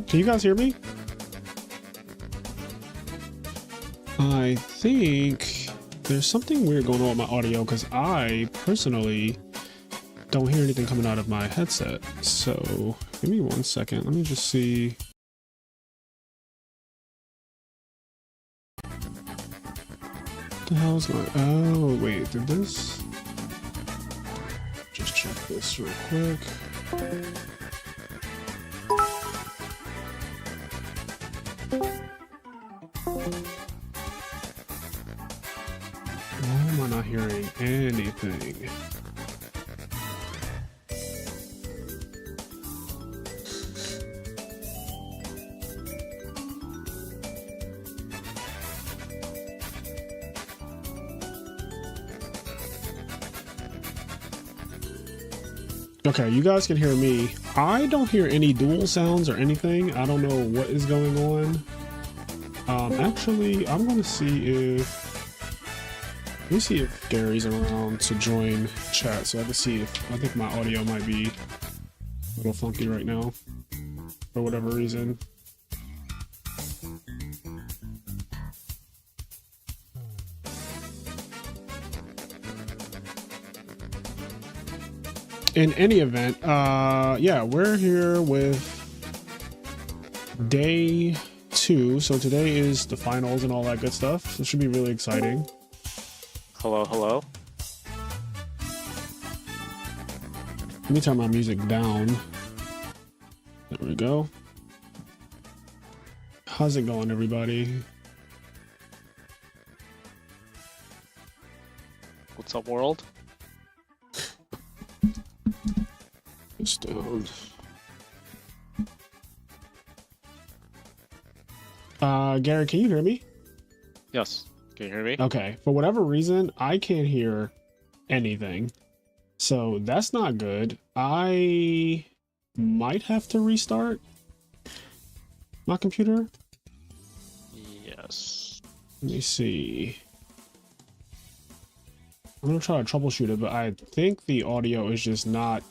Can you guys hear me? I think there's something weird going on with my audio because I personally don't hear anything coming out of my headset. So give me 1 second. Let me just see. What the hell is going on? Oh, wait, did this? Just check this real quick. Why am I not hearing anything? Okay, you guys can hear me. I don't hear any dual sounds or anything. I don't know what is going on. Actually, I'm gonna see if, let me see if Gary's around to join chat so I can see if, I think my audio might be a little funky right now for whatever reason. In any event, yeah, we're here with day 2. So today is the finals and all that good stuff. So it should be really exciting. Hello, hello. Let me turn my music down. There we go. How's it going, everybody? What's up, world? It's down. Gary, can you hear me? Yes. Can you hear me? Okay. For whatever reason, I can't hear anything. So that's not good. I might have to restart my computer. Yeah. Yes. Let me see. I'm gonna try to troubleshoot it, but I think the audio is just not,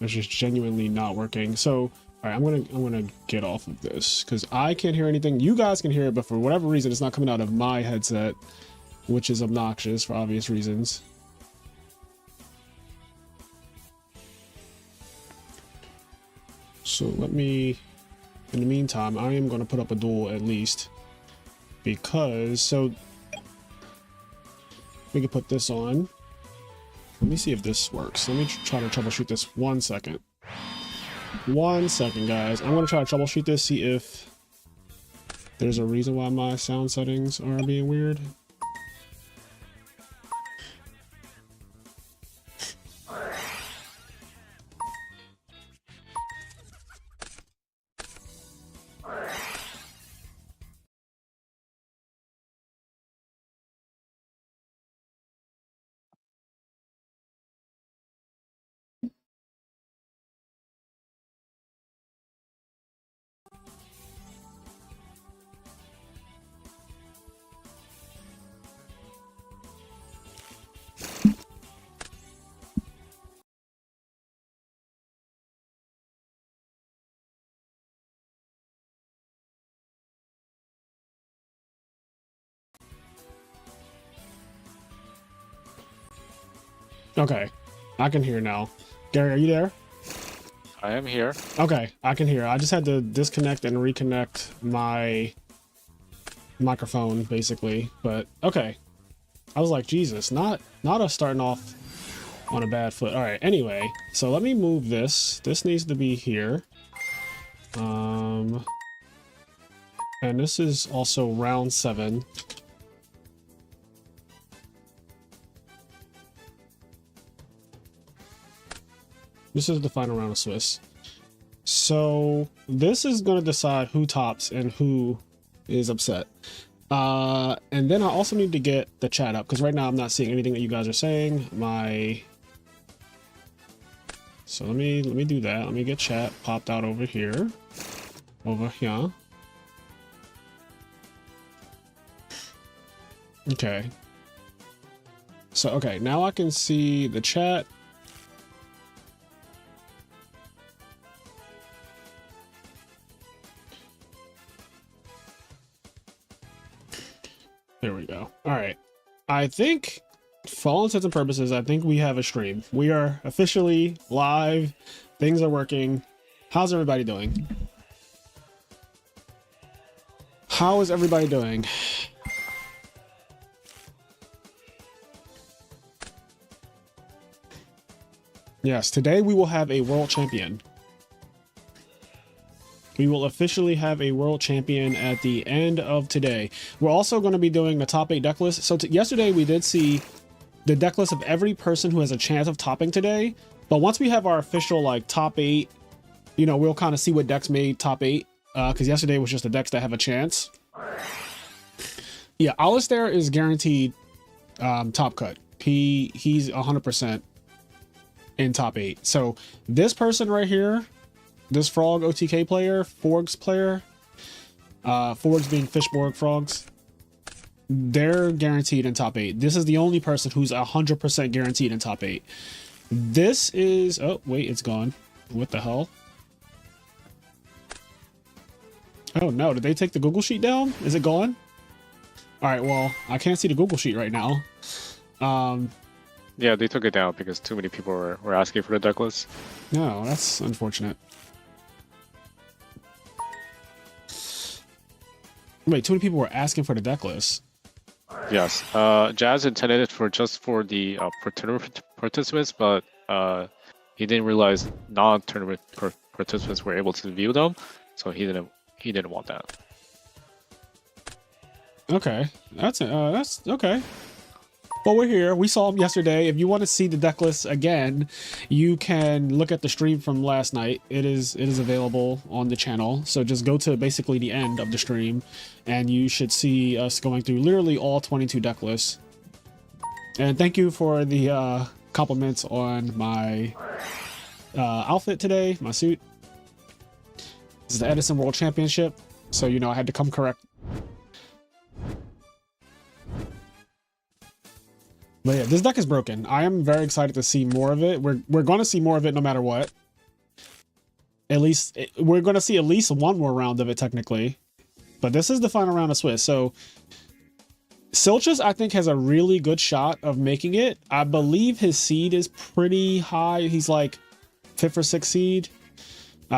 it's just genuinely not working. So, all right, I'm gonna get off of this because I can't hear anything. You guys can hear it, but for whatever reason, it's not coming out of my headset, which is obnoxious for obvious reasons. So let me, in the meantime, I am gonna put up a duel at least because, so we can put this on. Let me see if this works. Let me try to troubleshoot this 1 second. 1 second, guys. I'm going to try to troubleshoot this, see if there's a reason why my sound settings are being weird. Okay, I can hear now. Gary, are you there? I am here. Okay, I can hear. I just had to disconnect and reconnect my microphone, basically. But okay, I was like, Jesus, not us starting off on a bad foot. All right. Anyway, so let me move this. This needs to be here. And this is also round 7. This is the final round of Swiss. So this is going to decide who tops and who is upset. And then I also need to get the chat up because right now I'm not seeing anything that you guys are saying. So let me do that. Let me get chat popped out over here. Over here. Okay. So okay, now I can see the chat. There we go. All right. I think, for all intents and purposes, I think we have a stream. We are officially live. Things are working. How's everybody doing? How is everybody doing? Yes, today we will have a world champion. We will officially have a world champion at the end of today. We're also going to be doing the top 8 deck list. So yesterday we did see the deck list of every person who has a chance of topping today. But once we have our official like top 8, you know, we'll kind of see what decks made top 8. Because yesterday was just the decks that have a chance. Yeah, Alistair is guaranteed top cut. He's 100% in top 8. So this person right here, this Frog OTK player, Forgs player, Forgs being Fishborg Frogs, they're guaranteed in top 8. This is the only person who's 100% guaranteed in top 8. This is, oh wait, it's gone. What the hell? Oh no, did they take the Google Sheet down? Is it gone? All right, well, I can't see the Google Sheet right now. Yeah, they took it down because too many people were asking for the deck list. No, that's unfortunate. Wait, too many people were asking for the deck list. Yes, Jazz intended it for just for the participants, but he didn't realize non-tournament participants were able to view them, so he didn't want that. Okay, that's okay. But we're here. We saw them yesterday. If you want to see the deck list again, you can look at the stream from last night. It is available on the channel. So just go to basically the end of the stream, and you should see us going through literally all 22 deck lists. And thank you for the compliments on my outfit today, my suit. This is the Edison World Championship, so you know I had to come correct. But yeah, this deck is broken. I am very excited to see more of it. We're going to see more of it no matter what. At least we're going to see at least one more round of it technically. But this is the final round of Swiss. So Silchus, I think, has a really good shot of making it. I believe his seed is pretty high. He's like 5th or 6th seed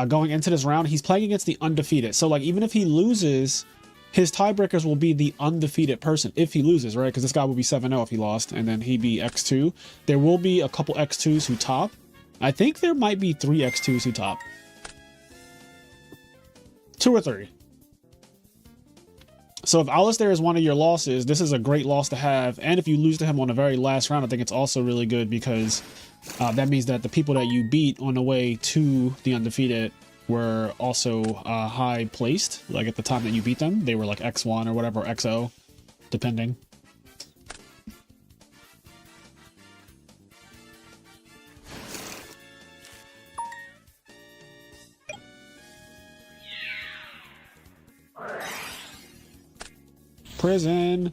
going into this round. He's playing against the undefeated. So like even if he loses, his tiebreakers will be the undefeated person if he loses, right? Because this guy will be 7-0 if he lost, and then he'd be X2. There will be a couple X2s who top. I think there might be 3 X2s who top. 2 or 3. So if Alistair is one of your losses, this is a great loss to have. And if you lose to him on the very last round, I think it's also really good because that means that the people that you beat on the way to the undefeated were also high placed. Like at the time that you beat them, they were like X1 or whatever, or XO, depending. Prison.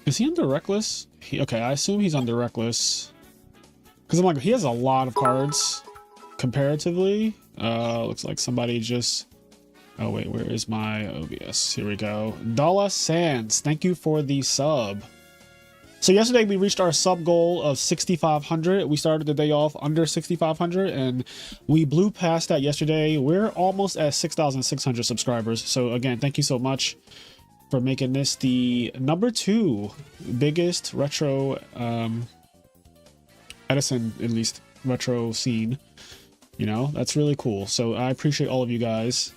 Is he under Reckless? Okay, I assume he's under Reckless. Because I'm like, he has a lot of cards comparatively. Looks like somebody just... Oh, wait, where is my OBS? Here we go. Dala Sands, thank you for the sub. So yesterday we reached our sub goal of 6,500. We started the day off under 6,500 and we blew past that yesterday. We're almost at 6,600 subscribers. So again, thank you so much for making this the #2 biggest retro Edison, at least retro scene. You know, that's really cool. So I appreciate all of you guys.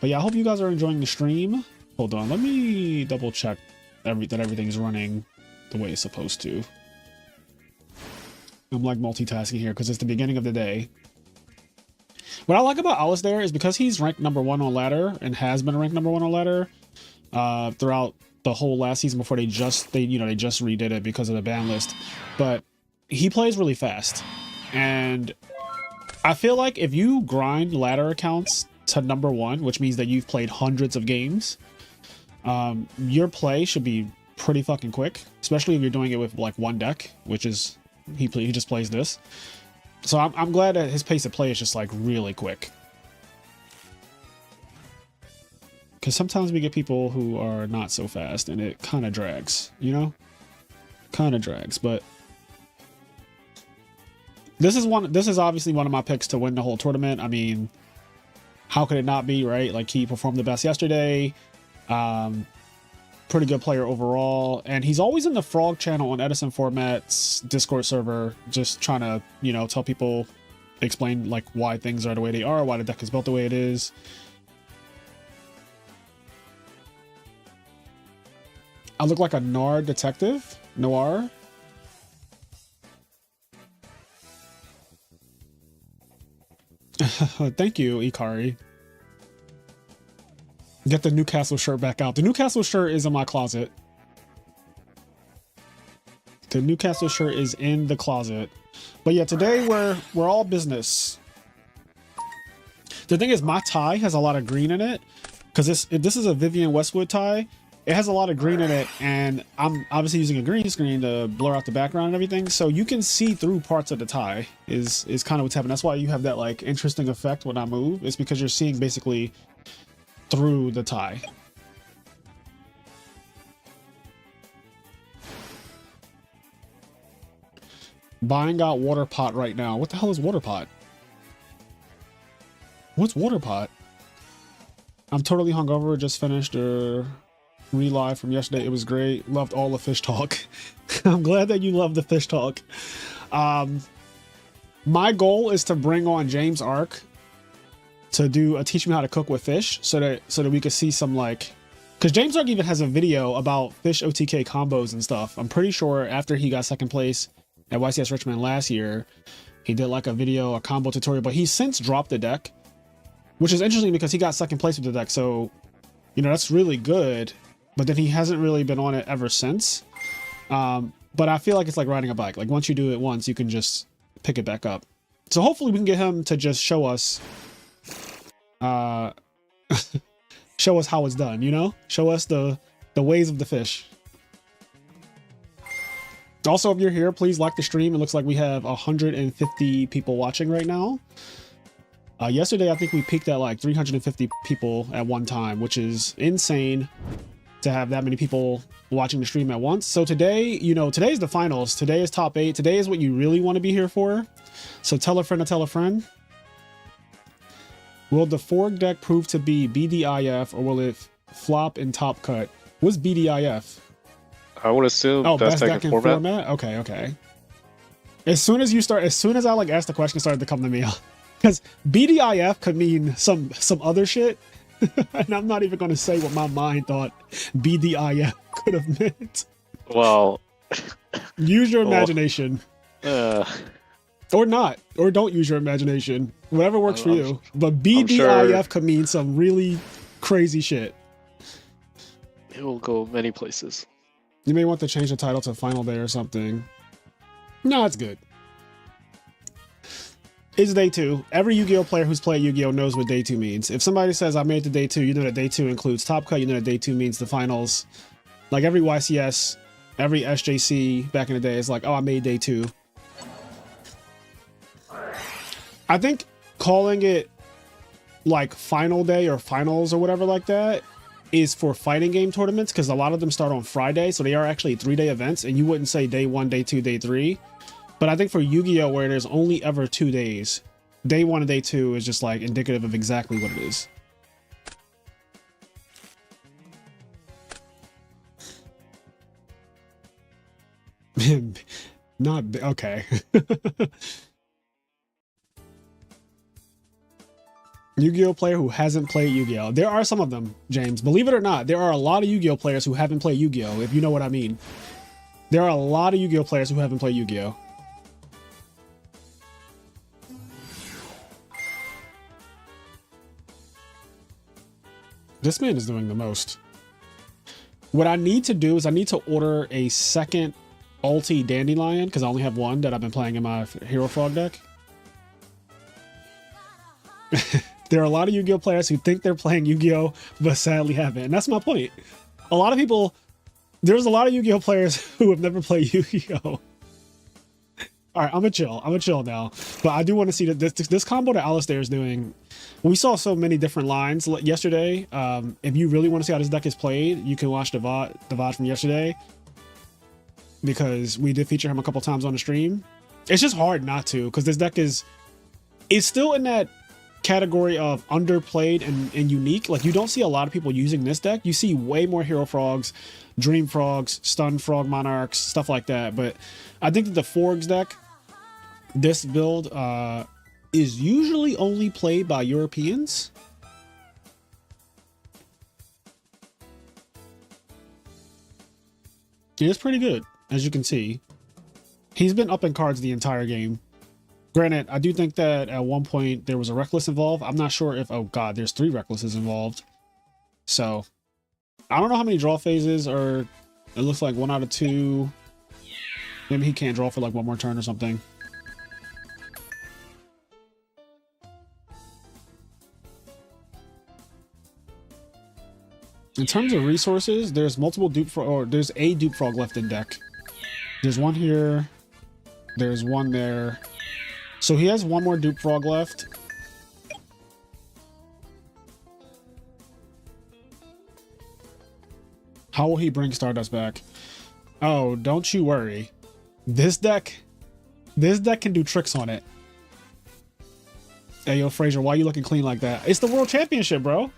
But yeah, I hope you guys are enjoying the stream. Hold on, let me double check that everything's running the way it's supposed to. I'm like multitasking here because it's the beginning of the day. What I like about Alistair is because he's ranked #1 on ladder and has been ranked #1 on ladder throughout the whole last season before they just redid it because of the ban list. But he plays really fast, and I feel like if you grind ladder accounts to #1, which means that you've played hundreds of games, your play should be pretty fucking quick, especially if you're doing it with like one deck, which is he just plays this. So I'm glad that his pace of play is just like really quick, because sometimes we get people who are not so fast and it kind of drags, you know, but this is obviously one of my picks to win the whole tournament. I mean, how could it not be, right? Like, he performed the best yesterday. Pretty good player overall, and he's always in the Frog channel on Edison Format's Discord server, just trying to, you know, tell people, explain like why things are the way they are, why the deck is built the way it is. I look like a Noir detective. Noir. Thank you, Ikari. Get the Newcastle shirt back out. The Newcastle shirt is in my closet. The Newcastle shirt is in the closet. But yeah, today we're all business. The thing is, my tie has a lot of green in it, because this is a Vivian Westwood tie. It has a lot of green in it, and I'm obviously using a green screen to blur out the background and everything, so you can see through parts of the tie is kind of what's happening. That's why you have that like interesting effect when I move. It's because you're seeing basically through the tie. Buying out water pot right now. What the hell is water pot? What's water pot? I'm totally hungover. Just finished a relive from yesterday. It was great. Loved all the fish talk. I'm glad that you love the fish talk. My goal is to bring on James Ark to do a teach me how to cook with fish, so that we could see some, like, because James Ark even has a video about fish OTK combos and stuff. I'm pretty sure after he got second place at YCS Richmond last year, he did like a video, a combo tutorial, but he's since dropped the deck, which is interesting because he got second place with the deck. So, you know, that's really good, but then he hasn't really been on it ever since. But I feel like it's like riding a bike. Like, once you do it once, you can just pick it back up. So hopefully we can get him to just show us show us how it's done, you know? Show us the ways of the fish. Also, if you're here, please like the stream. It looks like we have 150 people watching right now. Yesterday, I think we peaked at like 350 people at one time, which is insane to have that many people watching the stream at once. So today, you know, today's the finals. Today is top 8. Today is what you really want to be here for. So tell a friend to tell a friend. Will the fork deck prove to be BDIF or will it flop in top cut? What's BDIF? I would assume best deck in format. Okay. As soon as I like asked the question, it started to come to me. Because BDIF could mean some other shit. And I'm not even going to say what my mind thought BDIF could have meant. Well, use your imagination. Or not. Or don't use your imagination. Whatever works for you. But BDIF could mean some really crazy shit. It will go many places. You may want to change the title to Final Day or something. No, it's good. It's day 2. Every Yu-Gi-Oh player who's played Yu-Gi-Oh knows what day 2 means. If somebody says I made it to day 2, you know that day 2 includes Top Cut, you know that day 2 means the finals. Like every YCS, every SJC back in the day is like, oh, I made day 2. I think calling it like Final Day or Finals or whatever like that is for fighting game tournaments, because a lot of them start on Friday, so they are actually 3-day events, and you wouldn't say day 1, day 2, day 3. But I think for Yu-Gi-Oh, where there's only ever 2 days, day 1 and day 2 is just like indicative of exactly what it is. Not okay. Yu-Gi-Oh player who hasn't played Yu-Gi-Oh. There are some of them, James. Believe it or not, there are a lot of Yu-Gi-Oh players who haven't played Yu-Gi-Oh, if you know what I mean. There are a lot of Yu-Gi-Oh players who haven't played Yu-Gi-Oh. This man is doing the most. What I need to do is I need to order a second ulti Dandelion, because I only have one that I've been playing in my Hero Frog deck. There are a lot of Yu-Gi-Oh players who think they're playing Yu-Gi-Oh, but sadly haven't. And that's my point. A lot of people, there's a lot of Yu-Gi-Oh players who have never played Yu-Gi-Oh. All right, I'm gonna chill now. But I do want to see that this combo that Alistair is doing. We saw so many different lines yesterday. If you really want to see how this deck is played, you can watch the VOD from yesterday, because we did feature him a couple times on the stream. It's just hard not to, because this deck is still in that category of underplayed and unique. Like, you don't see a lot of people using this deck. You see way more Hero Frogs, Dream Frogs, Stun Frog Monarchs, stuff like that. But I think that the Forgs deck, this build, is usually only played by Europeans. It is pretty good, as you can see. He's been up in cards the entire game. Granted, I do think that at one point there was a Reckless involved. I'm not sure if, oh god, there's 3 Recklesses involved. So, I don't know how many draw phases are. It looks like 1 out of 2. Maybe he can't draw for like 1 more turn or something. In terms of resources, there's multiple dupe frog, or there's a dupe frog left in deck. There's 1 here. There's 1 there. So he has 1 more dupe frog left. How will he bring Stardust back? Oh, don't you worry. This deck can do tricks on it. Hey, yo, Fraser, why are you looking clean like that? It's the World Championship, bro.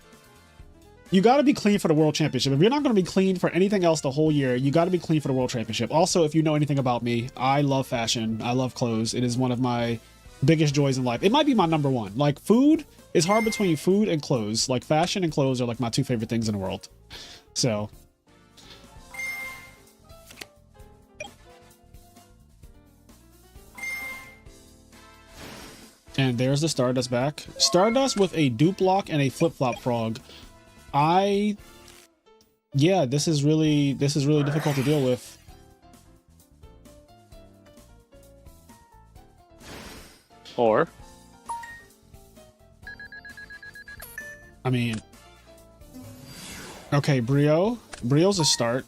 You got to be clean for the World Championship. If you're not going to be clean for anything else the whole year, you got to be clean for the World Championship. Also, if you know anything about me, I love fashion. I love clothes. It is one of my biggest joys in life. It might be my #1. Like, food is hard between food and clothes. Like, fashion and clothes are like my 2 favorite things in the world. So, and there's the Stardust back. Stardust with a dupe lock and a flip-flop frog. Yeah, this is really difficult to deal with. Or, I mean, Okay, Brio. Brio's a start.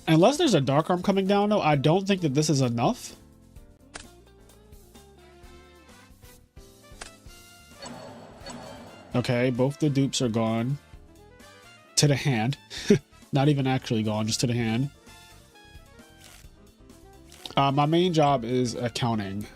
Unless there's a Dark Arm coming down, though, I don't think that this is enough. Okay, both the dupes are gone. To the hand. Not even actually gone, just to the hand. My main job is accounting.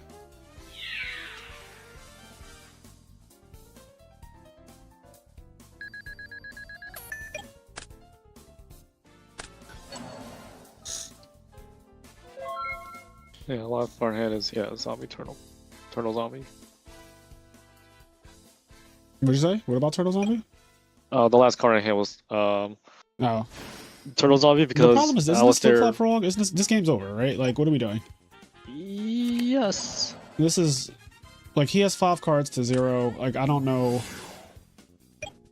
Yeah, a lot of far ahead is zombie turtle zombie. What'd you say? What about Turtle Zombie? The last card I had was Oh. turtle zombie because The problem is, isn't this flip-flop wrong? Isn't this game's over, right? Like, what are we doing? Yes. This is... Like, he has 5 cards to 0. Like, I don't know...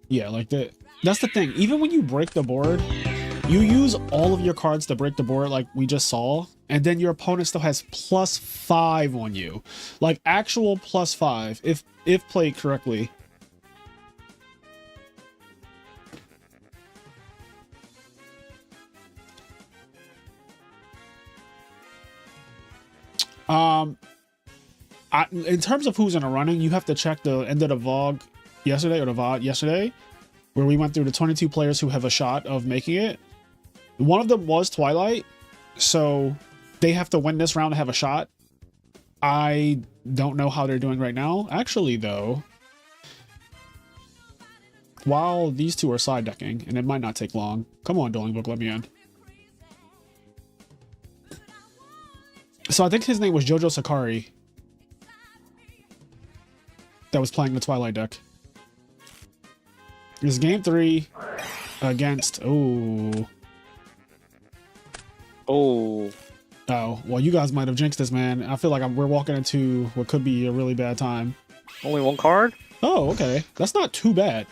Yeah, like, that's the thing. Even when you break the board, you use all of your cards to break the board like we just saw, and then your opponent still has +5 on you. Like, actual +5, if played correctly. In terms of who's in the running, you have to check the end of the VOD yesterday, where we went through the 22 players who have a shot of making it. One of them was Twilight, so they have to win this round to have a shot. I don't know how they're doing right now. Actually, though, while these two are side decking, and it might not take long. Come on, Dueling Book, let me in. So I think his name was Jojo Sakari that was playing the Twilight deck. This is game 3 against... Oh, well, you guys might have jinxed this, man. I feel like we're walking into what could be a really bad time. Only 1 card? Oh, okay. That's not too bad.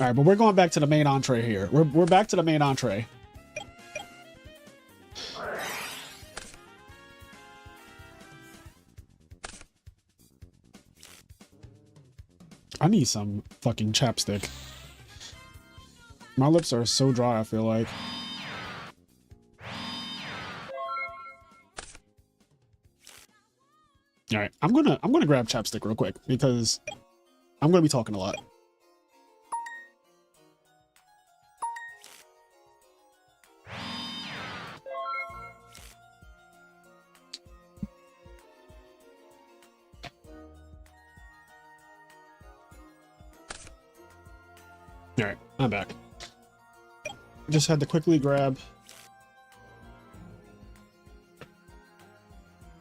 All right, but we're going back to the main entree here. We're back to the main entree. I need some fucking chapstick. My lips are so dry, I feel like. All right, I'm gonna grab chapstick real quick because I'm gonna be talking a lot. All right, I'm back. Just had to quickly grab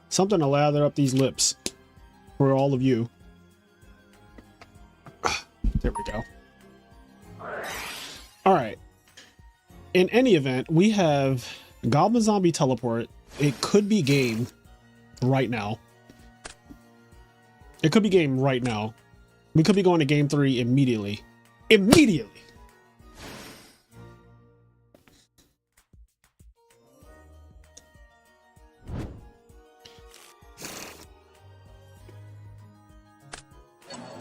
something to lather up these lips for all of you. There we go. All right. In any event, we have Goblin Zombie Teleport. It could be game right now. It could be game right now. We could be going to game 3 immediately. Immediately.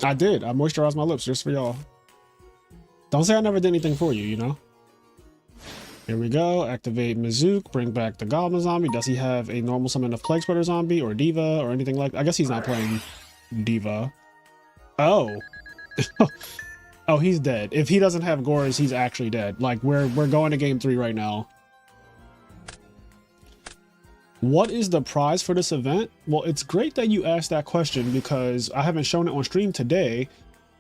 I did. I moisturized my lips just for y'all. Don't say I never did anything for you, you know? Here we go. Activate Mizook. Bring back the Goblin Zombie. Does he have a normal summon of Plague Spreader Zombie or Diva or anything like that? I guess he's not playing Diva. Oh. Oh, he's dead. If he doesn't have Gores, he's actually dead. Like, we're going to game 3 right now. What is the prize for this event? Well, it's great that you asked that question because I haven't shown it on stream today,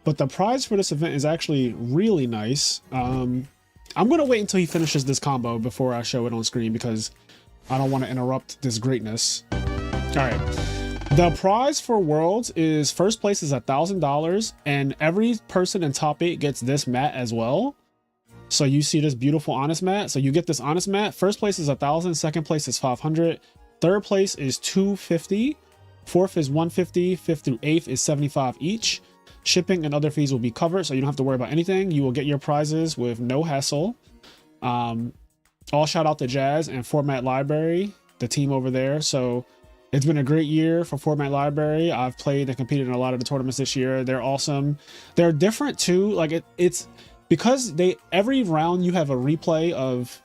but the prize for this event is actually really nice. I'm going to wait until he finishes this combo before I show it on screen because I don't want to interrupt this greatness. All right. The prize for Worlds is first place is $1,000 and every person in top 8 gets this mat as well. So you see this beautiful honest mat. So you get this honest mat. First place is 1,000. Second place is 500. Third place is 250. Fourth is 150. Fifth through eighth is 75 each. Shipping and other fees will be covered, so you don't have to worry about anything. You will get your prizes with no hassle. All shout out to Jazz and Format Library, the team over there. So It's been a great year for Fortnite Library. I've played and competed in a lot of the tournaments this year. They're awesome. They're different too. Like it's because every round you have a replay of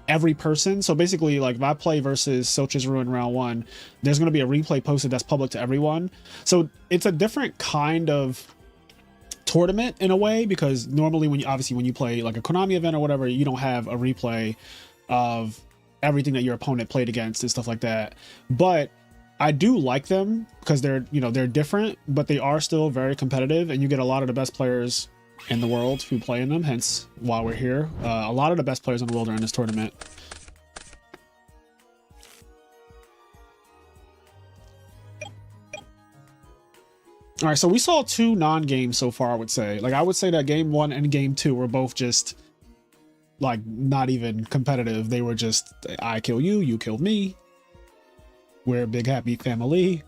every person. So basically, like if I play versus Soch's Ruin round 1, there's going to be a replay posted that's public to everyone. So it's a different kind of tournament in a way, because normally when you play like a Konami event or whatever, you don't have a replay of everything that your opponent played against and stuff like that. But I do like them because they're different, but they are still very competitive, and you get a lot of the best players in the world who play in them. Hence why we're here. A lot of the best players in the world are in this tournament. All right, so we saw 2 non-games so far. I would say that game 1 and game 2 were both just like not even competitive. They were just, I kill you, you kill me, we're a big happy family.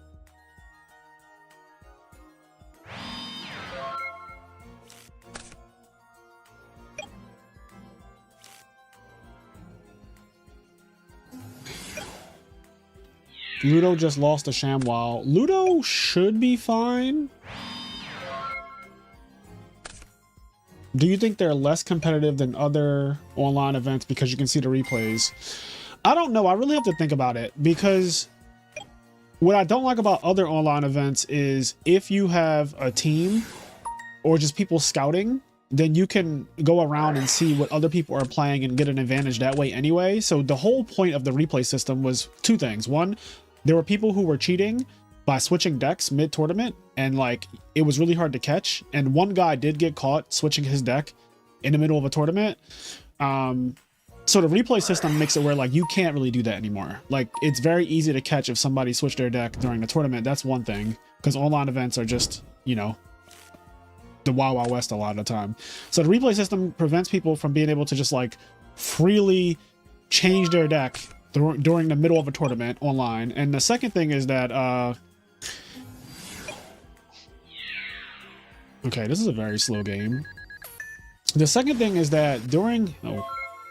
Ludo just lost to ShamWow. Ludo should be fine. Do you think they're less competitive than other online events because you can see the replays? I don't know. I really have to think about it, because what I don't like about other online events is if you have a team or just people scouting, then you can go around and see what other people are playing and get an advantage that way anyway. So the whole point of the replay system was 2 things. One, there were people who were cheating by switching decks mid-tournament, and like it was really hard to catch. And one guy did get caught switching his deck in the middle of a tournament. So the replay system makes it where like you can't really do that anymore. Like it's very easy to catch if somebody switched their deck during the tournament. That's one thing, because online events are just, the Wild Wild West a lot of the time. So the replay system prevents people from being able to just like freely change their deck during the middle of a tournament online. And the second thing is that okay, this is a very slow game. The second thing is that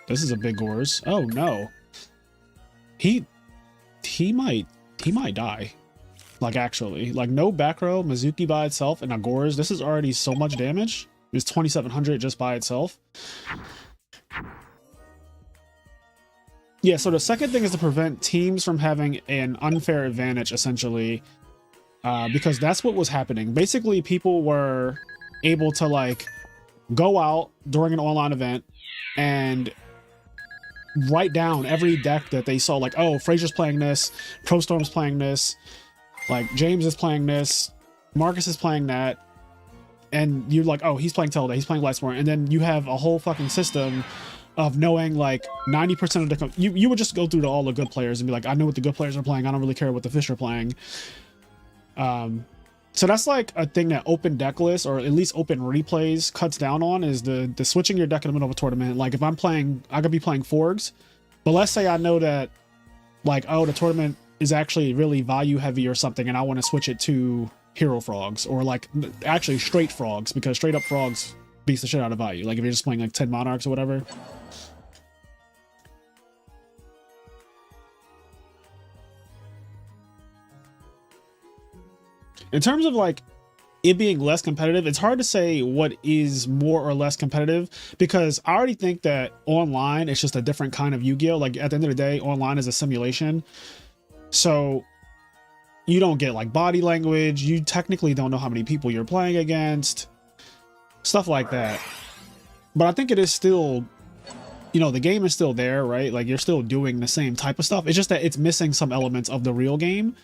this is a big Gores. Oh no, he might die. Like actually, like no back row, Mizuki by itself, and a Gores. This is already so much damage. It's 2,700 just by itself. Yeah, so the second thing is to prevent teams from having an unfair advantage, essentially, because that's what was happening. Basically, people were able to like go out during an online event and write down every deck that they saw. Like, oh, Fraser's playing this, ProStorm's playing this, like James is playing this, Marcus is playing that, and you're like, oh, he's playing Telda, he's playing Lightsworn, and then you have a whole fucking system of knowing like 90% of the you would just go through to all the good players and be like, I know what the good players are playing, I don't really care what the fish are playing. So that's like a thing that open deck lists, or at least open replays, cuts down on, is the switching your deck in the middle of a tournament. Like if I'm playing, I could be playing Forgs, but let's say I know that like, oh, the tournament is actually really value heavy or something, and I want to switch it to Hero Frogs, or like actually straight Frogs, because straight up Frogs beats the shit out of value. Like if you're just playing like 10 Monarchs or whatever. In terms of like it being less competitive, it's hard to say what is more or less competitive, because I already think that online it's just a different kind of Yu-Gi-Oh! Like at the end of the day, online is a simulation. So you don't get like body language. You technically don't know how many people you're playing against, stuff like that. But I think it is still, the game is still there, right? Like you're still doing the same type of stuff. It's just that it's missing some elements of the real game.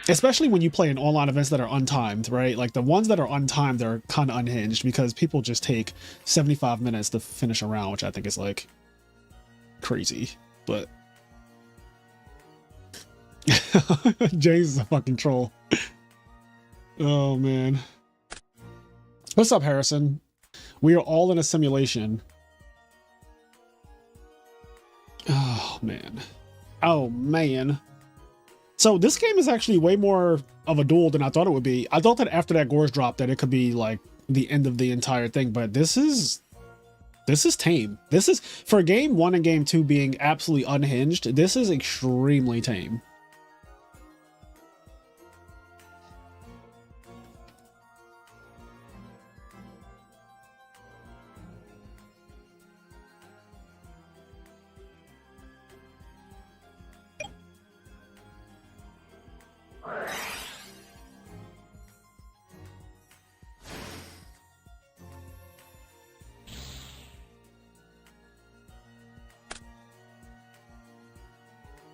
Especially when you play in online events that are untimed, right? Like the ones that are untimed, they're kind of unhinged, because people just take 75 minutes to finish a round, which I think is like crazy. But James is a fucking troll. Oh man. What's up, Harrison? We are all in a simulation. Oh man. Oh man. So this game is actually way more of a duel than I thought it would be. I thought that after that Gores drop that it could be like the end of the entire thing, but this is tame. This is, for game 1 and game 2 being absolutely unhinged, this is extremely tame.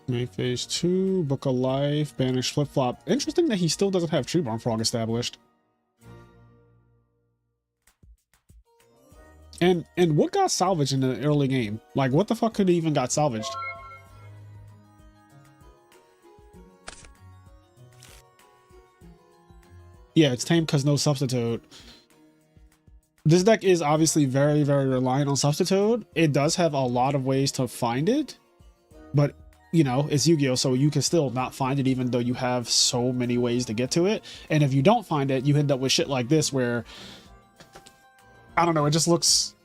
Main phase 2, Book of Life, Banish Flip Flop. Interesting that he still doesn't have Treeborn Frog established. And what got salvaged in the early game? Like, what the fuck could he even got salvaged? Yeah, it's tame because no Substitute. This deck is obviously very, very reliant on Substitute. It does have a lot of ways to find it, but you know, it's Yu-Gi-Oh, so you can still not find it even though you have so many ways to get to it. And if you don't find it, you end up with shit like this where, I don't know, it just looks...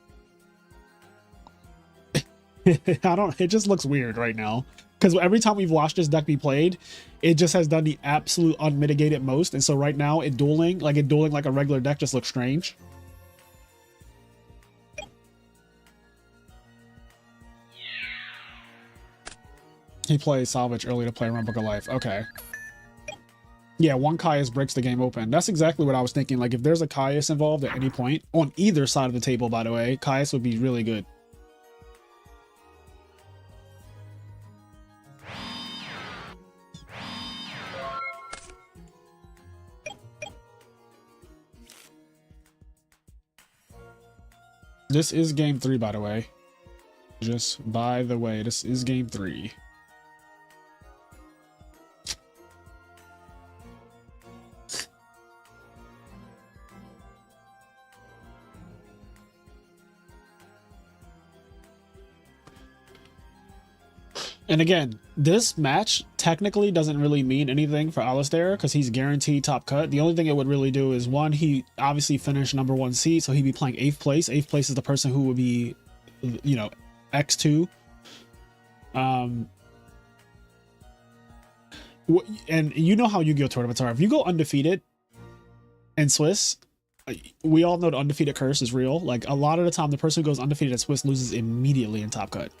it just looks weird right now. Because every time we've watched this deck be played, it just has done the absolute unmitigated most. And so right now, it dueling like a regular deck just looks strange. He plays Salvage early to play around Book of Life. Okay. Yeah, one Caius breaks the game open. That's exactly what I was thinking. Like, if there's a Caius involved at any point, on either side of the table, by the way, Caius would be really good. This is game 3, by the way. Just by the way, this is game 3. And again, this match technically doesn't really mean anything for Alistair because he's guaranteed top cut. The only thing it would really do is, one, he obviously finished #1 seed, so he'd be playing 8th place. 8th place is the person who would be, you know, X2. And you know how Yu-Gi-Oh tournaments are. If you go undefeated in Swiss, we all know the undefeated curse is real. Like, a lot of the time, the person who goes undefeated at Swiss loses immediately in top cut.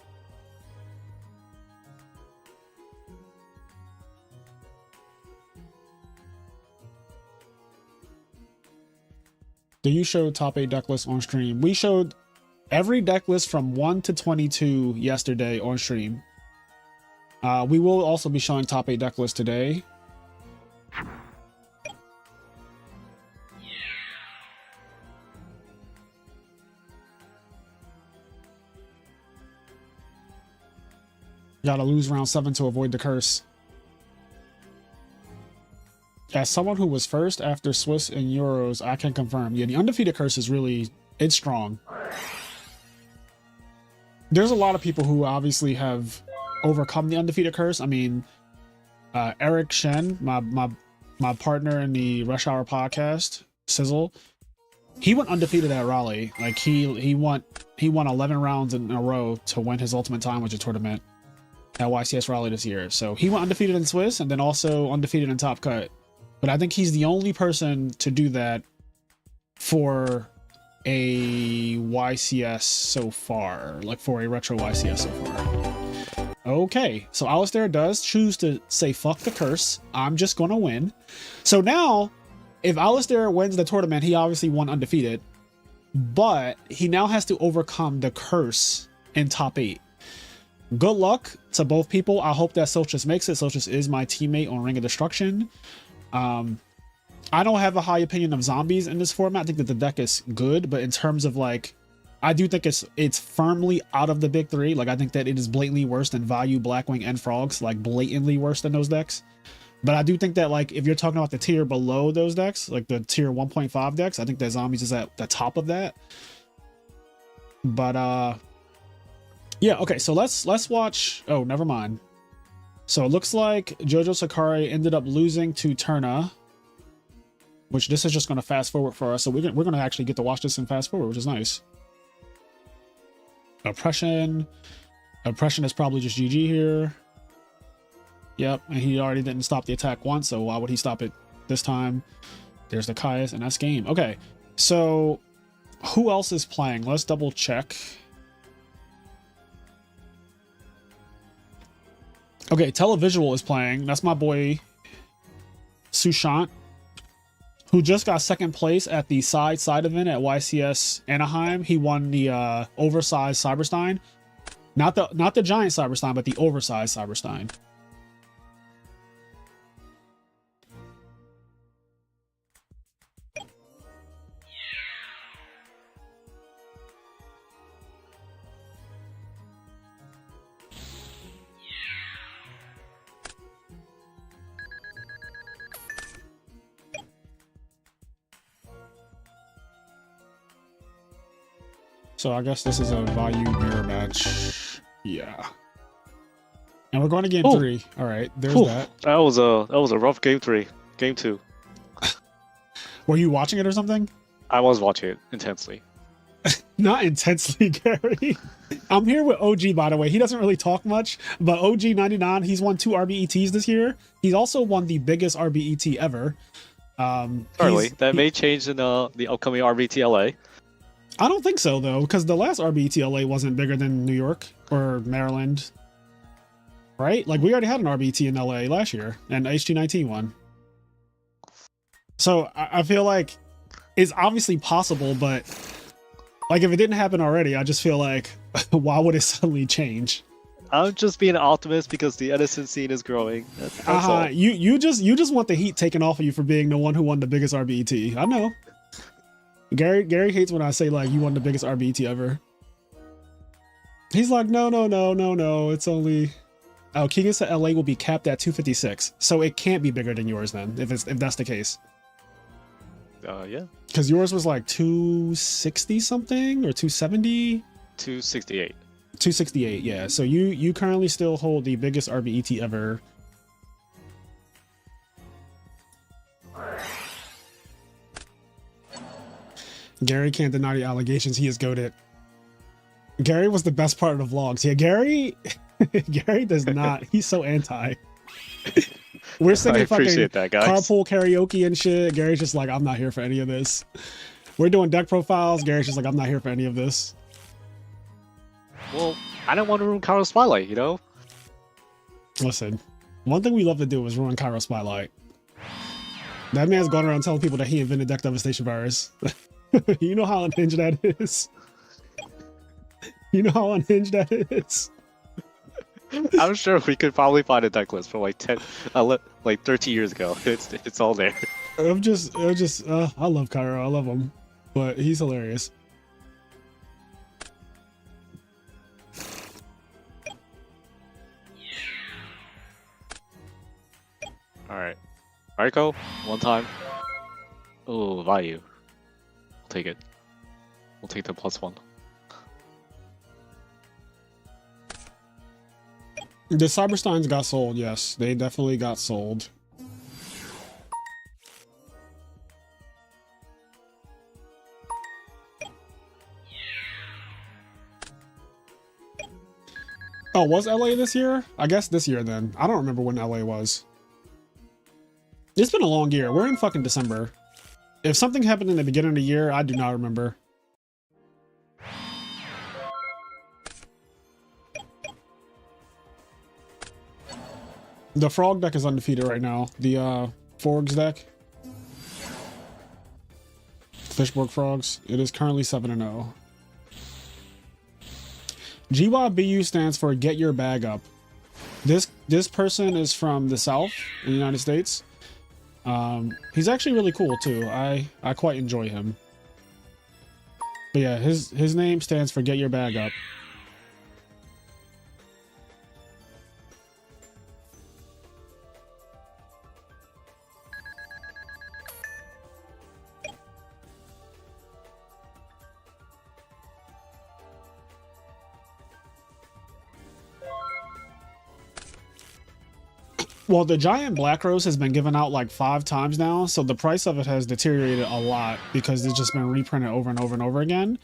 Do you show top 8 deck lists on stream? We showed every deck list from 1 to 22 yesterday on stream. We will also be showing top 8 deck lists today. Gotta lose round 7 to avoid the curse. As someone who was first after Swiss and Euros, I can confirm. Yeah, the undefeated curse is really, it's strong. There's a lot of people who obviously have overcome the undefeated curse. I mean, Eric Shen, my partner in the Rush Hour podcast, Sizzle, he went undefeated at Raleigh. Like he won 11 rounds in a row to win his Ultimate Time Wizard tournament at YCS Raleigh this year. So he went undefeated in Swiss and then also undefeated in Top Cut. But I think he's the only person to do that for a YCS so far, like for a retro YCS so far. Okay, so Alistair does choose to say fuck the curse. I'm just gonna win. So now, if Alistair wins the tournament, he obviously won undefeated, but he now has to overcome the curse in top 8. Good luck to both people. I hope that Solstice makes it. Solstice is my teammate on Ring of Destruction. I don't have a high opinion of zombies in this format. I think that the deck is good, but in terms of like, I do think it's firmly out of the big 3. Like, I think that it is blatantly worse than Value, Blackwing, and Frogs. Like, blatantly worse than those decks. But I do think that, like, if you're talking about the tier below those decks, like the tier 1.5 decks, I think that zombies is at the top of that. But yeah, okay, so let's watch. Oh, never mind. So it looks like Jojo Sakari ended up losing to Turna, which this is just going to fast forward for us. So we're going to actually get to watch this in fast forward, which is nice. Oppression is probably just GG here. Yep, and he already didn't stop the attack once, so why would he stop it this time? There's the Caius, and that's game. Okay, so who else is playing? Let's double check. Okay, Televisual is playing. That's my boy. Sushant, who just got second place at the side event at YCS Anaheim. He won the oversized Cyberstein. Not the giant Cyberstein, but the oversized Cyberstein. So I guess this is a value mirror match. Yeah. And we're going to game 3. All right, there's that. That was a rough game 3. Game 2. Were you watching it or something? I was watching it intensely. Not intensely, Gary. I'm here with OG, by the way. He doesn't really talk much, but OG99, he's won 2 RBETs this year. He's also won the biggest RBET ever. That may change in the upcoming RBT LA. I don't think so, though, because the last RBET LA wasn't bigger than New York or Maryland. Right? Like, we already had an RBET in LA last year, and HT19 won. So, I feel like it's obviously possible, but like, if it didn't happen already, I just feel like, why would it suddenly change? I'm just being an optimist because the Edison scene is growing. That's all. You just want the heat taken off of you for being the one who won the biggest RBET. I know. Gary hates when I say, like, you won the biggest RBET ever. He's like, no. It's only... Oh, Keegan said LA will be capped at 256. So it can't be bigger than yours then, if that's the case. Yeah. Because yours was like 260 something or 270? 268. 268, yeah. So you currently still hold the biggest RBET ever. Gary can't deny the allegations. He is goated. Gary was the best part of the vlogs. Yeah, Gary does not. He's so anti. We're singing fucking that, guys. carpool karaoke and shit. Gary's just like, I'm not here for any of this. We're doing deck profiles. Gary's just like, I'm not here for any of this. Well, I don't want to ruin Kairo's Spotlight, you know? Listen, one thing we love to do is ruin Kairo's Spotlight. That man's going around telling people that he invented deck devastation virus. You know how unhinged that is? You know how unhinged that is? I'm sure we could probably find a deck list from like 30 years ago. It's all there. I love Cairo. I love him, but he's hilarious. All right, Mariko, one time. Oh, value. We'll take it. We'll take the +1. The Cybersteins got sold, yes. They definitely got sold. Oh, was LA this year? I guess this year then. I don't remember when LA was. It's been a long year. We're in fucking December. If something happened in the beginning of the year, I do not remember. The Frog deck is undefeated right now. The Forgs deck. Fishborg Frogs. It is currently 7-0. GYBU stands for Get Your Bag Up. This person is from the South in the United States. He's actually really cool too. I quite enjoy him. But yeah, his name stands for Get Your Bag Up. Well, the giant Black Rose has been given out like 5 times now, so the price of it has deteriorated a lot because it's just been reprinted over and over and over again.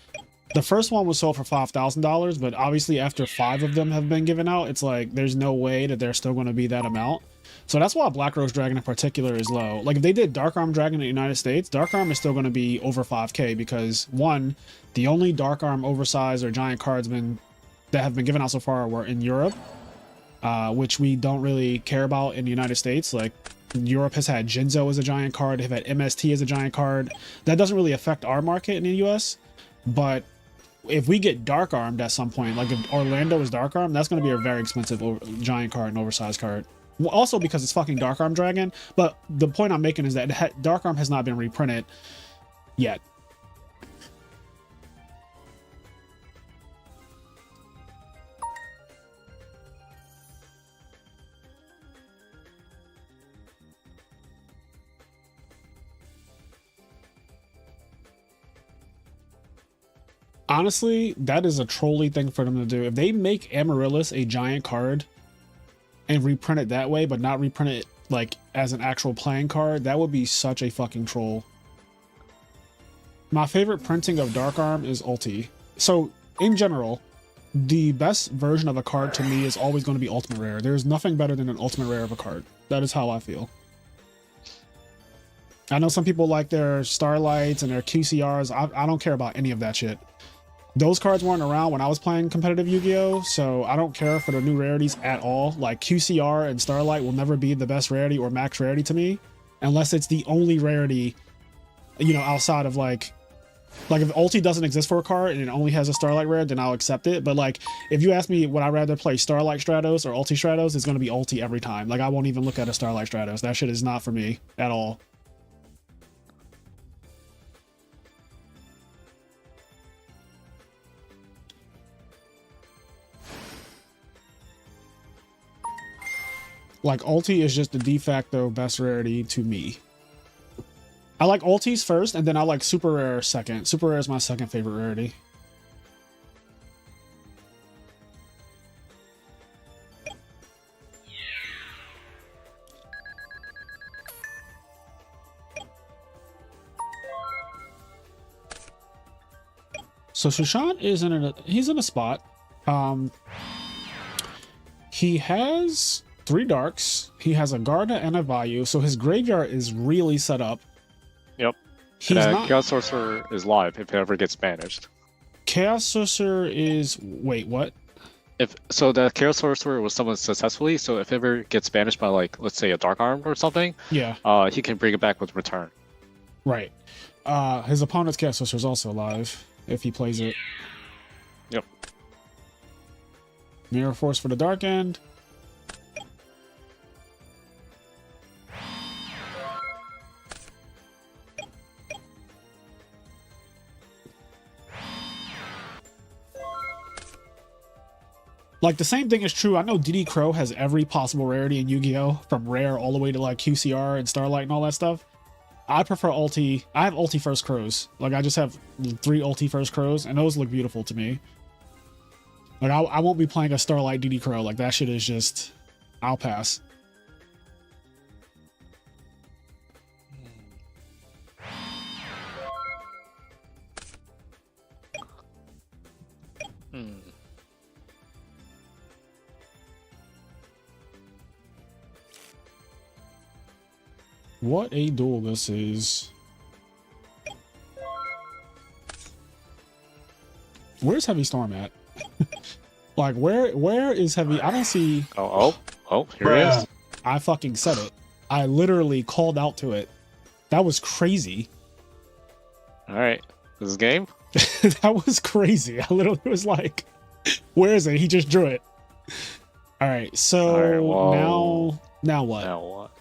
The first one was sold for $5,000, but obviously after 5 of them have been given out, it's like there's no way that they're still going to be that amount. So that's why Black Rose Dragon in particular is low. Like if they did Dark Arm Dragon in the United States, Dark Arm is still going to be over 5K because one, the only Dark Arm oversized or giant cards that have been given out so far were in Europe. Which we don't really care about in the United States. Like Europe has had Jinzo as a giant card. They've had MST as a giant card. That doesn't really affect our market in the US, but if we get Dark Armed at some point, like if Orlando is Dark Armed, that's going to be a very expensive giant card and oversized card. Well, also because it's fucking Dark Arm Dragon, but the point I'm making is that Dark Arm has not been reprinted yet. Honestly, that is a trolly thing for them to do. If they make Amaryllis a giant card and reprint it that way, but not reprint it like as an actual playing card, that would be such a fucking troll. My favorite printing of Dark Arm is Ulti. So in general, the best version of a card to me is always going to be Ultimate Rare. There's nothing better than an Ultimate Rare of a card. That is how I feel. I know some people like their Starlights and their QCRs. I don't care about any of that shit. Those cards weren't around when I was playing competitive Yu-Gi-Oh! So I don't care for the new rarities at all. Like QCR and Starlight will never be the best rarity or max rarity to me, unless it's the only rarity, you know, outside of like if Ulti doesn't exist for a card and it only has a Starlight rare, then I'll accept it. But like, if you ask me, would I rather play Starlight Stratos or Ulti Stratos, it's going to be Ulti every time. Like, I won't even look at a Starlight Stratos. That shit is not for me at all. Like, Ulti is just the de facto best rarity to me. I like Ultis first, and then I like Super Rare second. Super Rare is my second favorite rarity. So Sushant is he's in a spot. He has 3 darks. He has a Garda and a Vayu, so his graveyard is really set up. Yep. He's not. Chaos Sorcerer is live if it ever gets banished. Chaos Sorcerer is wait, what? If so, the Chaos Sorcerer was summoned successfully. So if it ever gets banished by like, let's say, a Dark Arm or something, yeah, he can bring it back with return. Right. His opponent's Chaos Sorcerer is also alive if he plays it. Yep. Mirror Force for the Dark End. Like, the same thing is true. I know DD Crow has every possible rarity in Yu-Gi-Oh! From rare all the way to like QCR and Starlight and all that stuff. I prefer Ulti. I have Ulti First Crows. Like, I just have 3 Ulti First Crows, and those look beautiful to me. Like, I won't be playing a Starlight DD Crow. Like, that shit is just... I'll pass. What a duel this is. Where's Heavy Storm at? Like, where is Heavy? I don't see... Oh, here it is. I fucking said it. I literally called out to it. That was crazy. Alright, this is game? That was crazy. I literally was like, where is it? He just drew it. Alright, so well, now what? Now what?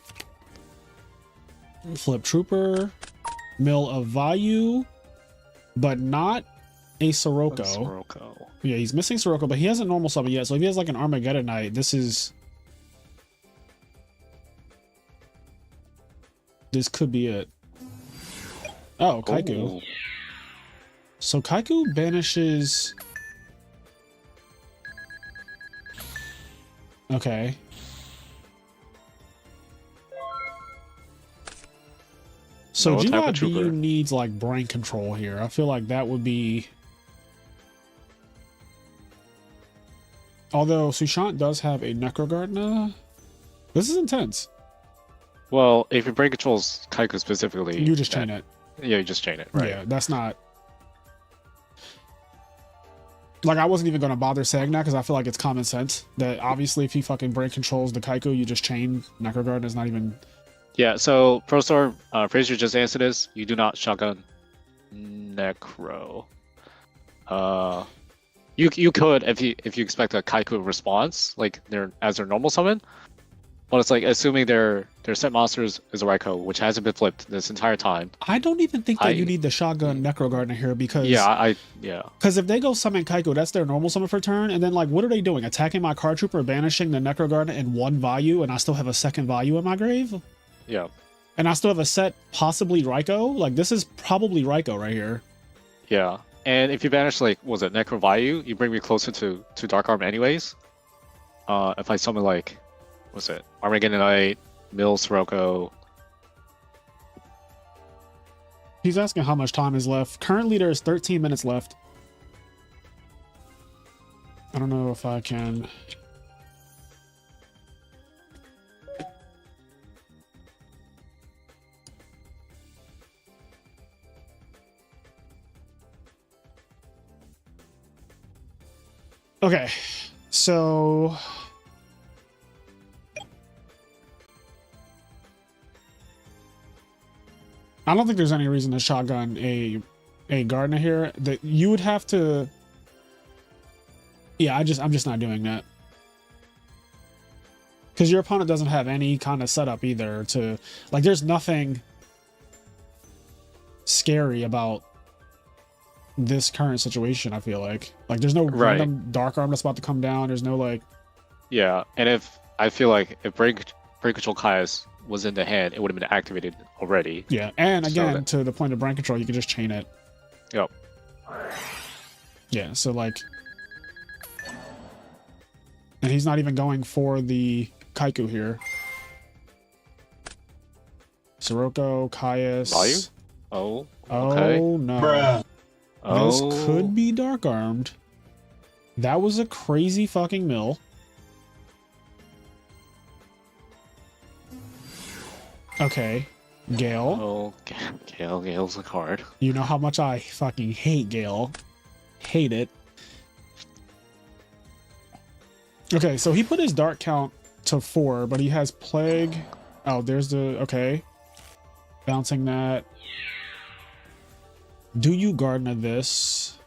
Flip Trooper, Mill of Vayu, but not a Sirocco. Yeah, he's missing Sirocco, but he hasn't normal summon yet. So if he has like an Armageddon Knight, this could be it. Oh, Kaiku. So Kaiku banishes... Okay. So GYBU needs like brain control here. I feel like that would be... Although Sushant does have a Necrogardna. This is intense. Well, if your brain controls Kaiku specifically... You just chain it. Yeah, you just chain it, right? Yeah, that's not... Like, I wasn't even going to bother saying that because I feel like it's common sense that obviously if he fucking brain controls the Kaiku, you just chain Necrogardna. Is not even... Yeah, so ProStorm, Fraser just answered this. You do not shotgun Necro. You could if you expect a Kaiku response, like their normal summon, but it's like assuming their set monsters is a Raikou, which hasn't been flipped this entire time. I don't even think that you need the shotgun Necro Gardener here because yeah. Because if they go summon Kaiku, that's their normal summon for turn, and then like what are they doing? Attacking my card trooper, banishing the Necro Gardener in one value, and I still have a second value in my grave? Yeah. And I still have a set possibly Raikou? Like this is probably Raikou right here. Yeah. And if you banish like was it Necro value, you bring me closer to Dark Arm anyways. If I summon like what's it? Armageddon Knight, Mill Sirocco. He's asking how much time is left. Currently there's 13 minutes left. I don't know if I can. Okay, so I don't think there's any reason to shotgun a Gardener here. That you would have to. Yeah, I'm just not doing that. Because your opponent doesn't have any kind of setup either to like there's nothing scary about this current situation. I feel like there's no random Dark Arm that's about to come down. There's no like and if I feel like if Brain Control Kaius was in the hand, it would have been activated already. Yeah, and again to the point of Brain Control, you could just chain it. Yep. Yeah, so like, and he's not even going for the Kaiku here. Sirocco, Kaius. Value? Oh. Okay. Oh no. Bruh. This could be Dark Armed. That was a crazy fucking mill. Okay. Gale. Oh, Gale's a card. You know how much I fucking hate Gale. Hate it. Okay, so he put his Dark count to 4, but he has Plague. Oh, there's the... Okay. Bouncing that. Do you Gardener this?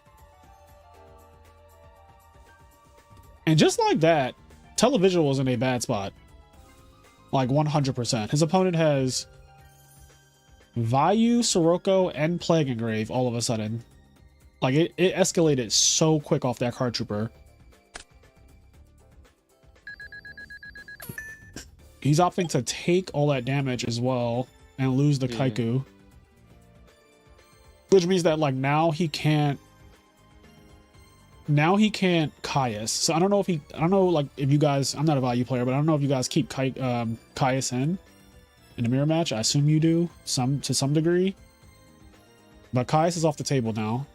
And just like that, Televisual was in a bad spot. Like 100%. His opponent has Vayu, Sirocco, and Plague Engrave all of a sudden. Like it escalated so quick off that card trooper. He's opting to take all that damage as well and lose the Kaiku. Which means that like now he can't Kaius. So I don't know like if you guys, I'm not a value player, but I don't know if you guys keep Kaius in the mirror match. I assume you do to some degree. But Kaius is off the table now.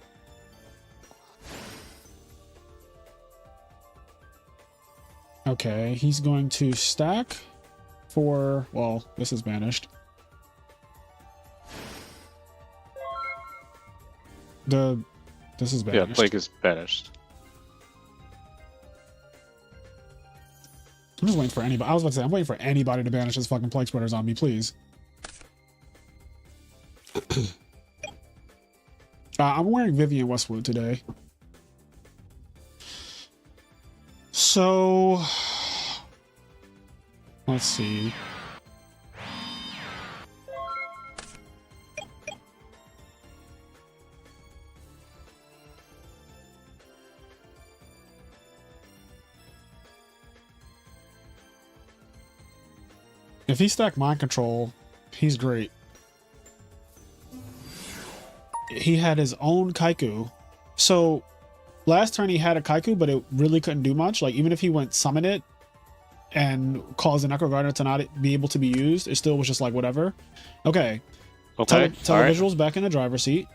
Okay, he's going to stack for, well, this is banished. This is banished. Yeah, Plague is banished. I'm just waiting for anybody. I was about to say, I'm waiting for anybody to banish this fucking Plague Spreaders on me, please. I'm wearing Vivian Westwood today. So, let's see. If he stacked Mind Control, he's great. He had his own Kaiku. So, last turn he had a Kaiku, but it really couldn't do much. Like, even if he went summon it and cause the Necro Gardener to not be able to be used, it still was just like, whatever. Okay. Televisual's back in the driver's seat.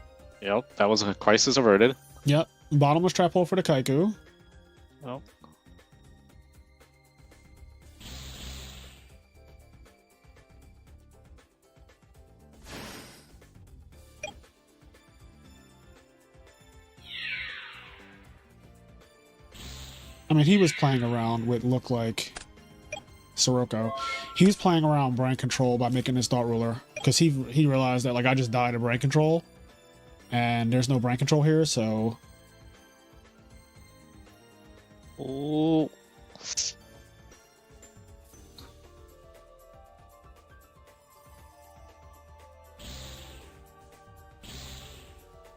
Yep, that was a crisis averted. Yep. Bottomless trap hole for the Kaiku. Oh. I mean, he was playing around with look like Sirocco. He's playing around brain control by making this thought ruler because he realized that like I just died of brain control, and there's no brain control here, so. Oh.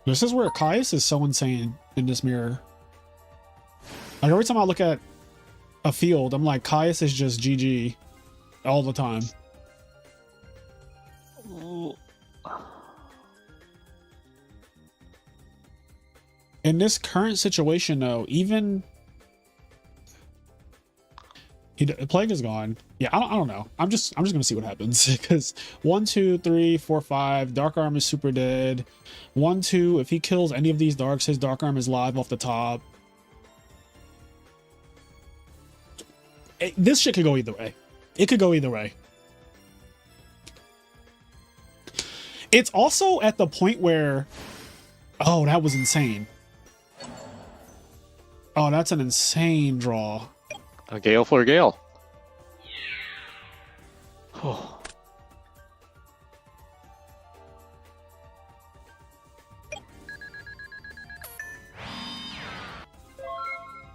This is where Caius is so insane in this mirror. Like every time I look at a field, I'm like, Caius is just GG all the time. Oh. In this current situation, though, even Plague is gone. Yeah, I don't know. I'm just gonna see what happens because 1, 2, 3, 4, 5. Dark Arm is super dead. 1, 2. If he kills any of these darks, his Dark Arm is live off the top. This shit could go either way. It could go either way. It's also at the point where, oh, that was insane. Oh, that's an insane draw. A gale for a gale. Oh.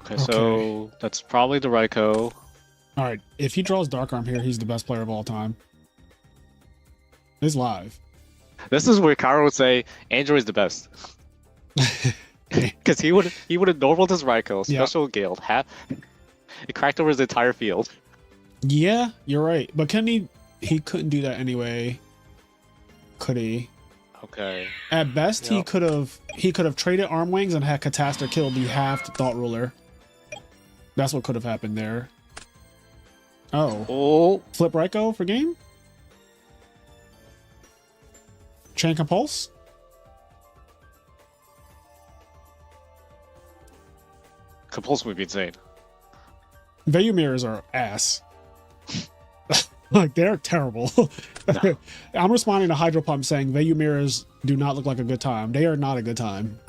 Okay, so that's probably the Raikou. All right, if he draws Dark Arm here, he's the best player of all time. It's live. This is where Kara would say Andrew is the best. Because he would have normaled his Raikou, special gale, it cracked over his entire field. Yeah, you're right. But can he couldn't do that anyway. Could he? Okay. At best, he could have traded Arm Wings and had Catastor kill the halved Thought Ruler. That's what could have happened there. Oh. Flip Raikou for game? Chain Compulse? Compulse would be insane. Vayu mirrors are ass. Like, they're terrible. No. I'm responding to Hydro Pump saying Vayu mirrors do not look like a good time. They are not a good time.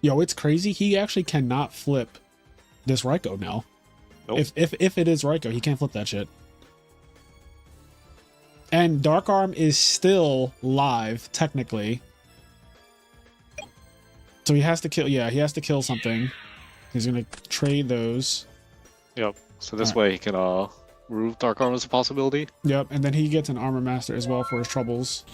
Yo, it's crazy. He actually cannot flip this Raikou now. Nope. If it is Raikou, he can't flip that shit. And Dark Arm is still live, technically. So he has to kill, yeah, he has to kill something. He's gonna trade those. Yep. So this way he can remove Dark Arm as a possibility. Yep, and then he gets an Armor Master as well for his troubles.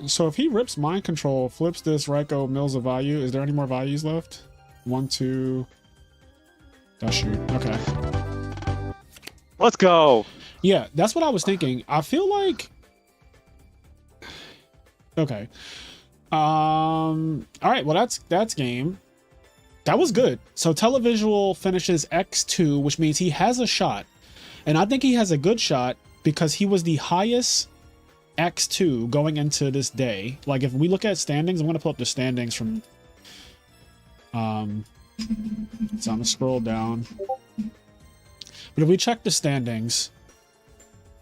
So if he rips Mind Control, flips this Raikou, mills a value, is there any more values left? 1, 2. Oh, shoot. Okay. Let's go. Yeah, that's what I was thinking. I feel like... Okay. All right, well, that's game. That was good. So Televisual finishes X2, which means he has a shot. And I think he has a good shot because he was the highest X2 going into this day. Like if we look at standings, I'm going to pull up the standings from so I'm gonna scroll down. But if we check the standings,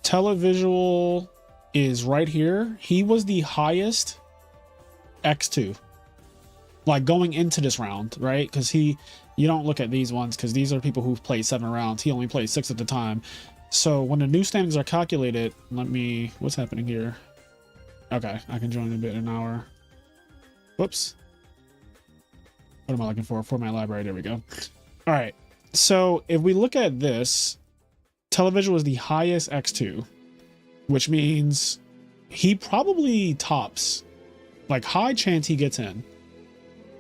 Televisual is right here. He was the highest X2 like going into this round, right? Because you don't look at these ones because these are people who've played 7 rounds. He only played 6 at the time. So when the new standings are calculated, what's happening here? Okay, I can join a bit in an hour. Whoops. What am I looking for? Format library, there we go. All right, so if we look at this, Televisual is the highest X2, which means he probably tops. Like high chance he gets in.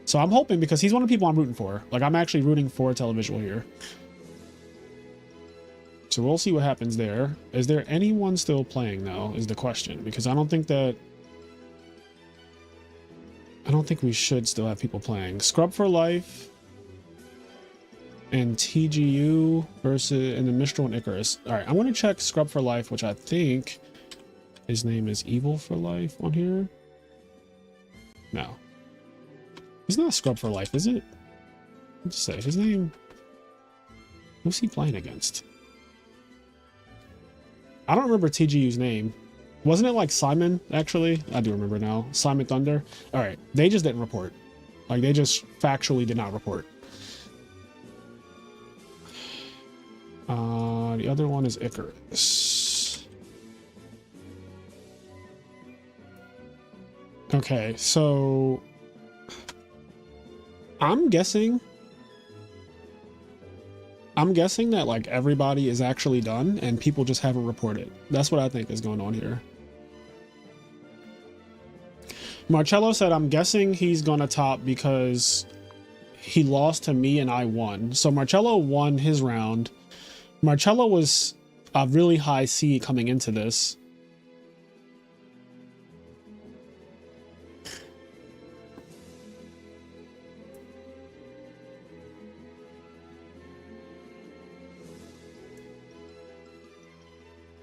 So I'm hoping because he's one of the people I'm rooting for. Like I'm actually rooting for Televisual here. So we'll see what happens there. Is there anyone still playing though, is the question. Because I don't think we should still have people playing. Scrub for Life and TGU versus the Mistral and Icarus. All right, I'm going to check Scrub for Life, which I think his name is Evil for Life on here. No. He's not Scrub for Life, is it? Let's say his name. Who's he playing against? I don't remember TGU's name. Wasn't it like Simon, actually? I do remember now. Simon Thunder. All right. They just didn't report. Like, they just factually did not report. The other one is Icarus. Okay, so I'm guessing that like everybody is actually done and people just haven't reported. That's what I think is going on here. Marcello said, I'm guessing he's gonna top because he lost to me and I won. So Marcello won his round. Marcello was a really high seed coming into this.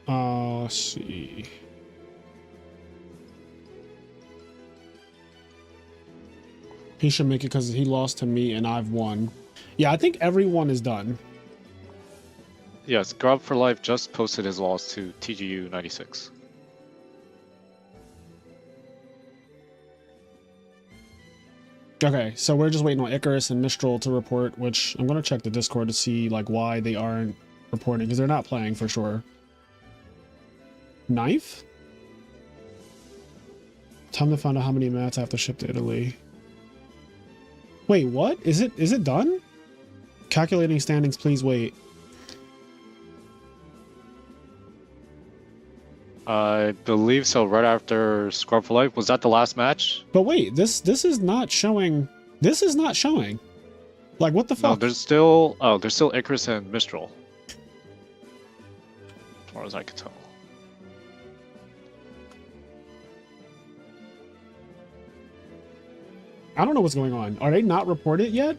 Let's see. He should make it because he lost to me and I've won. Yeah, I think everyone is done. Yes, Grub for Life just posted his loss to TGU 96. Okay, so we're just waiting on Icarus and Mistral to report, which I'm going to check the Discord to see like why they aren't reporting, because they're not playing for sure. Knife? Time to find out how many mats I have to ship to Italy. Wait, what? Is it done? Calculating standings, please wait. I believe so. Right after Scrub for Life, was that the last match? But wait, this is not showing. This is not showing. Like, what the fuck? No, there's still Icarus and Mistral, as far as I can tell. I don't know what's going on. Are they not reported yet?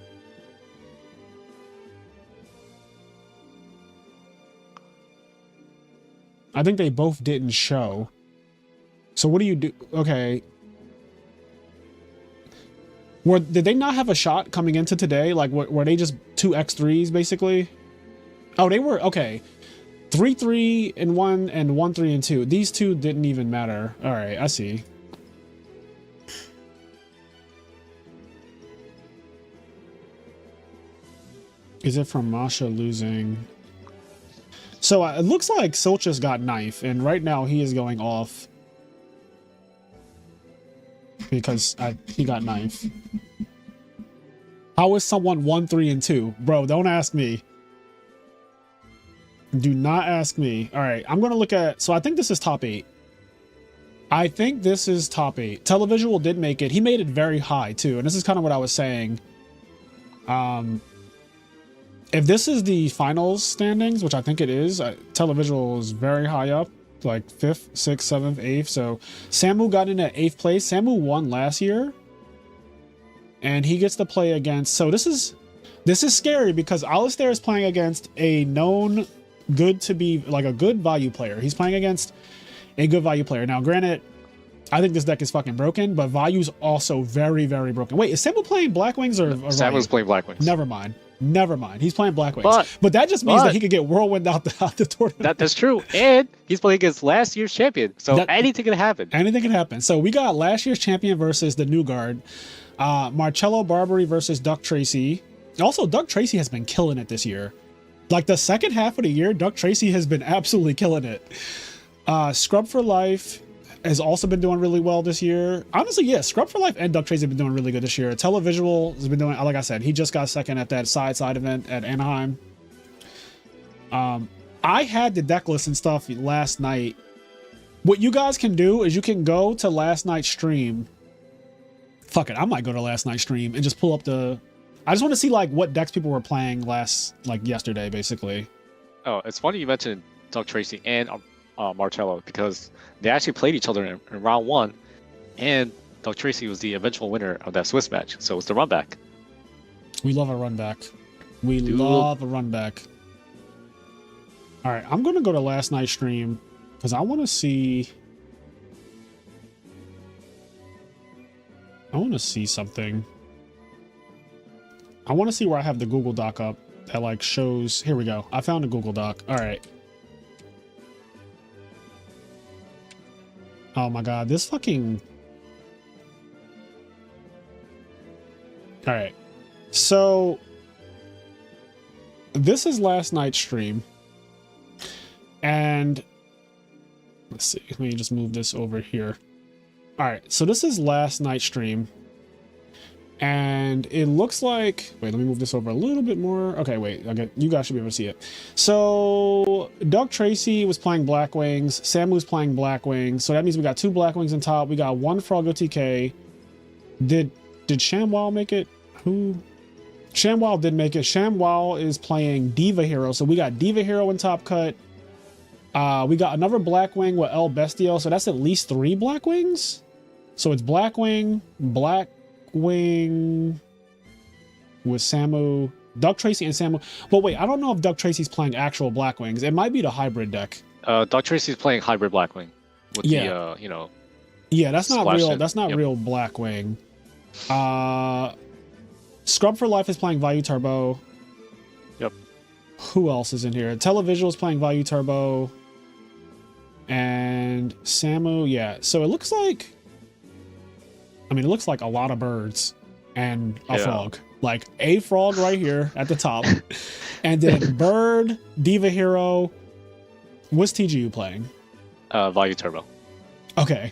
I think they both didn't show. So what do you do? Okay. Did they not have a shot coming into today? Like, were they just 2 X3s basically? Oh, they were, okay. 3-3 and 1 and 1-3 and 2. These two didn't even matter. All right, I see. Is it from Masha losing? So it looks like Solchus got knife, and right now he is going off because he got knife. How is someone 1-3 and 2? Bro, don't ask me. Do not ask me. All right, I'm going to look at... So I think this is top 8. I think this is top 8. Televisual did make it. He made it very high, too. And this is kind of what I was saying. If this is the finals standings, which I think it is, Televisual is very high up, like 5th, 6th, 7th, 8th. So Samu got in at 8th place. Samu won last year, and he gets to play against. So this is scary because Alistair is playing against a known good to be like a good value player. He's playing against a good value player. Now, granted, I think this deck is fucking broken, but value's also very, very broken. Wait, is Samu playing Blackwings or Samu's playing Blackwings. Never mind. Never mind. He's playing Blackwings. But that just means that he could get Whirlwind out the tournament. That's true. And he's playing against last year's champion. So anything can happen. Anything can happen. So we got last year's champion versus the new guard. Marcello Barbary versus Duck Tracy. Also, Duck Tracy has been killing it this year. Like the second half of the year, Duck Tracy has been absolutely killing it. Scrub for Life has also been doing really well this year. Honestly, yeah, Scrub for Life and Duck Tracy have been doing really good this year. Televisual has been doing, like I said, he just got second at that side event at Anaheim. I had the deck list and stuff last night. What you guys can do is you can go to last night's stream. Fuck it, I might go to last night's stream and just pull up the... I just want to see like what decks people were playing yesterday, basically. Oh, it's funny you mentioned Duck Tracy and Marcello because they actually played each other in round 1, and Duck Tracy was the eventual winner of that Swiss match. So it's the run back. We love a run back. We love a run back. All right, I'm gonna go to last night's stream because I want to see I want to see something. I want to see where I have the Google Doc up that like shows. Here we go. I found a Google Doc. All right. Oh my God, this fucking. All right. So this is last night's stream. And let's see. Let me just move this over here. All right. So this is last night's stream. And it looks like, wait, let me move this over a little bit more. Okay, wait, okay, you guys should be able to see it. So Doug Tracy was playing Black Wings. Samu's playing Black Wings. So that means we got 2 Black Wings on top. We got 1 Frog OTK. Did ShamWow make it? Who? ShamWow did make it. ShamWow is playing Diva Hero. So we got Diva Hero in top cut. We got another Black Wing with El Bestio. So that's at least 3 Black Wings. So it's Black Wing with Samu, Doug Tracy and Samu. But wait, I don't know if Doug Tracy's playing actual Black Wings. It might be the hybrid deck. Doug Tracy's playing hybrid Blackwing with yeah. the you know. Yeah, that's not real. In. That's not Yep. real Blackwing. Scrub for Life is playing Value Turbo. Yep. Who else is in here? Televisual is playing Value Turbo. And Samu, yeah. So it looks like, I mean, it looks like a lot of birds and a frog. Like a frog right here at the top. And then bird, Diva Hero. What's TGU playing? Value Turbo. Okay.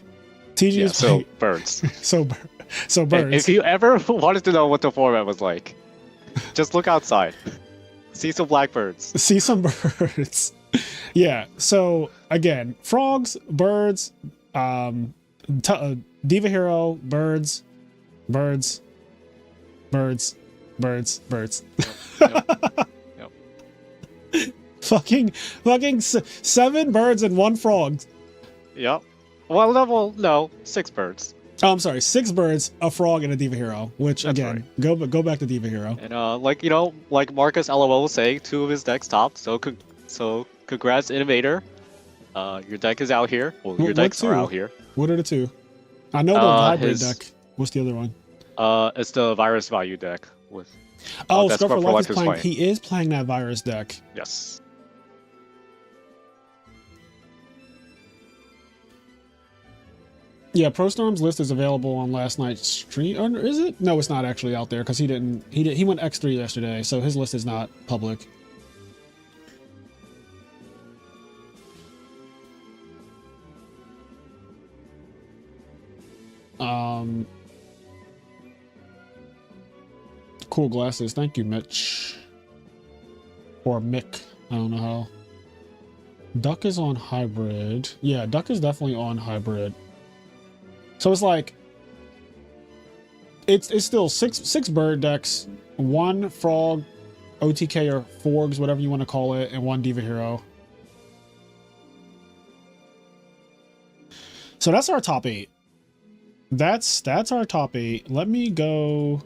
TGU is so playing. birds. So birds. And if you ever wanted to know what the format was like, just look outside. See some blackbirds. See some birds. Yeah. So again, frogs, birds, Diva Hero, birds. Yep. fucking 7 birds and 1 frog. Yep. Well, no, 6 birds. Oh, I'm sorry, 6 birds, a frog, and a Diva Hero. Which That's again, go back to Diva Hero. And like Marcus LOL was saying, 2 of his decks topped. So congrats, Innovator. Your deck is out here. Well, your decks are out here. What are the 2? I know the hybrid deck. What's the other one? It's the Virus Value deck with. Oh, that's Scrub for Life is playing. playing. He is playing that virus deck. Yes. Yeah, ProStorm's list is available on last night's stream. Or is it? No, it's not actually out there because he went X3 yesterday, so his list is not public. Cool glasses. Thank you, Mitch. Or Mick. I don't know how. Duck is on hybrid. Yeah, Duck is definitely on hybrid. So it's like it's still six bird decks, 1 frog, OTK or Forgs, whatever you want to call it, and 1 Diva Hero. So that's our top 8. That's our top 8. Let me go.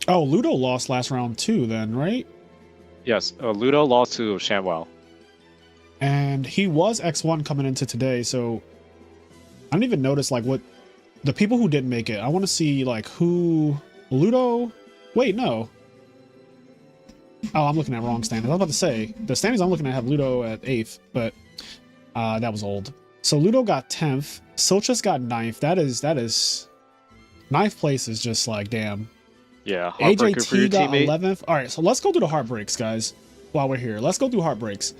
Oh, Ludo lost last round too then, right? Yes, Ludo lost to ShamWow. And he was X1 coming into today, so I didn't even notice like what the people who didn't make it. I want to see like who Ludo. Wait, no. Oh, I'm looking at wrong standings. I was about to say the standings I'm looking at have Ludo at 8th, but that was old. So Ludo got 10th. Sochus got 9th. That is 9th place is just like damn. Yeah, heartbreaker for your AJT got teammate. 11th. All right, so let's go through the heartbreaks, guys. While we're here, let's go through heartbreaks.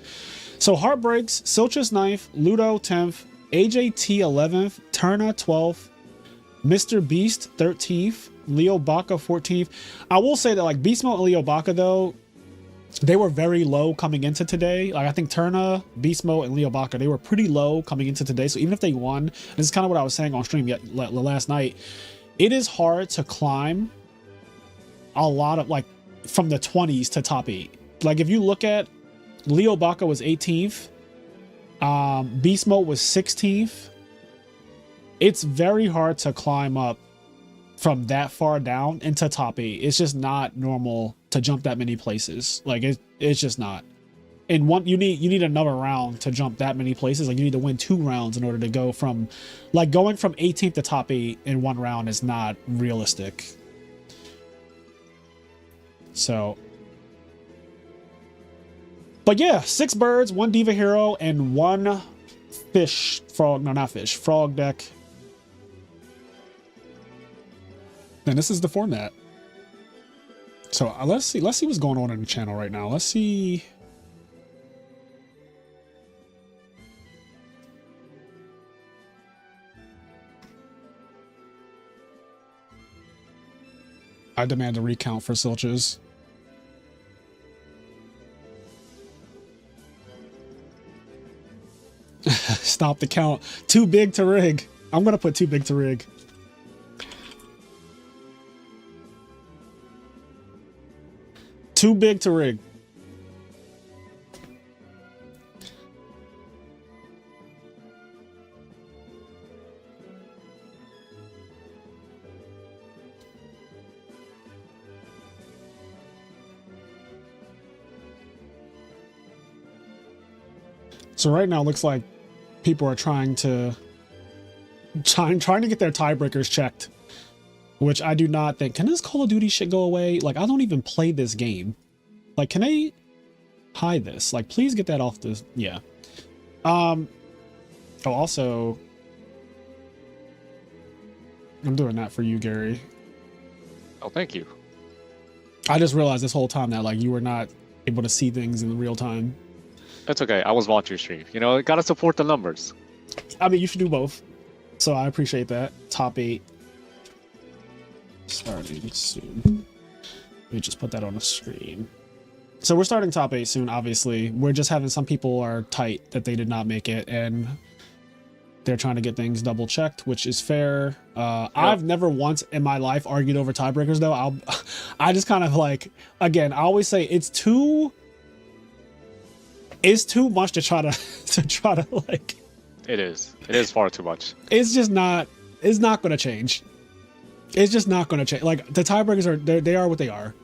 So heartbreaks: Silchus 9th, Ludo 10th, AJT 11th, Turna 12th, Mr. Beast 13th, Leo Baka 14th. I will say that like Beast Mode and Leo Baka though, they were very low coming into today. Like I think Turna, Beast Mode, and Leo Baka, they were pretty low coming into today. So even if they won, this is kind of what I was saying on stream last night. It is hard to climb a lot of like from the 20s to top 8. Like if you look at Leo Baka was 18th, Beast Mode was 16th. It's very hard to climb up from that far down into top 8. It's just not normal to jump that many places. Like it's just not. And one, you need another round to jump that many places. Like you need to win 2 rounds in order to go from, like going from 18th to top 8 in 1 round is not realistic. So, but yeah, 6 birds, 1 diva hero, and 1 fish frog. No, not fish. Frog deck. And this is the format. So let's see what's going on in the channel right now. Let's see. I demand a recount for Silches. Stop the count. Too big to rig. I'm gonna put too big to rig. Too big to rig. So right now it looks like people are trying to get their tiebreakers checked, which I do not think. Can this Call of Duty shit go away? Like, I don't even play this game. Like, can they hide this? Like, please get that off this. Yeah. Oh, also, I'm doing that for you, Gary. Oh, thank you. I just realized this whole time that like you were not able to see things in real time. That's okay. I was watching your stream. You know, gotta support the numbers. I mean, you should do both. So I appreciate that. Top 8. Starting soon. Let me just put that on the screen. So we're starting top 8 soon, obviously. We're just having some people are tight that they did not make it, and they're trying to get things double checked, which is fair. I've never once in my life argued over tiebreakers, though. I just kind of like, again, I always say it's too much to try to like. It is far too much. It's just not. It's not going to change. It's just not going to change. Like the tiebreakers are, they are what they are.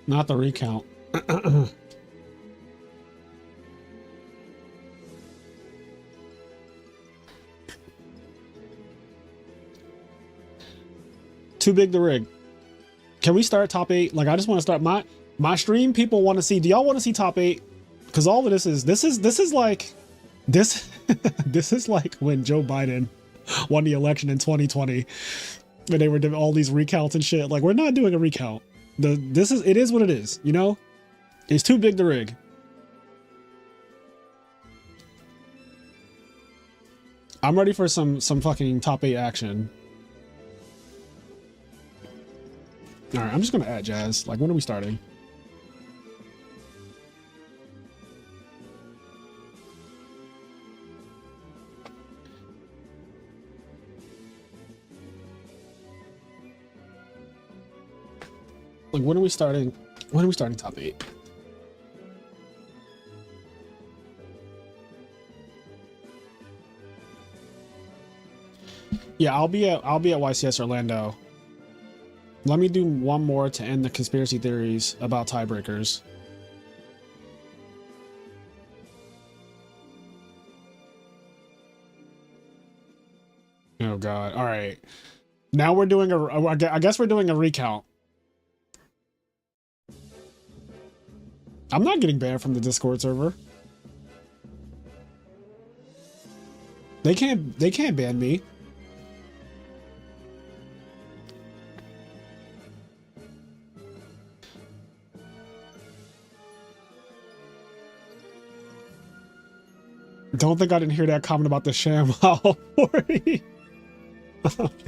Not the recount. Too big to rig. Can we start top 8? Like, I just want to start my stream. People want to see. Do y'all want to see top 8? Because all of this is like this this is like when Joe Biden won the election in 2020, and they were doing all these recounts and shit. Like, we're not doing a recount. It is what it is, you know? It's too big to rig. I'm ready for some fucking top 8 action. All right, I'm just gonna add Jazz. Like, when are we starting? Like, when are we starting? When are we starting top 8? Yeah, I'll be at YCS Orlando. Let me do one more to end the conspiracy theories about tiebreakers. Oh God! All right, now we're doing I guess we're doing a recount. I'm not getting banned from the Discord server. They can't ban me. Don't think I didn't hear that comment about the ShamWow 40.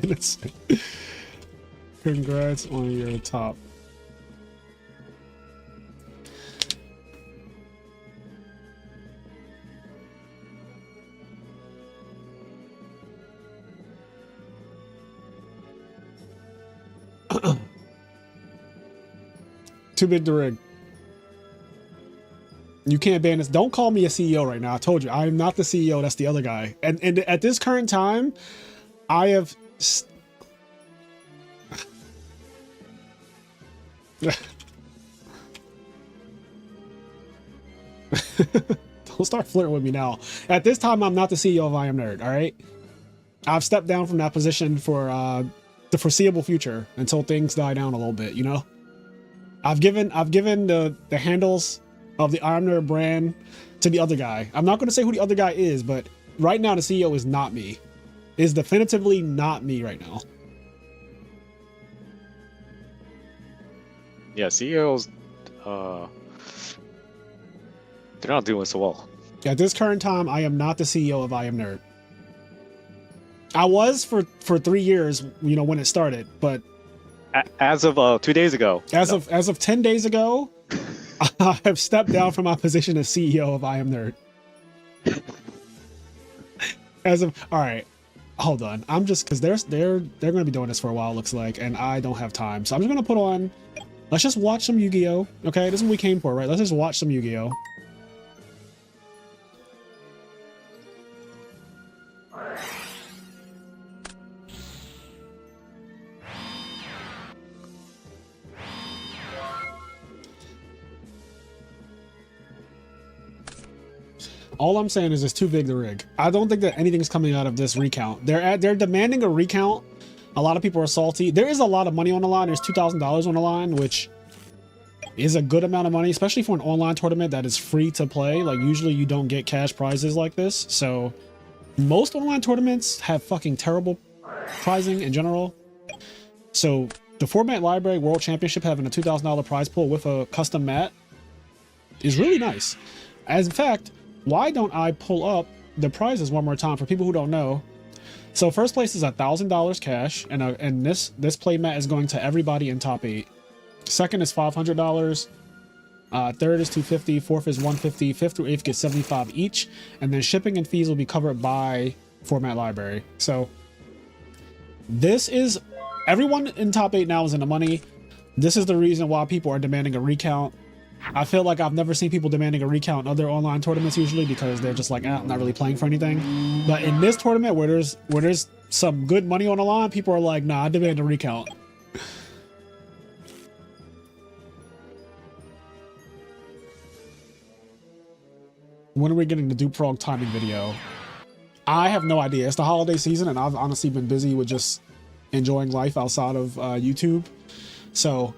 Innocent. Congrats on your top. Too big to rig. You can't ban this. Don't call me a CEO right now. I told you, I am not the CEO. That's the other guy. And at this current time, I have... Don't start flirting with me now. At this time, I'm not the CEO of I Am Nerd, all right? I've stepped down from that position for the foreseeable future until things die down a little bit, you know? I've given the handles of the I Am Nerd brand to the other guy. I'm not going to say who the other guy is, but right now the CEO is not me. Is definitively not me right now. Yeah, CEOs, they're not doing so well. At this current time, I am not the CEO of I Am Nerd. I was for 3 years, you know, when it started, but As of 2 days ago. as of 10 days ago, I have stepped down from my position as CEO of I Am Nerd. All right, hold on. I'm just because they're going to be doing this for a while, looks like, and I don't have time, so I'm just going to put on. Let's just watch some Yu-Gi-Oh. Okay, this is what we came for, right? Let's just watch some Yu-Gi-Oh. All I'm saying is it's too big to rig. I don't think that anything's coming out of this recount. They're demanding a recount. A lot of people are salty. There is a lot of money on the line. There's $2,000 on the line, which is a good amount of money, especially for an online tournament that is free to play. Like, usually you don't get cash prizes like this. So most online tournaments have fucking terrible prizing in general. So the Format Library World Championship having a $2,000 prize pool with a custom mat is really nice. As in fact, why don't I pull up the prizes one more time for people who don't know? So first place is $1,000 cash, and this play mat is going to everybody in top 8. Second is $500. Third is $250. Fourth is $150. Fifth through eighth get $75 each, and then shipping and fees will be covered by Format Library. So this is everyone in top 8 now is in the money. This is the reason why people are demanding a recount. I feel like I've never seen people demanding a recount in other online tournaments usually because they're just like, I'm not really playing for anything. But in this tournament where there's some good money on the line, people are like, nah, I demand a recount. When are we getting the Duke Frog timing video? I have no idea. It's the holiday season and I've honestly been busy with just enjoying life outside of YouTube. So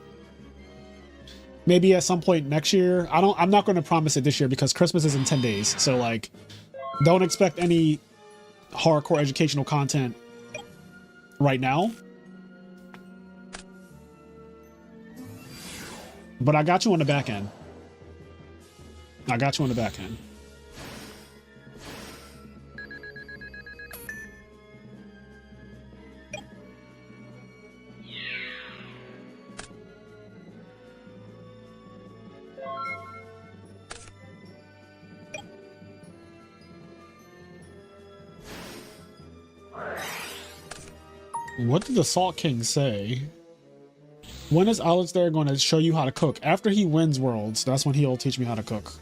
maybe at some point next year. I'm not going to promise it this year because Christmas is in 10 days. So like, don't expect any hardcore educational content right now. But I got you on the back end. I got you on the back end. What did the Salt King say? When is Alistair going to show you how to cook? After he wins Worlds, that's when he'll teach me how to cook.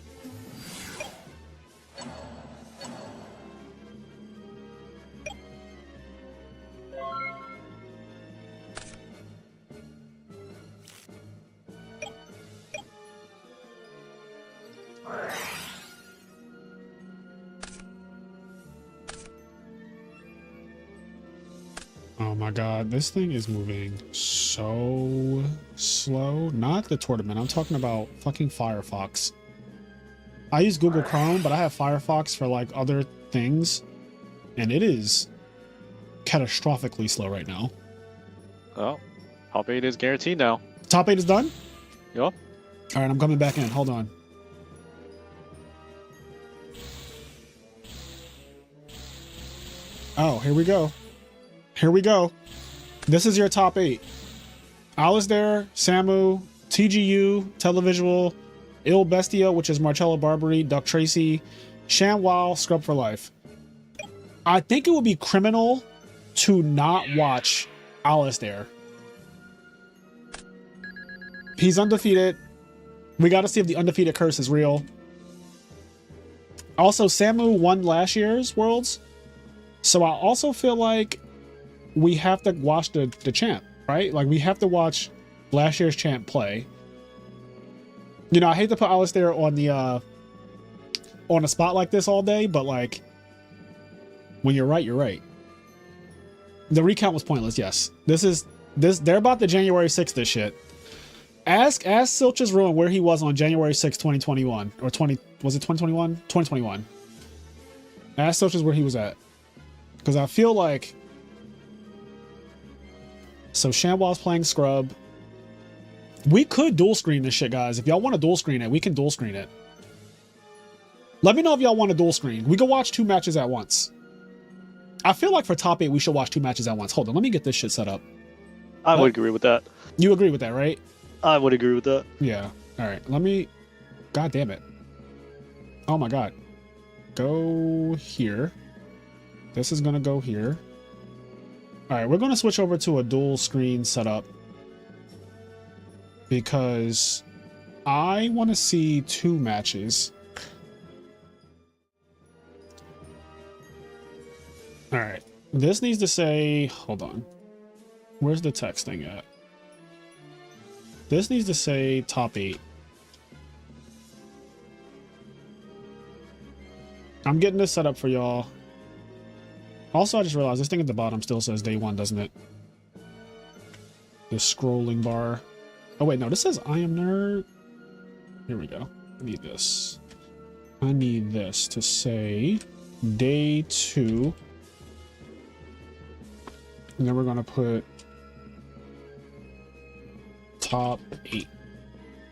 Oh my god, this thing is moving so slow. Not the tournament, I'm talking about fucking Firefox. I use Google Chrome, but I have Firefox for like other things, and it is catastrophically slow right now. Well, top 8 is guaranteed now. Top 8 is done? Yep. Alright, I'm coming back in. Hold on. Oh, here we go. Here we go. This is your top 8. Alistair, Samu, TGU, Televisual, Il Bestia, which is Marcello Barbary, Duck Tracy, ShamWow, Scrub for Life. I think it would be criminal to not watch Alistair. He's undefeated. We got to see if the undefeated curse is real. Also, Samu won last year's Worlds. So I also feel like we have to watch the champ, right? Like, we have to watch last year's champ play. You know, I hate to put Alistair on the spot like this all day, but like, when you're right, you're right. The recount was pointless, yes. They're about the January 6th this shit. Ask Silch's Ruin where he was on January 6th, 2021. Or was it 2021? 2021. Ask Silch's where he was at. Because I feel like... So ShamWow's playing Scrub. We could dual screen this shit, guys. If y'all want to dual screen it, we can dual screen it. Let me know if y'all want to dual screen. We can watch 2 matches at once. I feel like for top 8, we should watch 2 matches at once. Hold on, let me get this shit set up. I would agree with that. You agree with that, right? I would agree with that. Yeah. All right, let me... God damn it. Oh my god. Go here. This is going to go here. All right, we're going to switch over to a dual screen setup. Because I want to see 2 matches. All right, this needs to say, hold on. Where's the text thing at? This needs to say top 8. I'm getting this set up for y'all. Also, I just realized this thing at the bottom still says day 1, doesn't it? The scrolling bar. Oh wait, no, this says I am nerd. Here we go. I need this. I need this to say day 2. And then we're going to put top 8.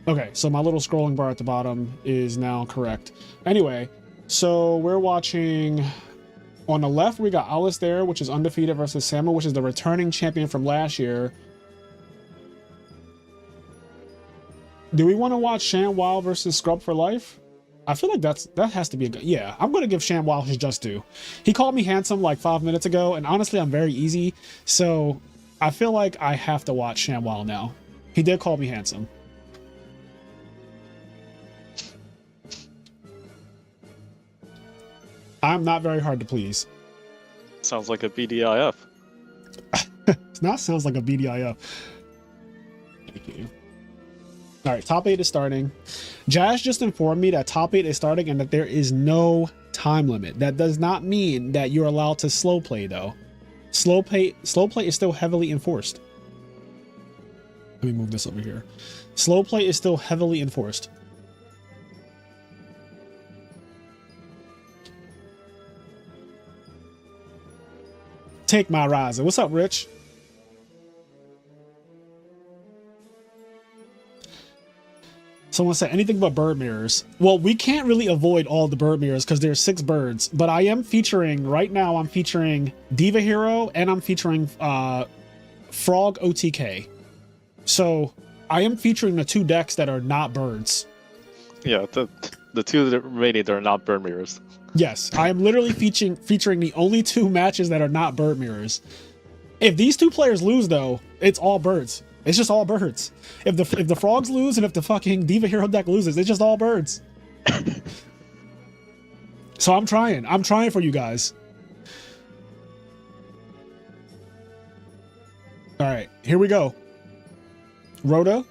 Okay, so my little scrolling bar at the bottom is now correct. Anyway, so we're watching... On the left, we got Alistair, which is undefeated, versus Samu, which is the returning champion from last year. Do we want to watch ShamWow versus Scrub for Life? I feel like that has to be a good... Yeah, I'm going to give ShamWow his just due. He called me handsome like 5 minutes ago, and honestly, I'm very easy. So I feel like I have to watch ShamWow now. He did call me handsome. I'm not very hard to please. Sounds like a BDIF. It not sounds like a BDIF. Thank you. All right, top 8 is starting. Jazz just informed me that top 8 is starting and that there is no time limit. That does not mean that you're allowed to slow play, though. Slow play is still heavily enforced. Let me move this over here. Slow play is still heavily enforced. Take my riser. What's up, Rich? Someone said anything but bird mirrors. Well, we can't really avoid all the bird mirrors because there's 6 birds, but I am featuring, right now I'm featuring Diva Hero and I'm featuring Frog OTK. So I am featuring the 2 decks that are not birds. Yeah, the 2 that remaining, they're not bird mirrors. Yes, I am literally featuring the only 2 matches that are not bird mirrors. If these 2 players lose, though, it's all birds. It's just all birds. If the frogs lose and if the fucking Diva Hero deck loses, it's just all birds. So I'm trying. I'm trying for you guys. All right, here we go. Rhoda.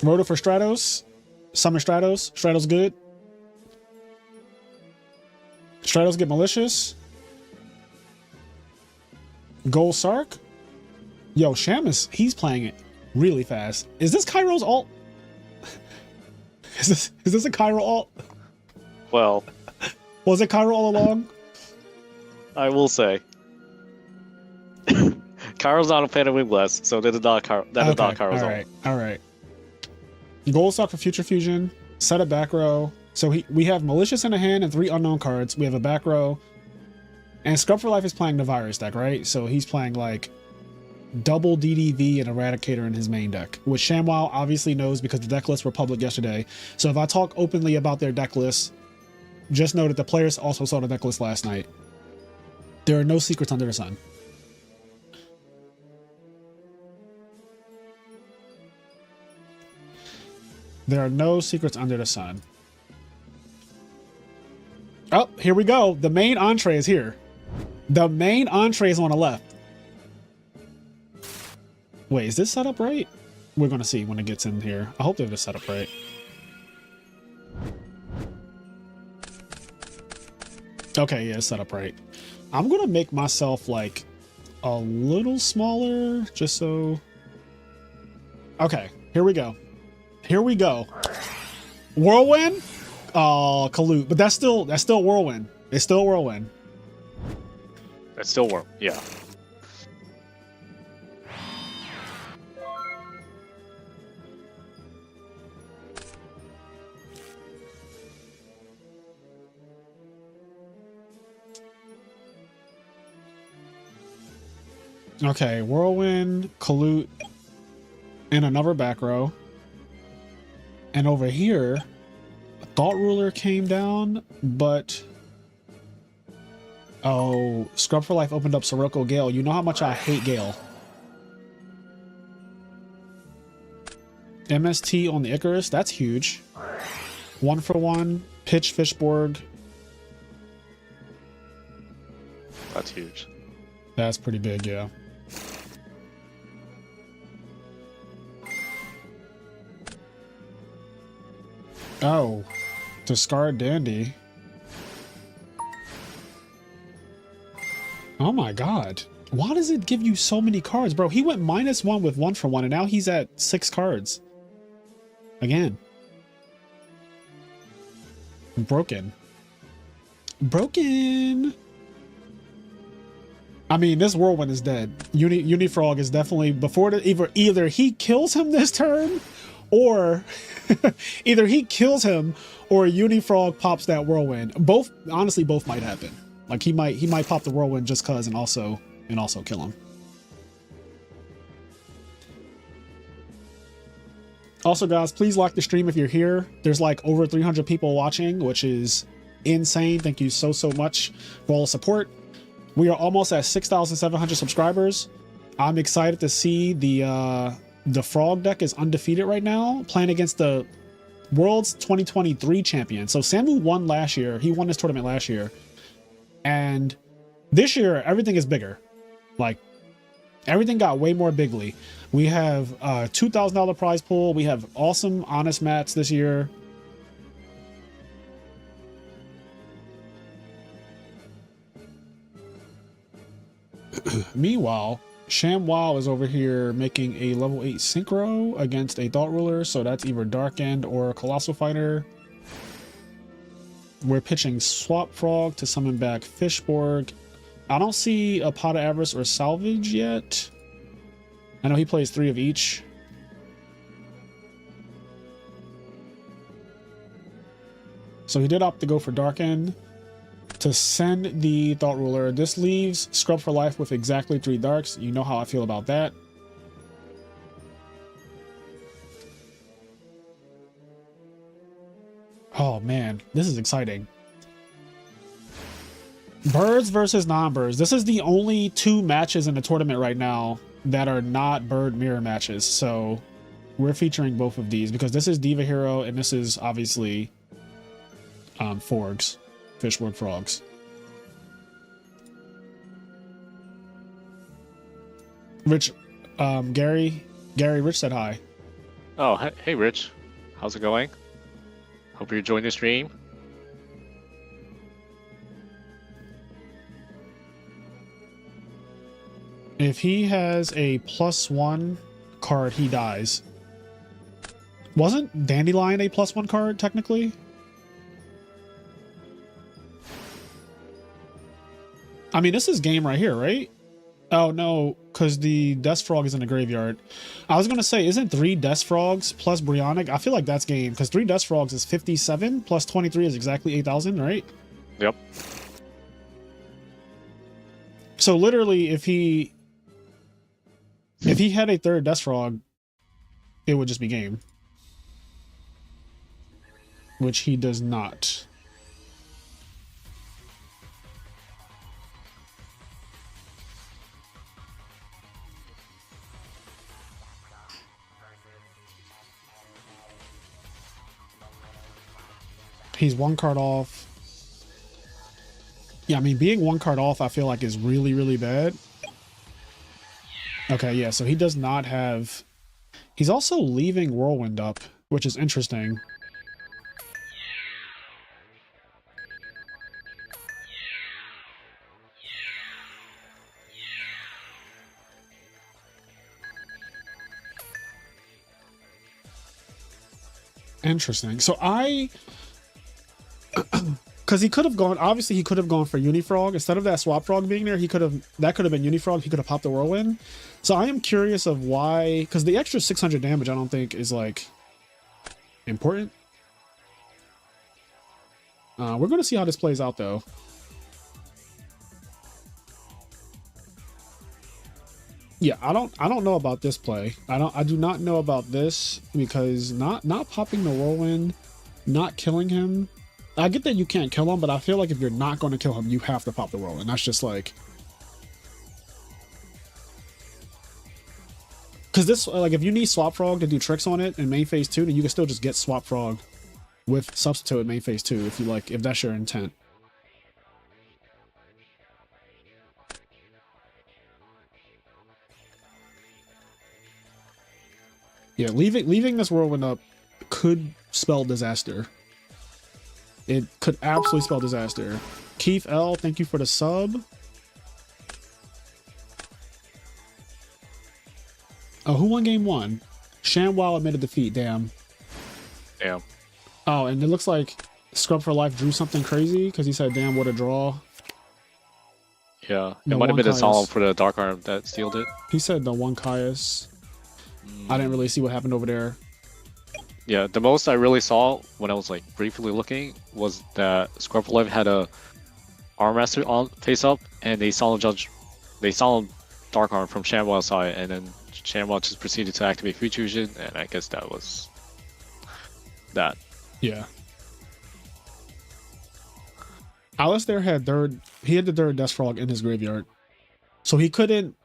Rhoda for Stratos. Summon Stratos. Stratos good. Stratos get malicious. Gold Sark. Yo, Shamus, he's playing it really fast. Is this Kairo's ult? Is this a Cairo ult? Well, was it Cairo all along? I will say, Kairo's not a fan of Wingless, so that is not Kairo's ult. All right. Gold Sark for Future Fusion. Set a back row. So we have Malicious in the hand and 3 unknown cards. We have a back row. And Scrub for Life is playing the Virus deck, right? So he's playing like double DDV and Eradicator in his main deck, which ShamWow obviously knows because the deck lists were public yesterday. So if I talk openly about their deck lists, just know that the players also saw the deck list last night. There are no secrets under the sun. There are no secrets under the sun. Oh, here we go. The main entree is here. The main entree is on the left. Wait, is this set up right? We're going to see when it gets in here. I hope they're just set up right. Okay, yeah, it's set up right. I'm going to make myself like a little smaller just so... Okay, here we go. Here we go. Whirlwind? Oh, Kalute. But that's still Whirlwind. It's still Whirlwind. That still work. Yeah. Okay, Whirlwind, Kalute, and another back row. And over here, Thought Ruler came down, but... Oh, Scrub for Life opened up Sirocco Gale. You know how much I hate Gale. MST on the Icarus, that's huge. 1-for-1, Pitch Fishborg. That's huge. That's pretty big, yeah. Oh, discard Dandy. Oh my god. Why does it give you so many cards, bro? He went -1 with 1-for-1 and now he's at 6 cards. Again. Broken. Broken. I mean, this Whirlwind is dead. Unifrog is definitely before the either he kills him this turn, or either he kills him or Unifrog pops that Whirlwind. Both, honestly, both might happen. Like he might pop the Whirlwind just cause and also kill him. Also, guys, please like the stream if you're here. There's like over 300 people watching, which is insane. Thank you so much for all the support. We are almost at 6,700 subscribers. I'm excited to see the Frog deck is undefeated right now, playing against the World's 2023 champion. So Samu won last year. He won this tournament last year. And this year, everything is bigger. Like, everything got way more bigly. We have a $2,000 prize pool. We have awesome honest mats this year. Meanwhile, ShamWow is over here making a level 8 synchro against a Thought Ruler, so that's either Dark End or Colossal Fighter. We're pitching Swap Frog to summon back Fishborg. I don't see a Pot of Avarice or Salvage yet. I know he plays 3 of each. So he did opt to go for Dark End to send the Thought Ruler. This leaves Scrub for Life with exactly 3 darks. You know how I feel about that. Oh man, this is exciting. Birds versus non-birds. This is the only 2 matches in the tournament right now that are not bird mirror matches. So we're featuring both of these because this is Diva Hero and this is obviously Forgs. Fishborg Frogs. Rich, Gary, Rich said hi. Oh, hey, Rich. How's it going? Hope you're enjoying the stream. If he has a +1 card, he dies. Wasn't Dandelion a +1 card, technically? I mean, this is game right here, right? Oh no, because the Death Frog is in the graveyard. I was gonna say, isn't 3 Death Frogs plus Brionic? I feel like that's game, because 3 Death Frogs is 57 plus 23 is exactly 8,000, right? Yep. So literally, if he had a 3rd Death Frog, it would just be game. Which he does not. He's 1 card off. Yeah, I mean, being 1 card off, I feel like is really, really bad. Okay, yeah, so he does not have... He's also leaving Whirlwind up, which is interesting. Interesting. So because he could have gone, obviously he could have gone for Unifrog instead of that Swap Frog being there. That could have been Unifrog. He could have popped the Whirlwind. So I am curious of why, because the extra 600 damage I don't think is like important. We're going to see how this plays out though. Yeah, I don't know about this play. I do not know about this, because not popping the Whirlwind, not killing him. I get that you can't kill him, but I feel like if you're not going to kill him, you have to pop the Whirlwind. That's just like, because this, like, if you need Swap Frog to do tricks on it in main phase 2, then you can still just get Swap Frog with Substitute in main phase 2 if you like, if that's your intent. Yeah, leaving this Whirlwind up could spell disaster. It could absolutely spell disaster. Keith L, thank you for the sub. Oh, who won game 1? ShamWow admitted defeat, damn. Damn. Oh, and it looks like Scrub for Life drew something crazy because he said, damn, what a draw. Yeah, No, it might have been a Caius. solemn for the Dark Arm that sealed it. He said the 1 Caius. I didn't really see what happened over there. Yeah, the most I really saw when I was like briefly looking was that Scrub for Life had a Arm Master on face up, and they solemn Dark Arm from ShamWow's side, and then ShamWow just proceeded to activate Fusion, and I guess that was that. Yeah. Alistair had the 3rd Death Frog in his graveyard. So he couldn't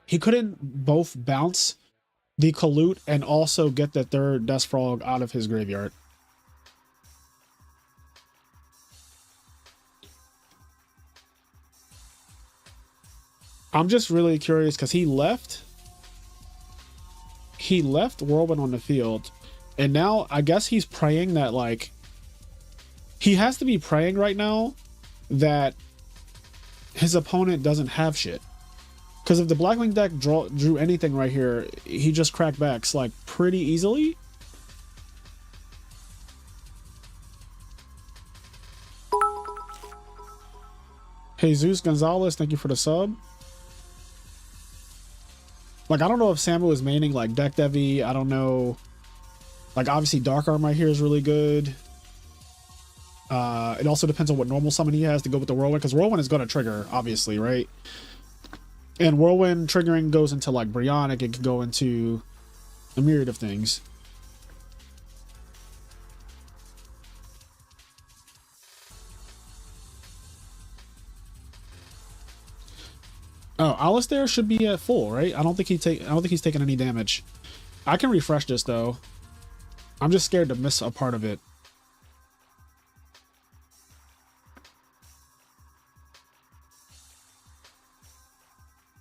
both bounce the Colute and also get the 3rd Death Frog out of his graveyard. I'm just really curious because he left Whirlwind on the field, and now I guess he's praying that, like, he has to be praying right now that his opponent doesn't have shit. Because if the Blackwing deck drew anything right here, he just cracked backs like pretty easily. Jesus Gonzalez, thank you for the sub. Like, I don't know if Samu is maining like Deck Devi. I don't know. Like, obviously Dark Arm right here is really good. It also depends on what normal summon he has to go with the Whirlwind, because Whirlwind is going to trigger, obviously, right? And Whirlwind triggering goes into like Brionic. It can go into a myriad of things. Oh, Alistair should be at full, right? I don't think he's taking any damage. I can refresh this though. I'm just scared to miss a part of it.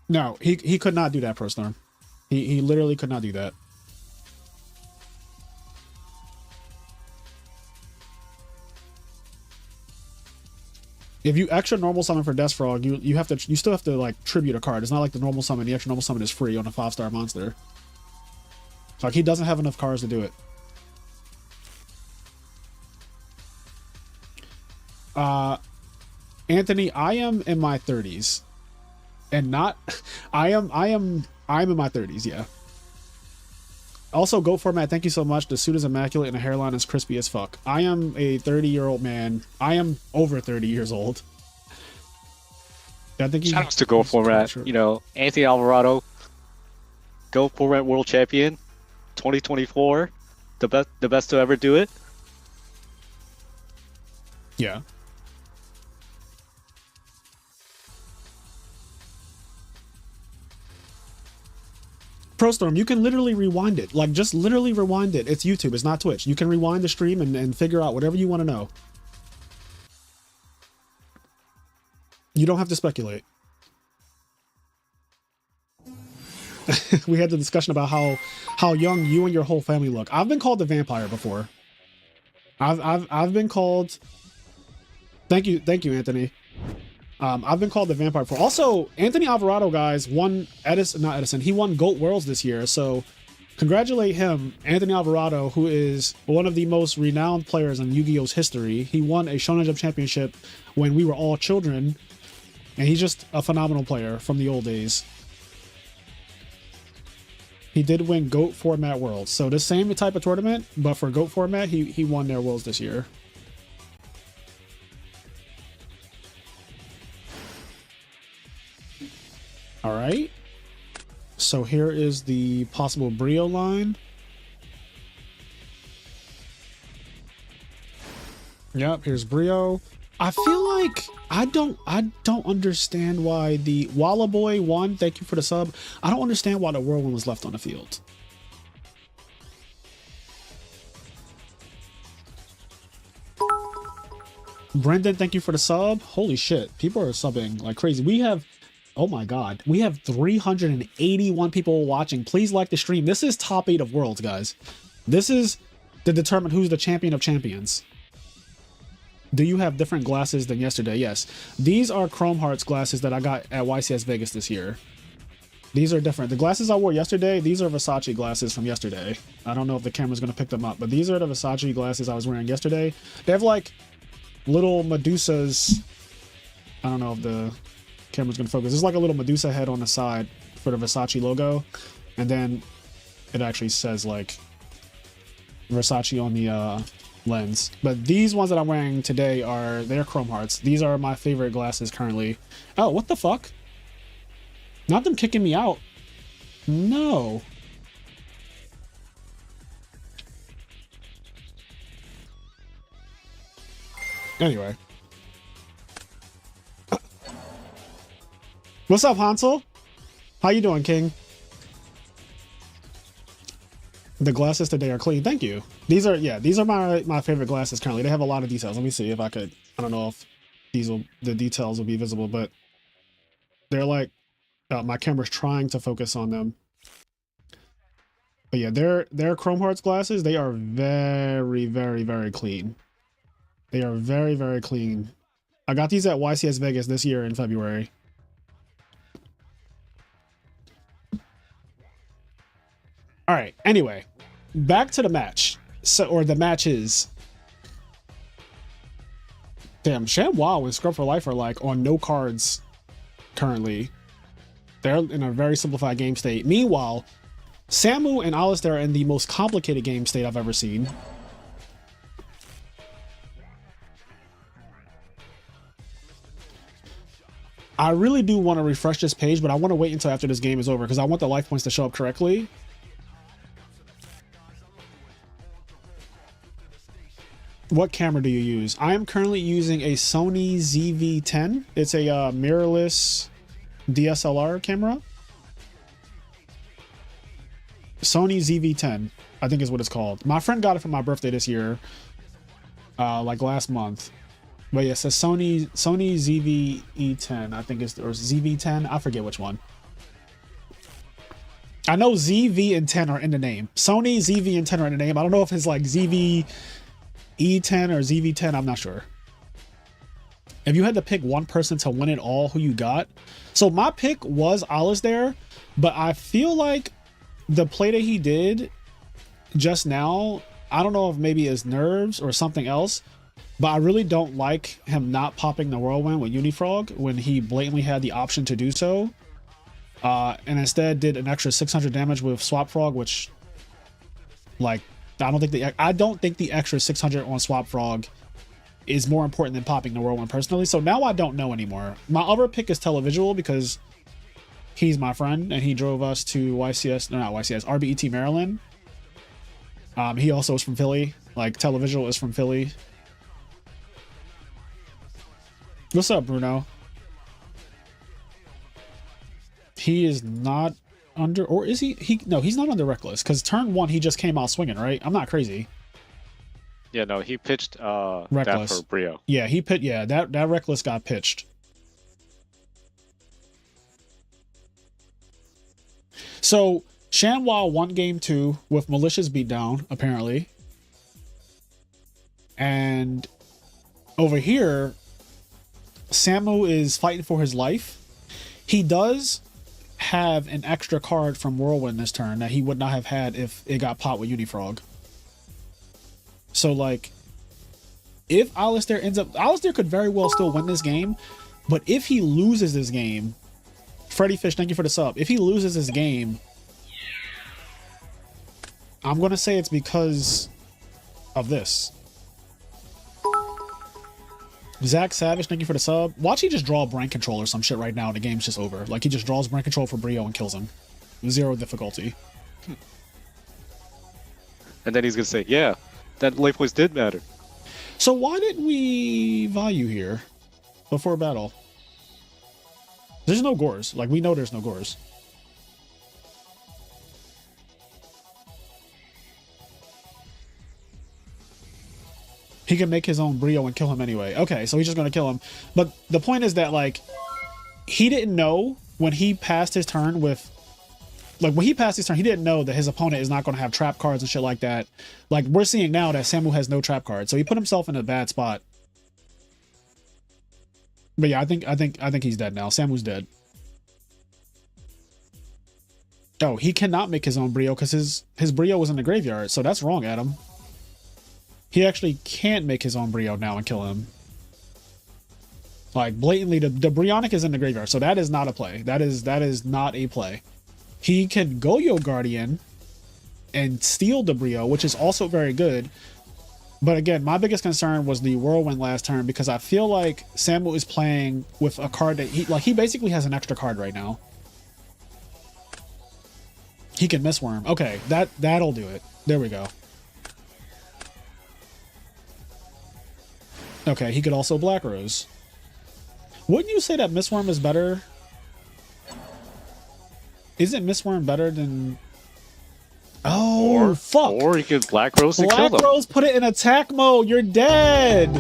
No, he could not do that, ProStorm. He literally could not do that. If you extra normal summon for Death Frog, you still have to like tribute a card. It's not like the normal summon. The extra normal summon is free on a 5-star monster. Like, he doesn't have enough cards to do it. Anthony, I am in my 30s. and not, I'm in my 30s. Yeah. Also, Goat Format, thank you so much. The suit is immaculate and the hairline is crispy as fuck. I am a 30-year-old man. I am over 30 years old. I think Shout outs to Go Format. You know, Anthony Alvarado, Go Format World Champion, 2024, the best to ever do it. Yeah. ProStorm, you can literally rewind it. Like, just literally rewind it. It's YouTube, it's not Twitch. You can rewind the stream and figure out whatever you want to know. You don't have to speculate. We had the discussion about how young you and your whole family look. I've been called the vampire before. I've been called. Thank you, Anthony. I've been called the vampire before. Also, Anthony Alvarado, guys, won not Edison. He won GOAT Worlds this year. So congratulate him, Anthony Alvarado, who is one of the most renowned players in Yu-Gi-Oh's history. He won a Shonen Jump championship when we were all children. And he's just a phenomenal player from the old days. He did win GOAT Format Worlds. So the same type of tournament, but for GOAT Format, he won their Worlds this year. All right. So here is the possible Brio line. Yep, here's Brio. I feel like I don't understand why the Walla Boy won. Thank you for the sub. I don't understand why the Whirlwind was left on the field. Brendan, thank you for the sub. Holy shit, people are subbing like crazy. We have, oh my god, we have 381 people watching. Please like the stream. This is top 8 of Worlds, guys. This is to determine who's the champion of champions. Do you have different glasses than yesterday? Yes. These are Chrome Hearts glasses that I got at YCS Vegas this year. These are different. The glasses I wore yesterday, these are Versace glasses from yesterday. I don't know if the camera's going to pick them up, but these are the Versace glasses I was wearing yesterday. They have like little Medusas. I don't know if the camera's going to focus. There's like a little Medusa head on the side for the Versace logo. And then it actually says like Versace on the lens. But these ones that I'm wearing today they're Chrome Hearts. These are my favorite glasses currently. Oh, what the fuck? Not them kicking me out. No. Anyway. What's up, Hansel? How you doing, King? The glasses today are clean. Thank you. These are my favorite glasses currently. They have a lot of details. Let me see if I could. I don't know if the details will be visible, but they're like my camera's trying to focus on them. But yeah, they're Chrome Hearts glasses. They are very, very, very clean. They are very, very clean. I got these at YCS Vegas this year in February. All right. Anyway, back to the match. Or the matches. Damn, ShamWow and Scrub for Life are like on no cards currently. They're in a very simplified game state. Meanwhile, Samu and Alistair are in the most complicated game state I've ever seen. I really do want to refresh this page, but I want to wait until after this game is over because I want the life points to show up correctly. What camera do you use? I am currently using a Sony ZV-10. It's a mirrorless DSLR camera. Sony ZV-10, I think is what it's called. My friend got it for my birthday this year, like last month. But yeah, it says Sony ZV-E10, I think it's, or ZV-10, I forget which one. I know ZV and 10 are in the name. Sony ZV and 10 are in the name. I don't know if it's like ZV E10 or ZV10, I'm not sure. If you had to pick one person to win it all, who you got? So my pick was Alistair, but I feel like the play that he did just now, I don't know if maybe it's nerves or something else, But I really don't like him not popping the Whirlwind with Unifrog when he blatantly had the option to do so. And instead did an extra 600 damage with Swap Frog, which, like, I don't think the extra 600 on Swap Frog is more important than popping the Whirlwind personally. So now I don't know anymore. My other pick is Televisual because he's my friend and he drove us to RBET Maryland. He also is from Philly. Like, Televisual is from Philly. What's up, Bruno? He is not under, or is he? No, he's not under Reckless because turn 1 he just came out swinging, right? I'm not crazy. Yeah, no, he pitched that Reckless for Brio. Yeah, he pit. Yeah, that Reckless got pitched. So Shanwha won game 2 with malicious beatdown, apparently. And over here, Samu is fighting for his life. He does have an extra card from Whirlwind this turn that he would not have had if it got popped with Unifrog. So, like, if Alistair ends up... Alistair could very well still win this game, but if he loses this game... Freddy Fish, thank you for the sub. If he loses this game, I'm going to say it's because of this. Zach Savage, thank you for the sub. Watch he just draw Brain Control or some shit right now and the game's just over. Like, he just draws Brain Control for Brio and kills him. 0 difficulty. And then he's gonna say, yeah, that life points did matter. So why didn't we value here before battle? There's no Gores. Like, we know there's no Gores. He can make his own Brio and kill him anyway. Okay, so he's just going to kill him. But the point is that, like, he didn't know when he passed his turn with... Like, when he passed his turn, he didn't know that his opponent is not going to have trap cards and shit like that. Like, we're seeing now that Samu has no trap cards. So he put himself in a bad spot. But yeah, I think he's dead now. Samu's dead. Oh, he cannot make his own Brio because his Brio was in the graveyard. So that's wrong, Adam. He actually can't make his own Brio now and kill him. Like, blatantly, the Brionic is in the graveyard, so that is not a play. That is not a play. He can Goyo Guardian and steal the Brio, which is also very good. But again, my biggest concern was the Whirlwind last turn because I feel like Samu is playing with a card that he basically has an extra card right now. He can miss Worm. Okay, that'll do it. There we go. Okay, he could also Black Rose. Wouldn't you say that Miss Worm is better? Isn't Miss Worm better than... Oh, fuck! Or you could Black Rose and kill Black them. Rose put it in attack mode. You're dead.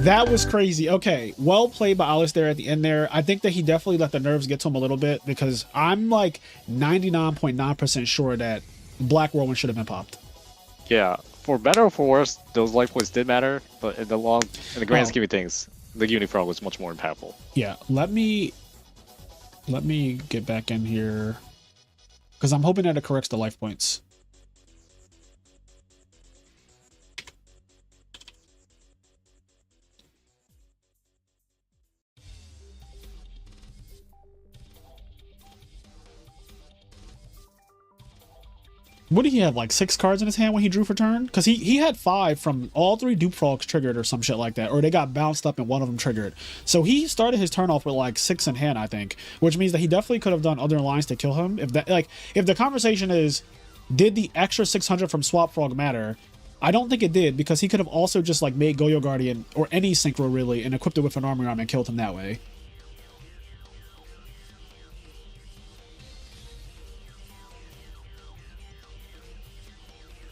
That was crazy. Okay, well played by Alistair at the end there. I think that he definitely let the nerves get to him a little bit because I'm like 99.9% sure that Black Whirlwind should have been popped. Yeah, for better or for worse, those life points did matter, but in the grand scheme of things, the Unifrog was much more impactful. Yeah, let me get back in here because I'm hoping that it corrects the life points. What did he have, like 6 cards in his hand when he drew for turn? Because he had 5 from all 3 Dupe Frogs triggered or some shit like that. Or they got bounced up and one of them triggered. So he started his turn off with like 6 in hand, I think. Which means that he definitely could have done other lines to kill him. If the conversation is, did the extra 600 from Swap Frog matter? I don't think it did, because he could have also just like made Goyo Guardian, or any Synchro really, and equipped it with an Army Arm and killed him that way.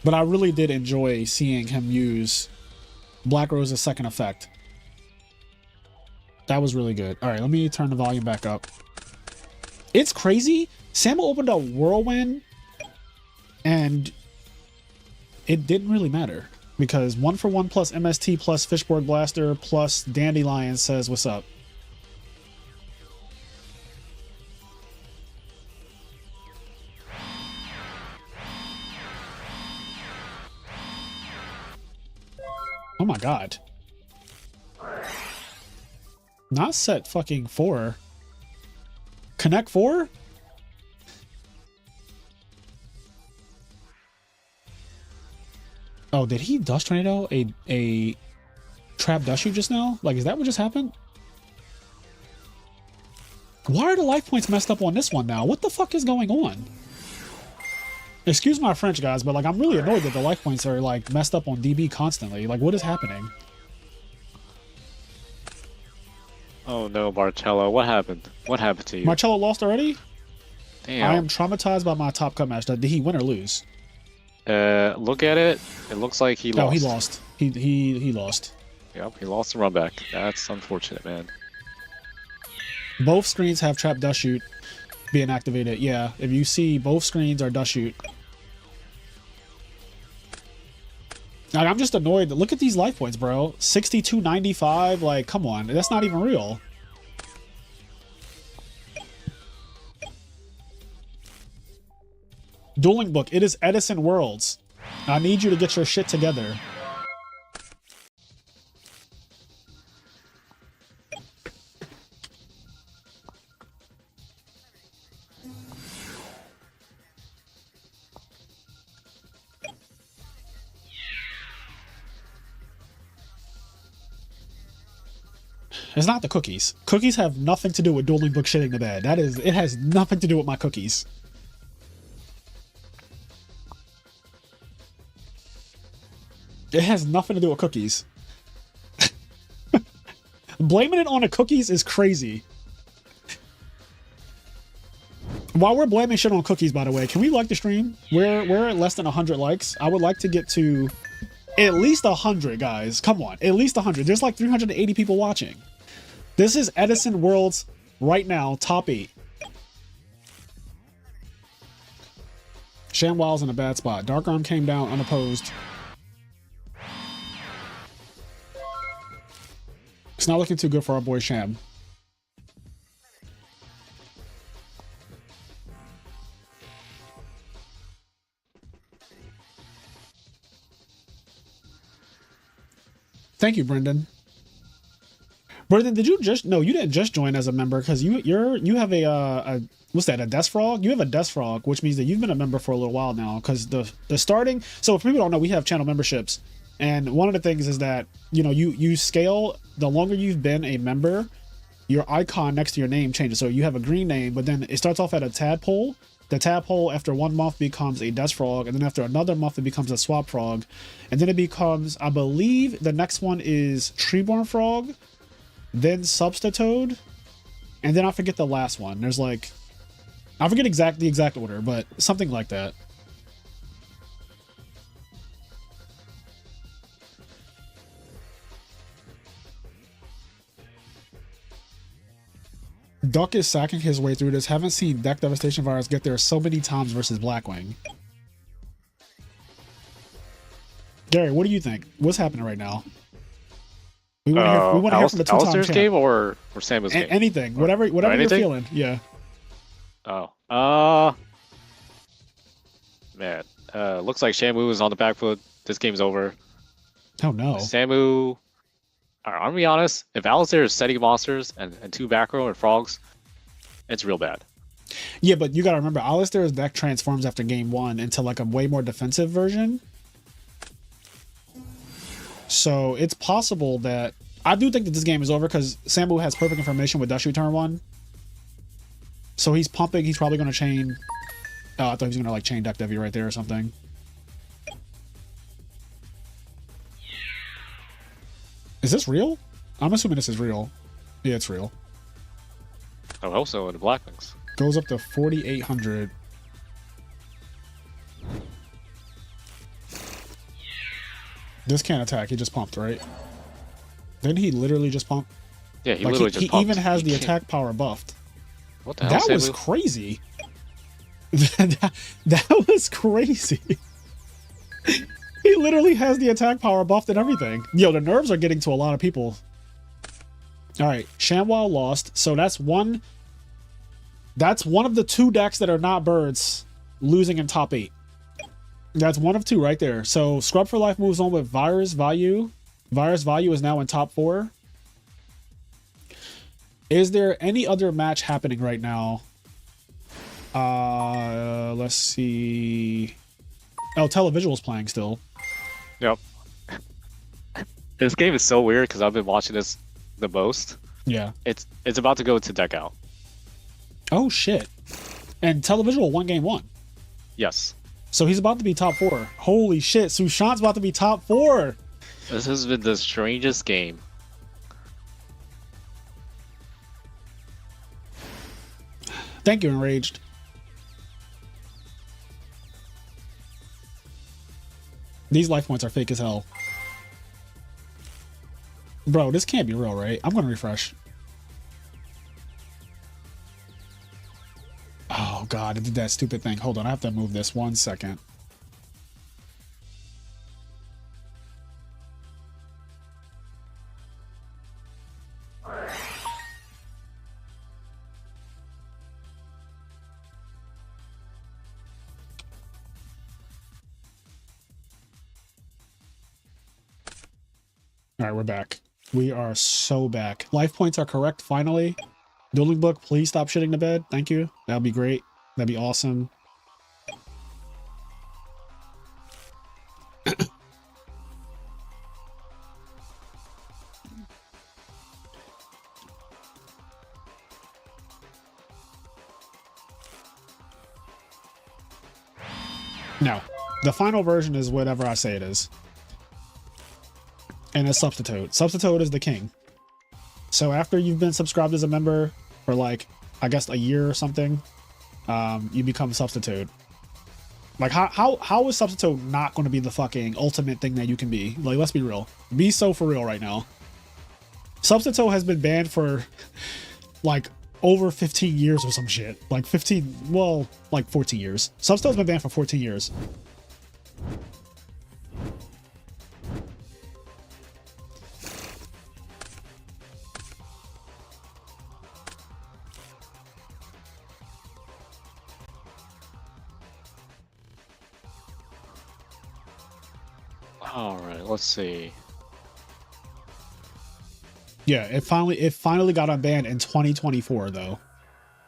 But I really did enjoy seeing him use Black Rose's second effect. That was really good. All right, let me turn the volume back up. It's crazy. Samu opened a Whirlwind, and it didn't really matter. Because 1-for-1 plus MST plus Fishboard Blaster plus Dandelion says what's up. Oh my god. Not set fucking 4. Connect 4? Oh, did he Dust Tornado a trap dust shoot just now? Like, is that what just happened? Why are the life points messed up on this one now? What the fuck is going on? Excuse my French, guys, but like I'm really annoyed that the life points are like messed up on DB constantly. Like, what is happening? Oh no, Marcello, what happened? What happened to you? Marcello lost already? Damn. I am traumatized by my top cut match. Did he win or lose? Look at it. It looks like he lost. Oh, he lost. He lost. Yep, he lost the run back. That's unfortunate, man. Both screens have trap dust shoot being activated. Yeah, if you see both screens are dust shoot. Like, I'm just annoyed. Look at these life points, bro. 62.95. Like, come on. That's not even real. Dueling Book. It is Edison Worlds. I need you to get your shit together. It's not the cookies. Cookies have nothing to do with Dueling Book shitting the bed. It has nothing to do with my cookies. It has nothing to do with cookies. Blaming it on the cookies is crazy. While we're blaming shit on cookies, by the way, can we like the stream? We're at less than 100 likes. I would like to get to at least 100, guys. Come on, at least 100. There's like 380 people watching. This is Edison Worlds right now, top 8. ShamWow's in a bad spot. Dark Arm came down unopposed. It's not looking too good for our boy Sham. Thank you, Brendan. Brendan, did you just... No, you didn't just join as a member, because you have a what's that, a Death Frog? You have a Death Frog, which means that you've been a member for a little while now, because the starting... So if people don't know, we have channel memberships, and one of the things is that, you know, you scale, the longer you've been a member, your icon next to your name changes. So you have a green name, but then it starts off at a tadpole. The tadpole after 1 month becomes a Death Frog, and then after another month it becomes a Swap Frog, and then it becomes, I believe the next one is Treeborn Frog, then Substitoad, and then I forget the last one. There's like, I forget the exact order, but something like that. Duck is sacking his way through this. Haven't seen Deck Devastation Virus get there so many times versus Blackwing. Gary, what do you think? What's happening right now? We want to hear from the two-time Alistair's champ. game or Samu's game? Anything, whatever you're feeling. Yeah. Oh. Man. Looks like Shamu is on the back foot. This game's over. Oh no. Samu. I'm gonna be honest. If Alistair is setting monsters and 2 back row and frogs, it's real bad. Yeah, but you gotta remember, Alistair's deck transforms after game 1 into like a way more defensive version. So it's possible that I do think that this game is over because Samu has perfect information with Dushu turn 1. So he's pumping. He's probably gonna chain. Oh, I thought he was gonna like chain Deck Devi right there or something. Is this real? I'm assuming this is real. Yeah, it's real. I hope so in the Blackwings. Goes up to 4,800. This can't attack. He just pumped, right? Didn't he literally just pump? Yeah, he like literally just pumped. Even has the attack power buffed. What the hell, That was Samu? crazy. that was crazy. He literally has the attack power buffed and everything. Yo, the nerves are getting to a lot of people. All right, ShamWow lost. So that's one of the 2 decks that are not birds losing in top 8. That's one of 2 right there. So Scrub for Life moves on with Virus Value. Virus Value is now in top 4. Is there any other match happening right now? Let's see. Oh, Televisual's playing still. Yep. This game is so weird because I've been watching this the most. Yeah. It's about to go to deck out. Oh shit. And Televisual won game 1. Yes. So he's about to be top 4. Holy shit, Sushant's about to be top 4. This has been the strangest game. Thank you, Enraged. These life points are fake as hell. Bro, this can't be real, right? I'm gonna refresh. Oh god, it did that stupid thing. Hold on, I have to move this 1 second. All right, we're back. We are so back. Life points are correct, finally. Dueling Book, please stop shitting the bed. Thank you. That'd be great. That'd be awesome. No. The final version is whatever I say it is. And it's Substitute. Substitute is the king. So after you've been subscribed as a member for like, I guess a year or something, you become Substitute. Like how is Substitute not going to be the fucking ultimate thing that you can be? Like, let's be real. Be so for real right now. Substitute has been banned for like over 15 years or some shit. Like 15, well, like 14 years. Substitute's been banned for 14 years. All right, let's see. Yeah, it finally got unbanned in 2024 though.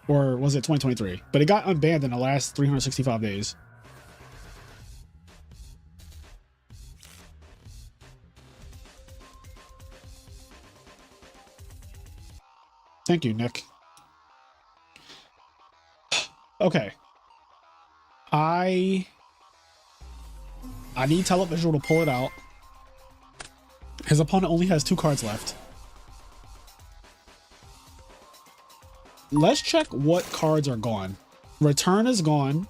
Or was it 2023? But it got unbanned in the last 365 days. Thank you, Nick. Okay. I need Televisual to pull it out. His opponent only has 2 cards left. Let's check what cards are gone. Return is gone.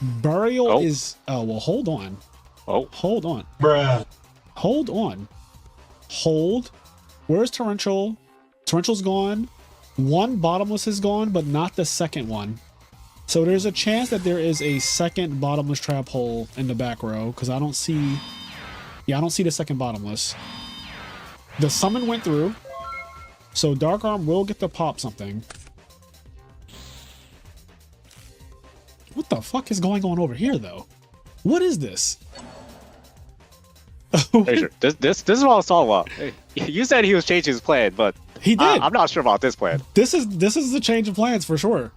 Burial is... Oh, well, hold on. Oh. Hold on. Bruh. Hold on. Hold. Where's Torrential? Torrential's gone. 1 Bottomless is gone, but not the second one. So there's a chance that there is a second Bottomless Trap Hole in the back row, because I don't see... Yeah, I don't see the second Bottomless. The summon went through, so Dark Arm will get to pop something. What the fuck is going on over here, though? What is this? Hey, sure. This is what I was talking about. You said he was changing his plan, but He did. I'm not sure about this plan. This is the change of plans for sure.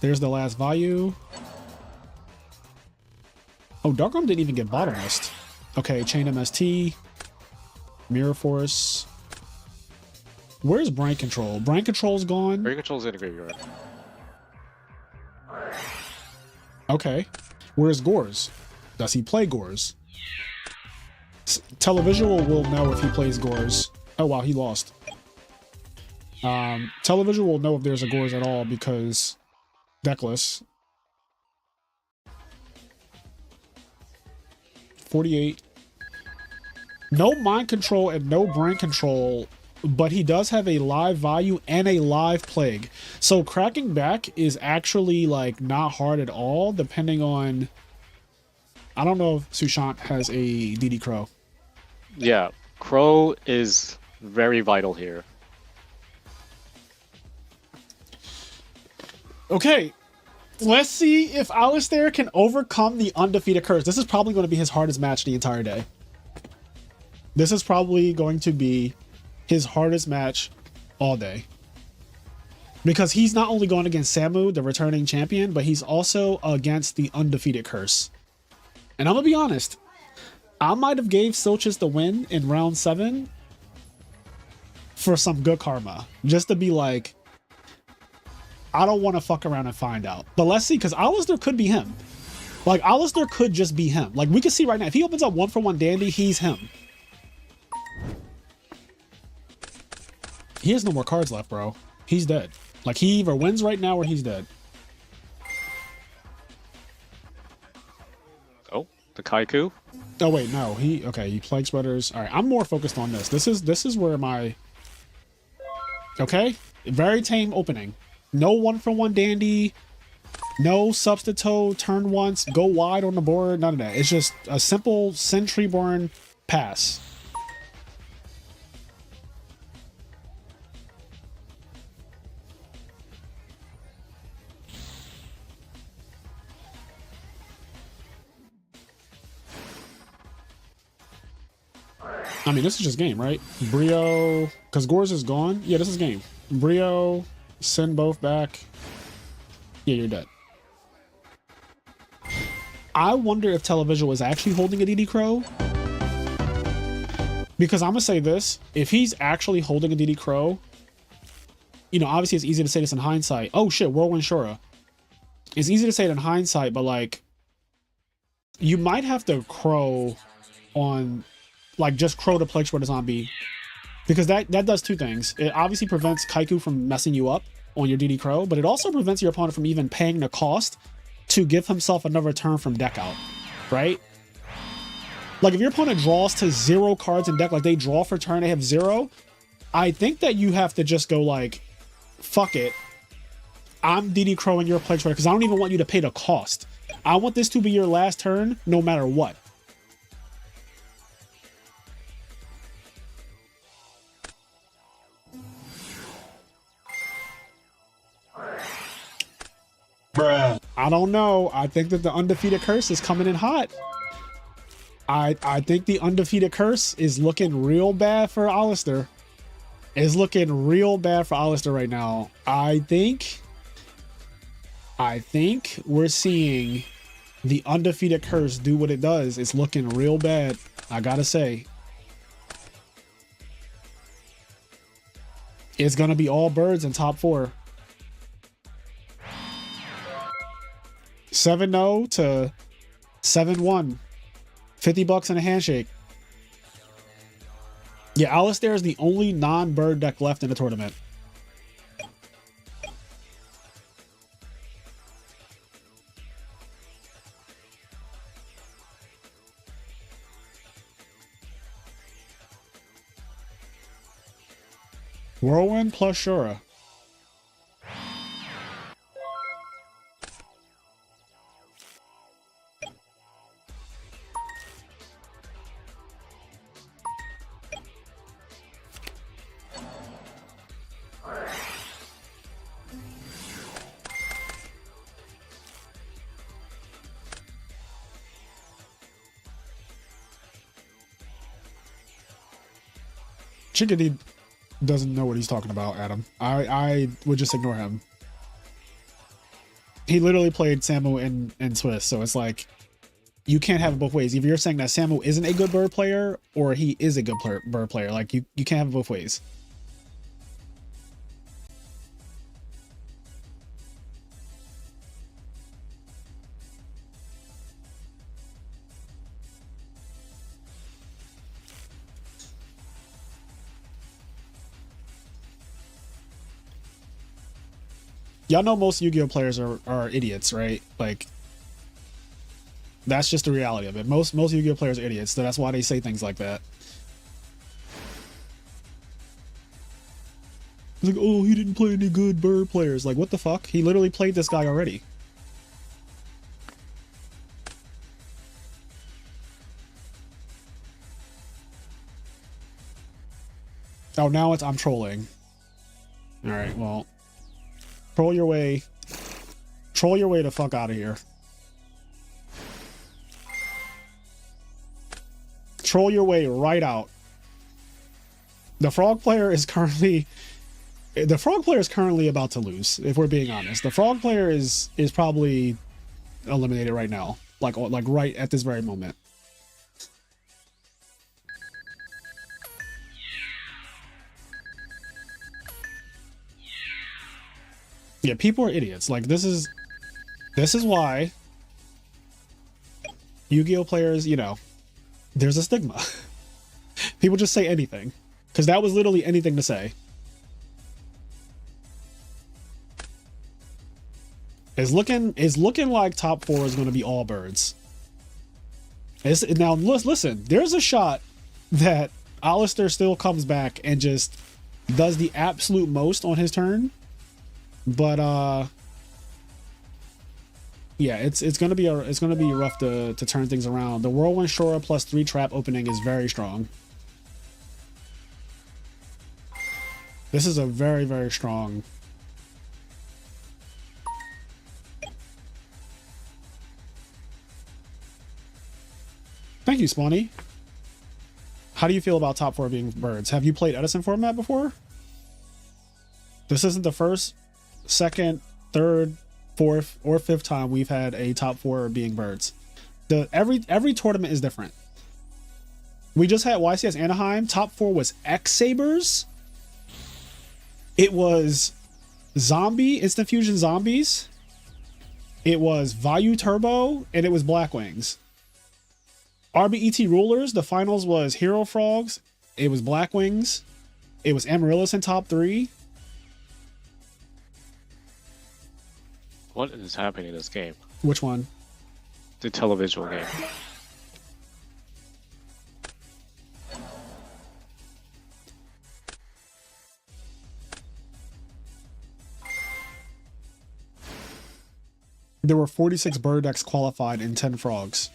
There's the last value. Oh, Dark Arm didn't even get bottomless. Okay, Chain MST. Mirror Force. Where's Brain Control? Brain Control's gone. Brain Control's in the graveyard. Okay. Where's Gores? Does he play Gores? Televisual will know if he plays Gores. Oh wow, he lost. Televisual will know if there's a Gores at all because deckless. 48. No mind control and no brain control, but he does have a live value and a live plague. So cracking back is actually like not hard at all, depending on... I don't know if Sushant has a DD Crow. Yeah, Crow is very vital here. Okay, let's see if Alistair can overcome the undefeated curse. This is probably going to be his hardest match the entire day. This is probably going to be his hardest match all day. Because he's not only going against Samu, the returning champion, but he's also against the undefeated Curse. And I'm gonna be honest, I might have gave Silchus the win in round 7 for some good karma. Just to be like, I don't want to fuck around and find out. But let's see, because Alistair could be him. Like, Alistair could just be him. Like, we can see right now, if he opens up 1-for-1 Dandy, he's him. He has no more cards left, bro. He's dead. Like, he either wins right now or he's dead. Oh, the Kaiku. Oh wait, no. He Plague Spreaders. All right, I'm more focused on this. This is where my very tame opening. No 1-for-1 Dandy. No substitute. Turn once. Go wide on the board. None of that. It's just a simple Sentryborn pass. I mean, this is just game, right? Brio, because Gores is gone. Yeah, this is game. Brio, send both back. Yeah, you're dead. I wonder if Televisual is actually holding a DD Crow. Because I'm going to say this. If he's actually holding a DD Crow, you know, obviously it's easy to say this in hindsight. Oh shit, Whirlwind Shura. It's easy to say it in hindsight, but like, you might have to Crow on... Like, just Crow to Plague Spreader Zombie. Because that does two things. It obviously prevents Kaiku from messing you up on your DD Crow, but it also prevents your opponent from even paying the cost to give himself another turn from deck out. Right? Like, if your opponent draws to 0 cards in deck, like they draw for turn, they have 0, I think that you have to just go like, fuck it. I'm DD Crowing your Plague Spreader because I don't even want you to pay the cost. I want this to be your last turn no matter what. Bruh. I don't know. I think that the undefeated Curse is coming in hot. I think the undefeated Curse is looking real bad for Alistair. It's looking real bad for Alistair right now. I think we're seeing the undefeated Curse do what it does. It's looking real bad, I gotta say. It's gonna be all birds in top 4. 7-0 to 7-1. $50 and a handshake. Yeah, Alistair is the only non-bird deck left in the tournament. Whirlwind plus Shura. Chickadee doesn't know what he's talking about, Adam. I would just ignore him. He literally played Samu and Swiss, so it's like, you can't have it both ways. Either you're saying that Samu isn't a good bird player, or he is a good bird player. Like, you can't have it both ways. Y'all know most Yu-Gi-Oh players are idiots, right? Like, that's just the reality of it. Most Yu-Gi-Oh players are idiots, so that's why they say things like that. It's like, oh, he didn't play any good bird players. Like, what the fuck? He literally played this guy already. Oh, now I'm trolling. All right, well, troll your way the fuck out of here. Troll your way right out. The frog player is currently The frog player is currently about to lose, if we're being honest. The frog player is probably eliminated right now, like right at this very moment. Yeah, people are idiots. Like this is why Yu-Gi-Oh players, you know, there's a stigma. People just say anything, because that was literally anything to say. It's looking like top 4 is going to be all birds. Now listen, there's a shot that Alistair still comes back and just does the absolute most on his turn, but yeah, it's gonna be rough to turn things around. The Whirlwind Shora plus 3 trap opening is very strong. This is a very, very strong. Thank you, Spawny. How do you feel about top 4 being birds? Have you played Edison format before? This isn't the first, second, third, fourth, or fifth time we've had a top 4 being birds. Every tournament is different. We just had YCS Anaheim. Top 4 was X Sabers. It was Zombie, Instant Fusion Zombies. It was Vayu Turbo, and it was Black Wings. RBET Rulers, the finals was Hero Frogs. It was Black Wings. It was Amaryllis in top 3. What is happening in this game? Which one? The televisual game. There were 46 bird decks qualified and 10 frogs.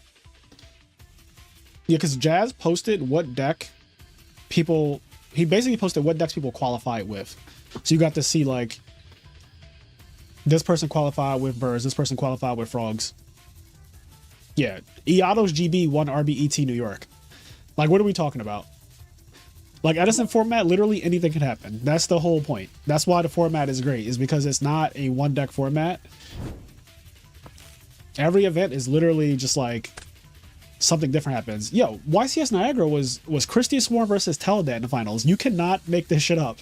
Yeah, because Jazz posted what deck people... He basically posted what decks people qualify with. So you got to see, like, this person qualified with birds, this person qualified with frogs. Yeah, Iatos GB won RBET New York. Like, what are we talking about? Like, Edison format, literally anything can happen. That's the whole point. That's why the format is great, is because it's not a one-deck format. Every event is literally just like something different happens. Yo, YCS Niagara was Christie Swarm versus Teledat in the finals. You cannot make this shit up.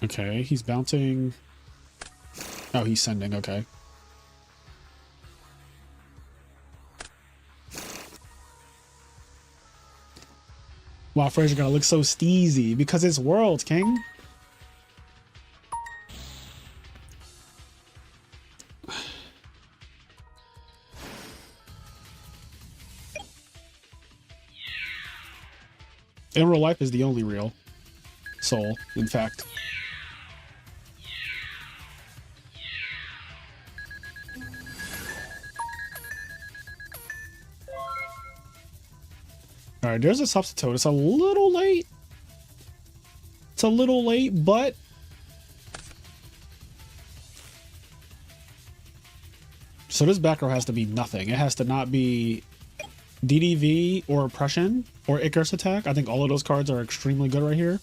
Okay, he's bouncing. Oh, he's sending. Okay. Wow, Fraser gonna look so steezy because it's Worlds, King. In real life is the only real soul, in fact. All right, there's a substitute. It's a little late. It's a little late, but so this back row has to be nothing. It has to not be DDV or Oppression or Icarus Attack. I think all of those cards are extremely good right here.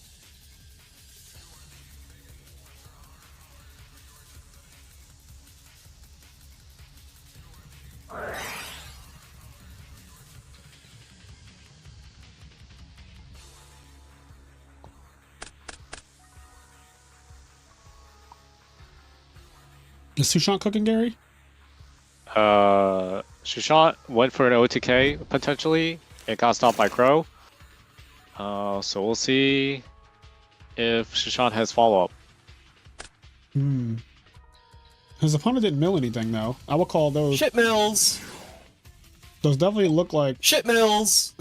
Is Sushant cooking, Gary? Sushant went for an OTK potentially. It got stopped by Crow. So we'll see if Sushant has follow-up. His opponent didn't mill anything though. I would call those Shit mills. Those definitely look like Shit mills.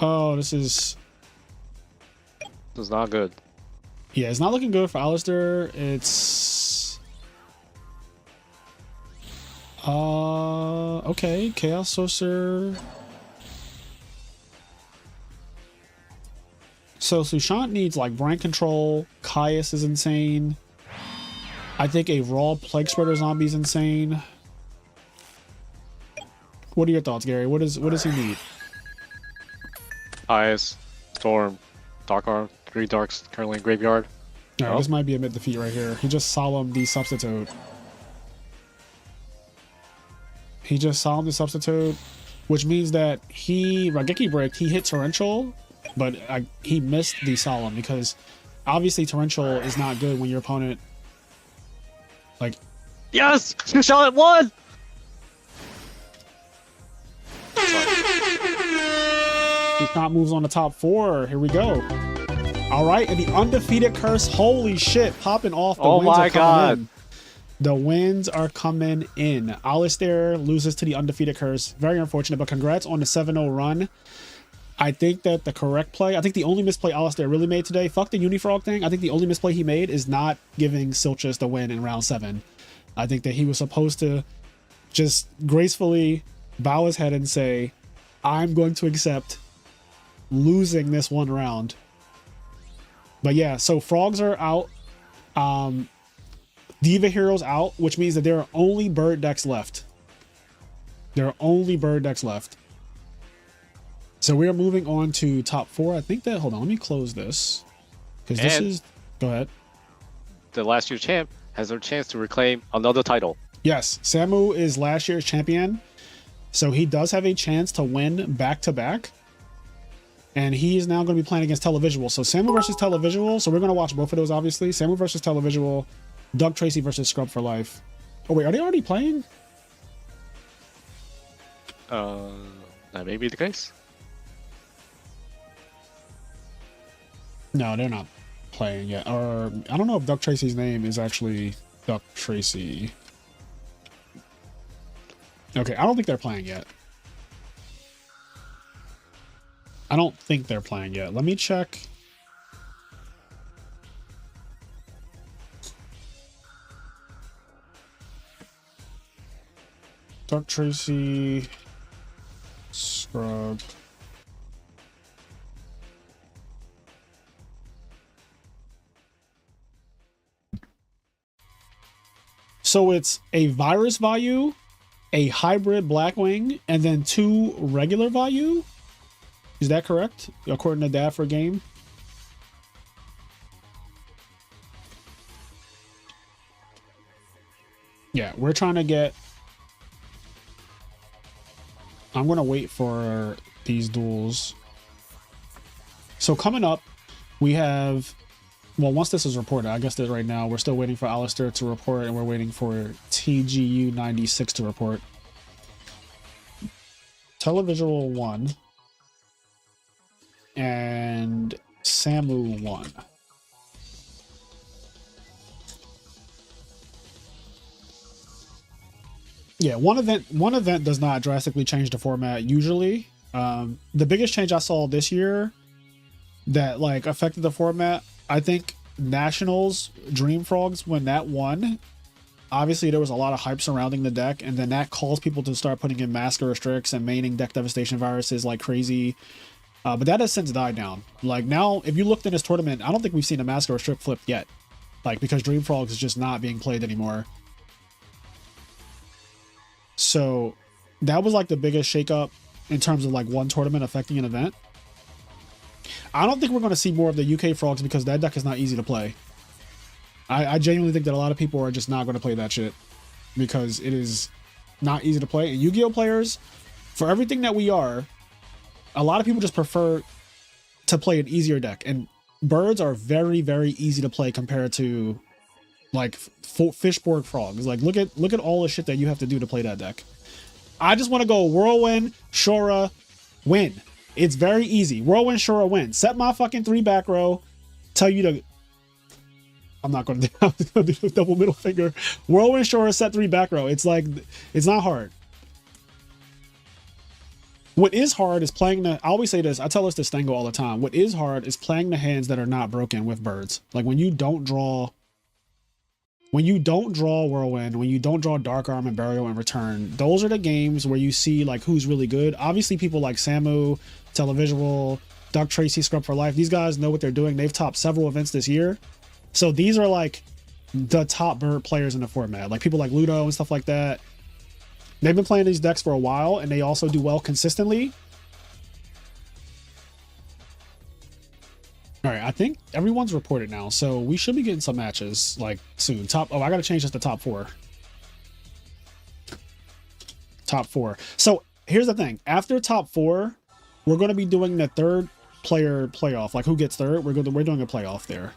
Oh, this is not good. Yeah, it's not looking good for Alistair. It's okay, Chaos Sorcerer. So Sushant needs like brain control. Caius is insane. I think a raw plague spreader zombie is insane. What are your thoughts, Gary? What does he need? Ice, Storm, Dark Arm, 3 Darks currently in Graveyard. All right, this might be a mid defeat right here. He just solemn the substitute. He just solemn the substitute, which means that he Rageki Break, he hit Torrential, but he missed the solemn because obviously Torrential is not good when your opponent like. Yes! Sushant won! Sushant moves on the top 4. Here we go. All right, and the undefeated curse. Holy shit, popping off. The Oh my god. In. The wins are coming in. Alistair loses to the undefeated curse. Very unfortunate, but congrats on the 7-0 run. I think that the correct play, I think the only misplay Alistair really made today, fuck the Unifrog thing. I think the only misplay he made is not giving Silchus the win in round 7. I think that he was supposed to just gracefully bow his head and say, I'm going to accept losing this one round. But yeah, so frogs are out. Diva Heroes out, which means that there are only bird decks left. There are only bird decks left. So we are moving on to top 4. I think that, hold on, let me close this. Because this is, go ahead. The last year's champ has their chance to reclaim another title. Yes, Samu is last year's champion. So he does have a chance to win back-to-back. And he is now going to be playing against Televisual. So Samu versus Televisual. So we're going to watch both of those, obviously. Samu versus Televisual. Doug Tracy versus Scrub for Life. Oh, wait, are they already playing? That may be the case. No, they're not playing yet. Or I don't know if Doug Tracy's name is actually Doug Tracy. Okay, I don't think they're playing yet. I don't think they're playing yet. Let me check. Doug Tracy, Scrub. So it's a virus value, a hybrid Blackwing, and then 2 regular value. Is that correct? According to Dad for Game. Yeah, we're trying to get. I'm going to wait for these duels. So coming up, we have, well, once this is reported, I guess that right now we're still waiting for Alistair to report, and we're waiting for TGU 96 to report. Televisual 1 and Samu 1. Yeah, one event does not drastically change the format usually. The biggest change I saw this year that like affected the format, I think Nationals Dream Frogs, when that won, obviously there was a lot of hype surrounding the deck, and then that caused people to start putting in Masker Restricts and maining Deck Devastation viruses like crazy. But that has since died down. Like now, if you looked in this tournament, I don't think we've seen a Masker Restrict flipped yet. Like because Dream Frogs is just not being played anymore. So that was like the biggest shakeup in terms of like one tournament affecting an event. I don't think we're going to see more of the UK Frogs because that deck is not easy to play. I genuinely think that a lot of people are just not going to play that shit because it is not easy to play. And Yu-Gi-Oh players, for everything that we are, a lot of people just prefer to play an easier deck. And birds are very, very easy to play compared to like Fishborg Frogs. Like look at all the shit that you have to do to play that deck. I just want to go Whirlwind, Shura, win. It's very easy. Whirlwind, Shura, win. Set my fucking 3 back row. Tell you to. I'm not going to do a double middle finger. Whirlwind, Shura, set 3 back row. It's like, it's not hard. What is hard is playing the. I always say this. I tell us this Stango all the time. What is hard is playing the hands that are not broken with birds. Like when you don't draw. When you don't draw Whirlwind, when you don't draw Dark Arm and Burial in return, those are the games where you see like who's really good. Obviously, people like Samu, Televisual, Doug Tracy, Scrub for Life. These guys know what they're doing. They've topped several events this year. So these are like the top bird players in the format. Like people like Ludo and stuff like that. They've been playing these decks for a while, and they also do well consistently. All right, I think everyone's reported now, so we should be getting some matches like soon. Oh, I gotta change this to top 4. Top 4. So here's the thing: after top 4, we're going to be doing the third player playoff. Like who gets third? We're doing a playoff there.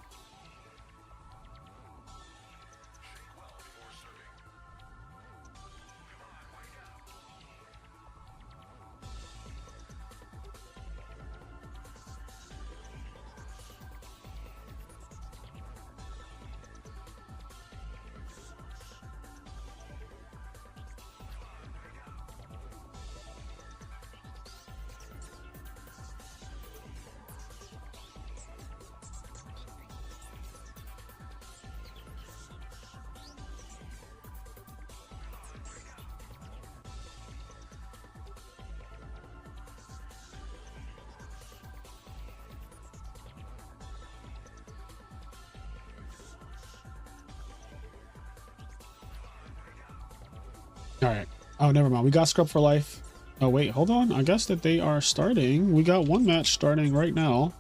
All right. Oh, never mind. We got Scrub for Life. Oh, wait. Hold on. I guess that they are starting. We got one match starting right now.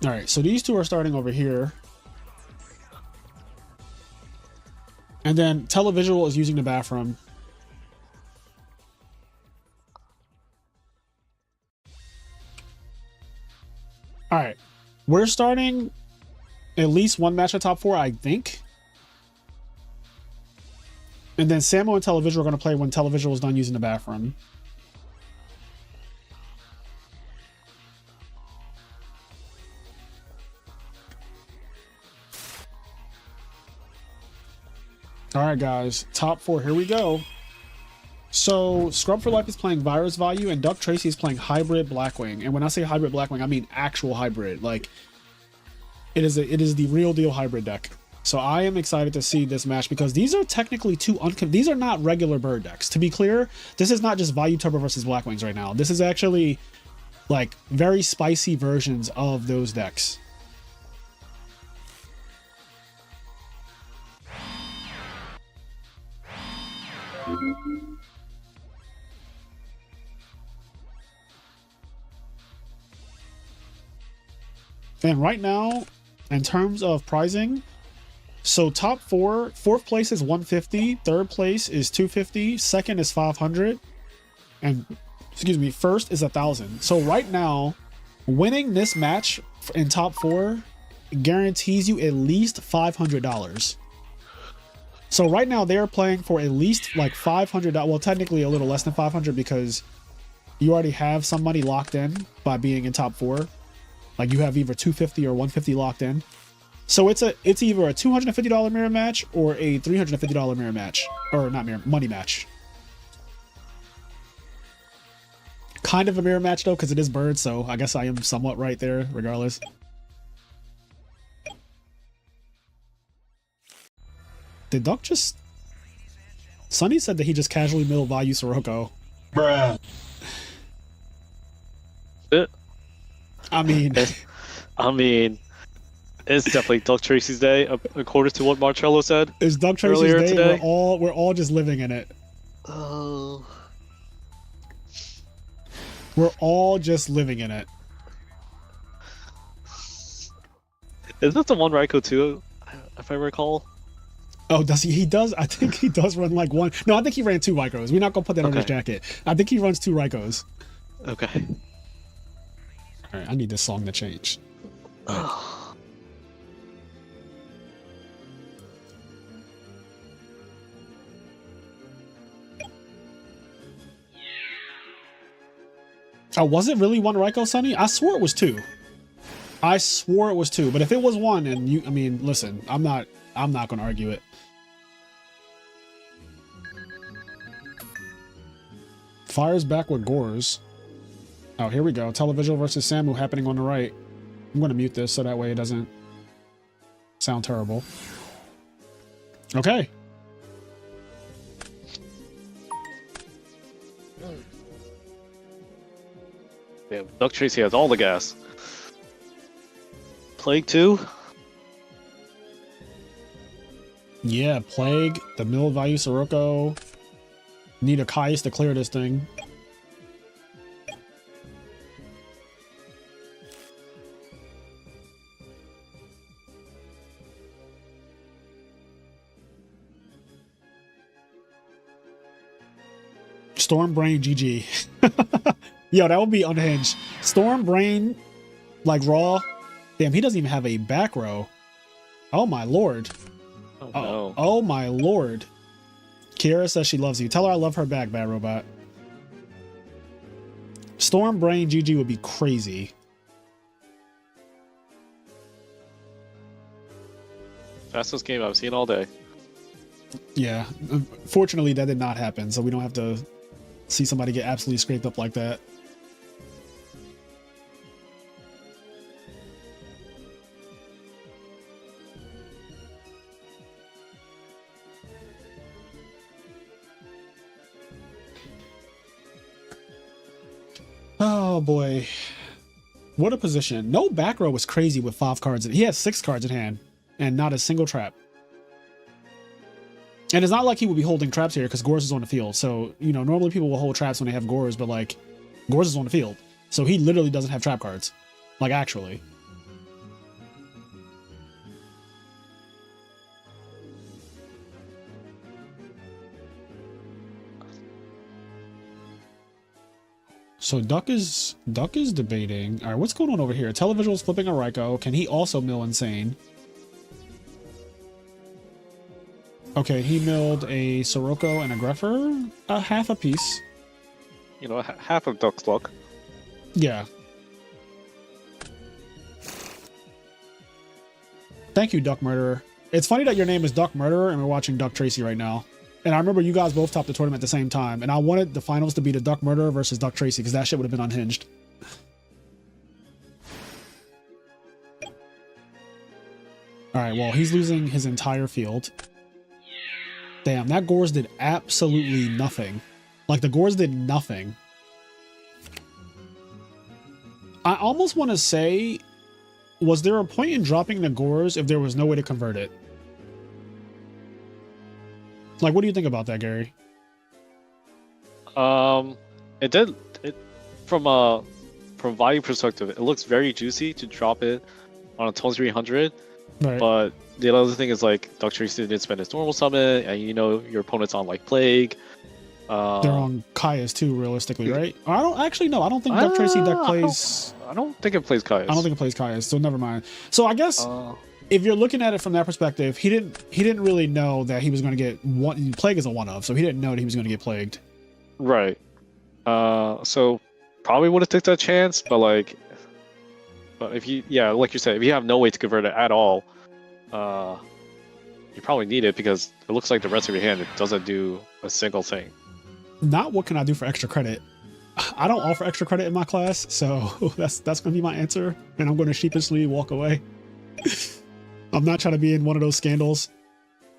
All right. So these two are starting over here. And then Televisual is using the bathroom. All right. We're starting at least one match at top 4, I think. And then Samo and Televisual are going to play when Televisual is done using the bathroom. All right, guys. Top 4. Here we go. So Scrub for Life is playing Virus Value, and Duck Tracy is playing Hybrid Blackwing. And when I say Hybrid Blackwing, I mean actual hybrid. Like it is the real deal hybrid deck. So I am excited to see this match because these are technically these are not regular bird decks. To be clear, this is not just Value Turbo versus Blackwings right now. This is actually like very spicy versions of those decks. And right now, in terms of pricing, so top 4, 4th place is 150, 3rd place is 250, 2nd is 500, and excuse me, 1st is 1,000. So right now, winning this match in top 4 guarantees you at least $500. So right now they're playing for at least like $500. Well, technically a little less than 500 because you already have some money locked in by being in top 4. Like you have either 250 or 150 locked in. So it's either a $250 mirror match or a $350 mirror match, or not mirror, money match. Kind of a mirror match though, because it is bird, so I guess I am somewhat right there, regardless. Did Duck just... Sunny said that he just casually milled Value Sirocco. Bruh. I mean... It's definitely Doug Tracy's day, according to what Marcello said. It's Doug Tracy's earlier day. Today. We're all just living in it. Oh. We're all just living in it. Is that the one Raiko too, if I recall? Oh, does he? He does. I think he does run like one. No, I think he ran 2 Raikos. We're not gonna put that on his jacket. I think he runs 2 Raikos. Okay. All right, I need this song to change. Oh, was it really 1 Raiko, Sonny? I swore it was 2. I swore it was 2. But if it was 1, and you, I mean, listen, I'm not gonna argue it. Fire's back with Gores. Oh, here we go. Televisual versus Samu happening on the right. I'm gonna mute this so that way it doesn't sound terrible. Okay. Yeah, Duck Tracy has all the gas. Plague 2? Yeah, Plague, the mill value Sirocco. Need a Caius to clear this thing. Stormbrain GG. Yo, that would be unhinged. Stormbrain, like raw. Damn, he doesn't even have a back row. Oh my lord. Oh, no. Oh my lord. Kiera says she loves you. Tell her I love her back, Bad Robot. Stormbrain GG would be crazy. Fastest game I've seen all day. Yeah. Fortunately, that did not happen, so we don't have to see somebody get absolutely scraped up like that. Oh boy. What a position. No back row was crazy with 5 cards. He had 6 cards in hand and not a single trap. And it's not like he would be holding traps here because Gorz is on the field. So, you know, normally people will hold traps when they have Gorz, but like Gorz is on the field. So he literally doesn't have trap cards. Like actually. So Duck is debating. All right, what's going on over here? Televisual's flipping a Raikou. Can he also mill Insane? Okay, he milled a Sirocco and a Greffer, half a piece. You know, half of Duck's luck. Yeah. Thank you, Duck Murderer. It's funny that your name is Duck Murderer and we're watching Duck Tracy right now. And I remember you guys both topped the tournament at the same time. And I wanted the finals to be the Duck Murderer versus Duck Tracy because that shit would have been unhinged. All right, well, he's losing his entire field. Damn, that Gorz did absolutely nothing. Like, the Gorz did nothing. I almost want to say, was there a point in dropping the Gorz if there was no way to convert it? Like, what do you think about that, Gary? It did. From value perspective, it looks very juicy to drop it on a 2300. Right. But the other thing is like Duck Tracy didn't spend his normal summon, and you know your opponent's on like Plague. They're on Caius too, realistically, right? I don't actually know. I don't think Duck Tracy deck plays. I don't think it plays Caius. I don't think it plays Caius, so never mind. So I guess if you're looking at it from that perspective, he didn't really know that he was going to get one. Plague is a one of, so he didn't know that he was going to get plagued. Right. So probably would have took that chance, but if you, yeah, like you said, if you have no way to convert it at all, you probably need it because it looks like the rest of your hand, it doesn't do a single thing. Not what can I do for extra credit? I don't offer extra credit in my class, so that's going to be my answer, and I'm going to sheepishly walk away. I'm not trying to be in one of those scandals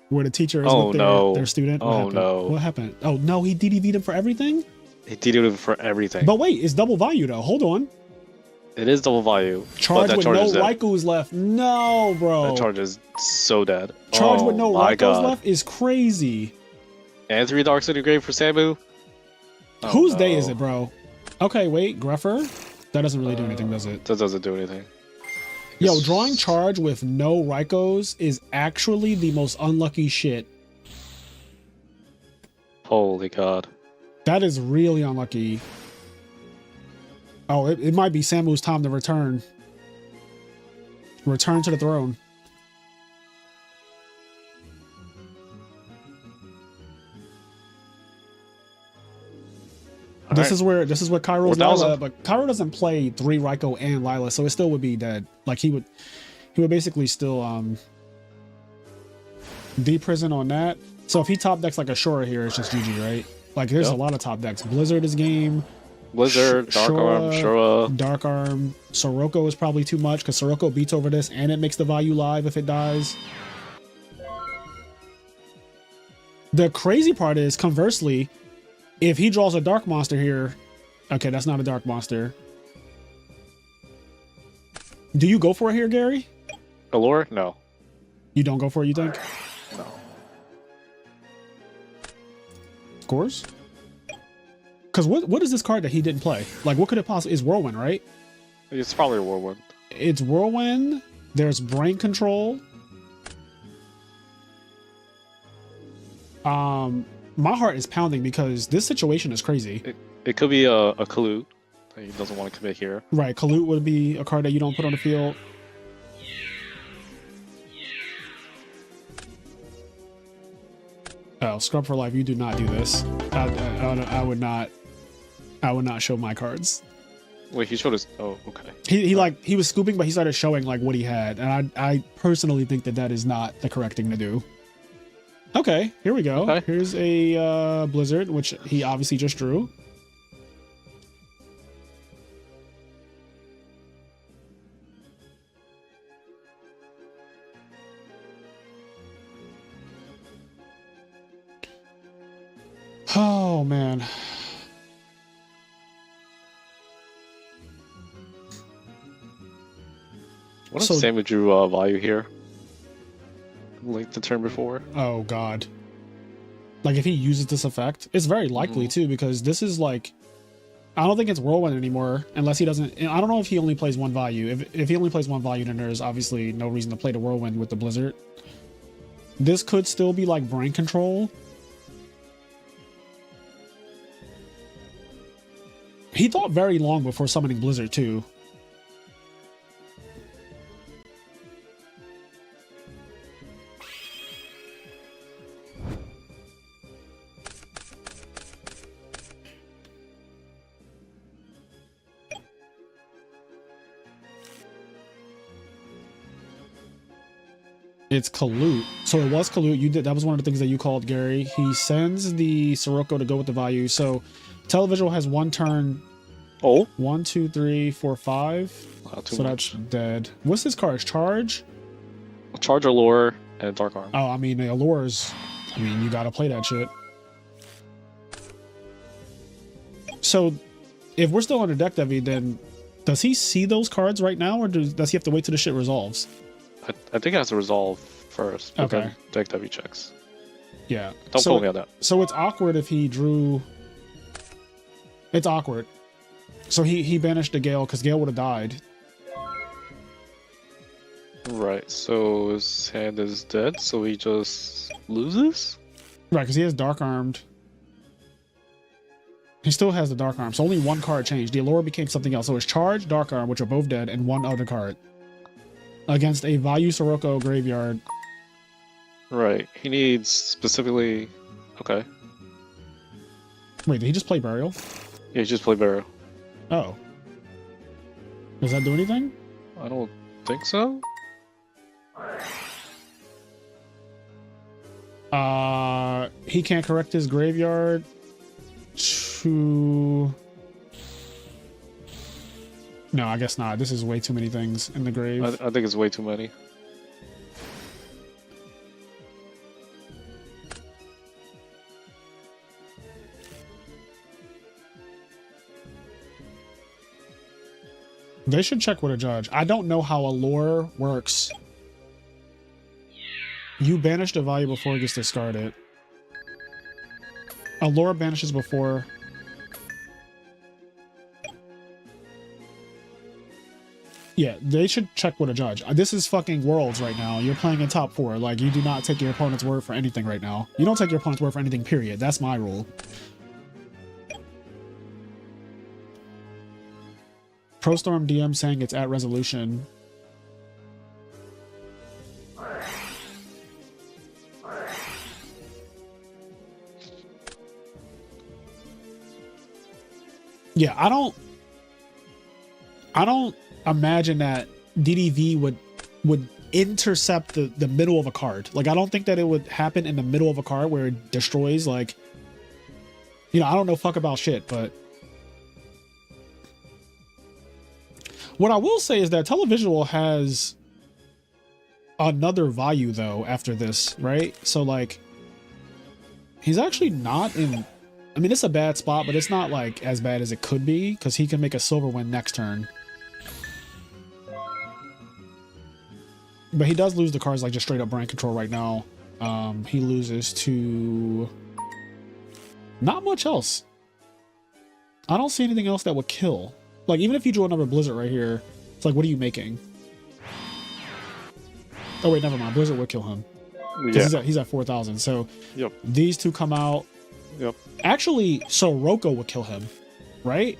where the teacher is with their student. What happened? Oh no, he DDV'd him for everything? He DDV'd him for everything. But wait, it's double value though. Hold on. It is double value. Charge with no Raikous left. No, bro. That charge is so dead. Charge with no Raikous left is crazy. And 3 Darks in the grave for Samu. Whose day is it, bro? Okay, wait, Greffer? That doesn't really do anything, does it? That doesn't do anything. Yo, drawing charge with no Raikous is actually the most unlucky shit. Holy God. That is really unlucky. Oh, it might be Samu's time to return. Return to the throne. This is what Cairo's Lila, but Cairo doesn't play 3 Raikou and Lila, so it still would be dead. Like he would basically still deprison on that. So if he top decks like a Shura here, it's just GG, right? Like there's a lot of top decks. Blizzard is game. Blizzard, Dark Arm, Shura. Dark Arm. Sirocco is probably too much because Sirocco beats over this and it makes the value live if it dies. The crazy part is, conversely, if he draws a Dark Monster here, okay, that's not a Dark Monster. Do you go for it here, Gary? Allure? No. You don't go for it, you think? No. Scores? Because what is this card that he didn't play? Like, what could it possibly... It's Whirlwind, right? It's probably a Whirlwind. It's Whirlwind. There's Brain Control. My heart is pounding because this situation is crazy. It could be a Kalut that he doesn't want to commit here. Right, Kalut would be a card that you don't put on the field. Oh, Scrub for Life, you do not do this. I would not show my cards. Wait, he showed us. Oh, okay. He was scooping, but he started showing like what he had, and I personally think that is not the correct thing to do. Okay, here we go. Okay. Here's a Blizzard, which he obviously just drew. Oh man. What if So- Sam drew value here? Like the turn before? Oh god. Like if he uses this effect, it's very likely too, because this is like, I don't think it's Whirlwind anymore unless he doesn't. I don't know if he only plays one value. If he only plays one value, then there's obviously no reason to play the Whirlwind with the Blizzard. This could still be like Brain Control. He thought very long before summoning Blizzard too. It's Kalut. So it was Kalut. You did. That was one of the things that you called, Gary. He sends the Sirocco to go with the value. So Televisual has one turn. Oh, 1, 2, 3, 4, 5. not too So much. that's dead. What's his card? Charge? Charge Allure and Dark Arm. Oh, I mean, the Allures. I mean, you gotta play that shit. So if we're still under deck Devi, then does he see those cards right now, or does he have to wait till the shit resolves? I think it has to resolve first. But Okay. Then deck W checks. Yeah. Don't so, quote me on that. So it's awkward if he drew. It's awkward. So he banished the Gale because Gale would have died. Right. So his hand is dead. So he just loses. Right, because he has Dark Armed. He still has the Dark Arm, so only one card changed. The Allure became something else. So it's Charge, Dark Arm, which are both dead, and one other card. Against a Value Sirocco graveyard. Right. He needs specifically. Okay. Wait, did he just play Burial? Yeah, he just played Barrow. Oh. Does that do anything? I don't think so. He can't correct his graveyard to... No, I guess not. This is way too many things in the grave. I think it's way too many. They should check with a judge. I don't know how Allure works. You banish the value before it gets discarded. Allure banishes before. Yeah, they should check with a judge. This is fucking Worlds right now. You're playing in top 4. Like, you do not take your opponent's word for anything right now. You don't take your opponent's word for anything, period. That's my rule. ProStorm DM saying it's at resolution. Yeah, I don't imagine that DDV would intercept the middle of a card. Like, I don't think that it would happen in the middle of a card where it destroys, like, you know, I don't know fuck about shit, but what I will say is that Televisual has another value though after this, right? So like, he's actually not in, I mean, it's a bad spot, but it's not like as bad as it could be because he can make a silver win next turn. But he does lose the cards like just straight up brain control right now. He loses to not much else. I don't see anything else that would kill. Like, even if you drew another Blizzard right here, it's like, what are you making? Oh, wait, never mind. Blizzard would kill him. Yeah. He's at 4,000. So Yep. these two come out. Yep. Actually, Sirocco would kill him, right?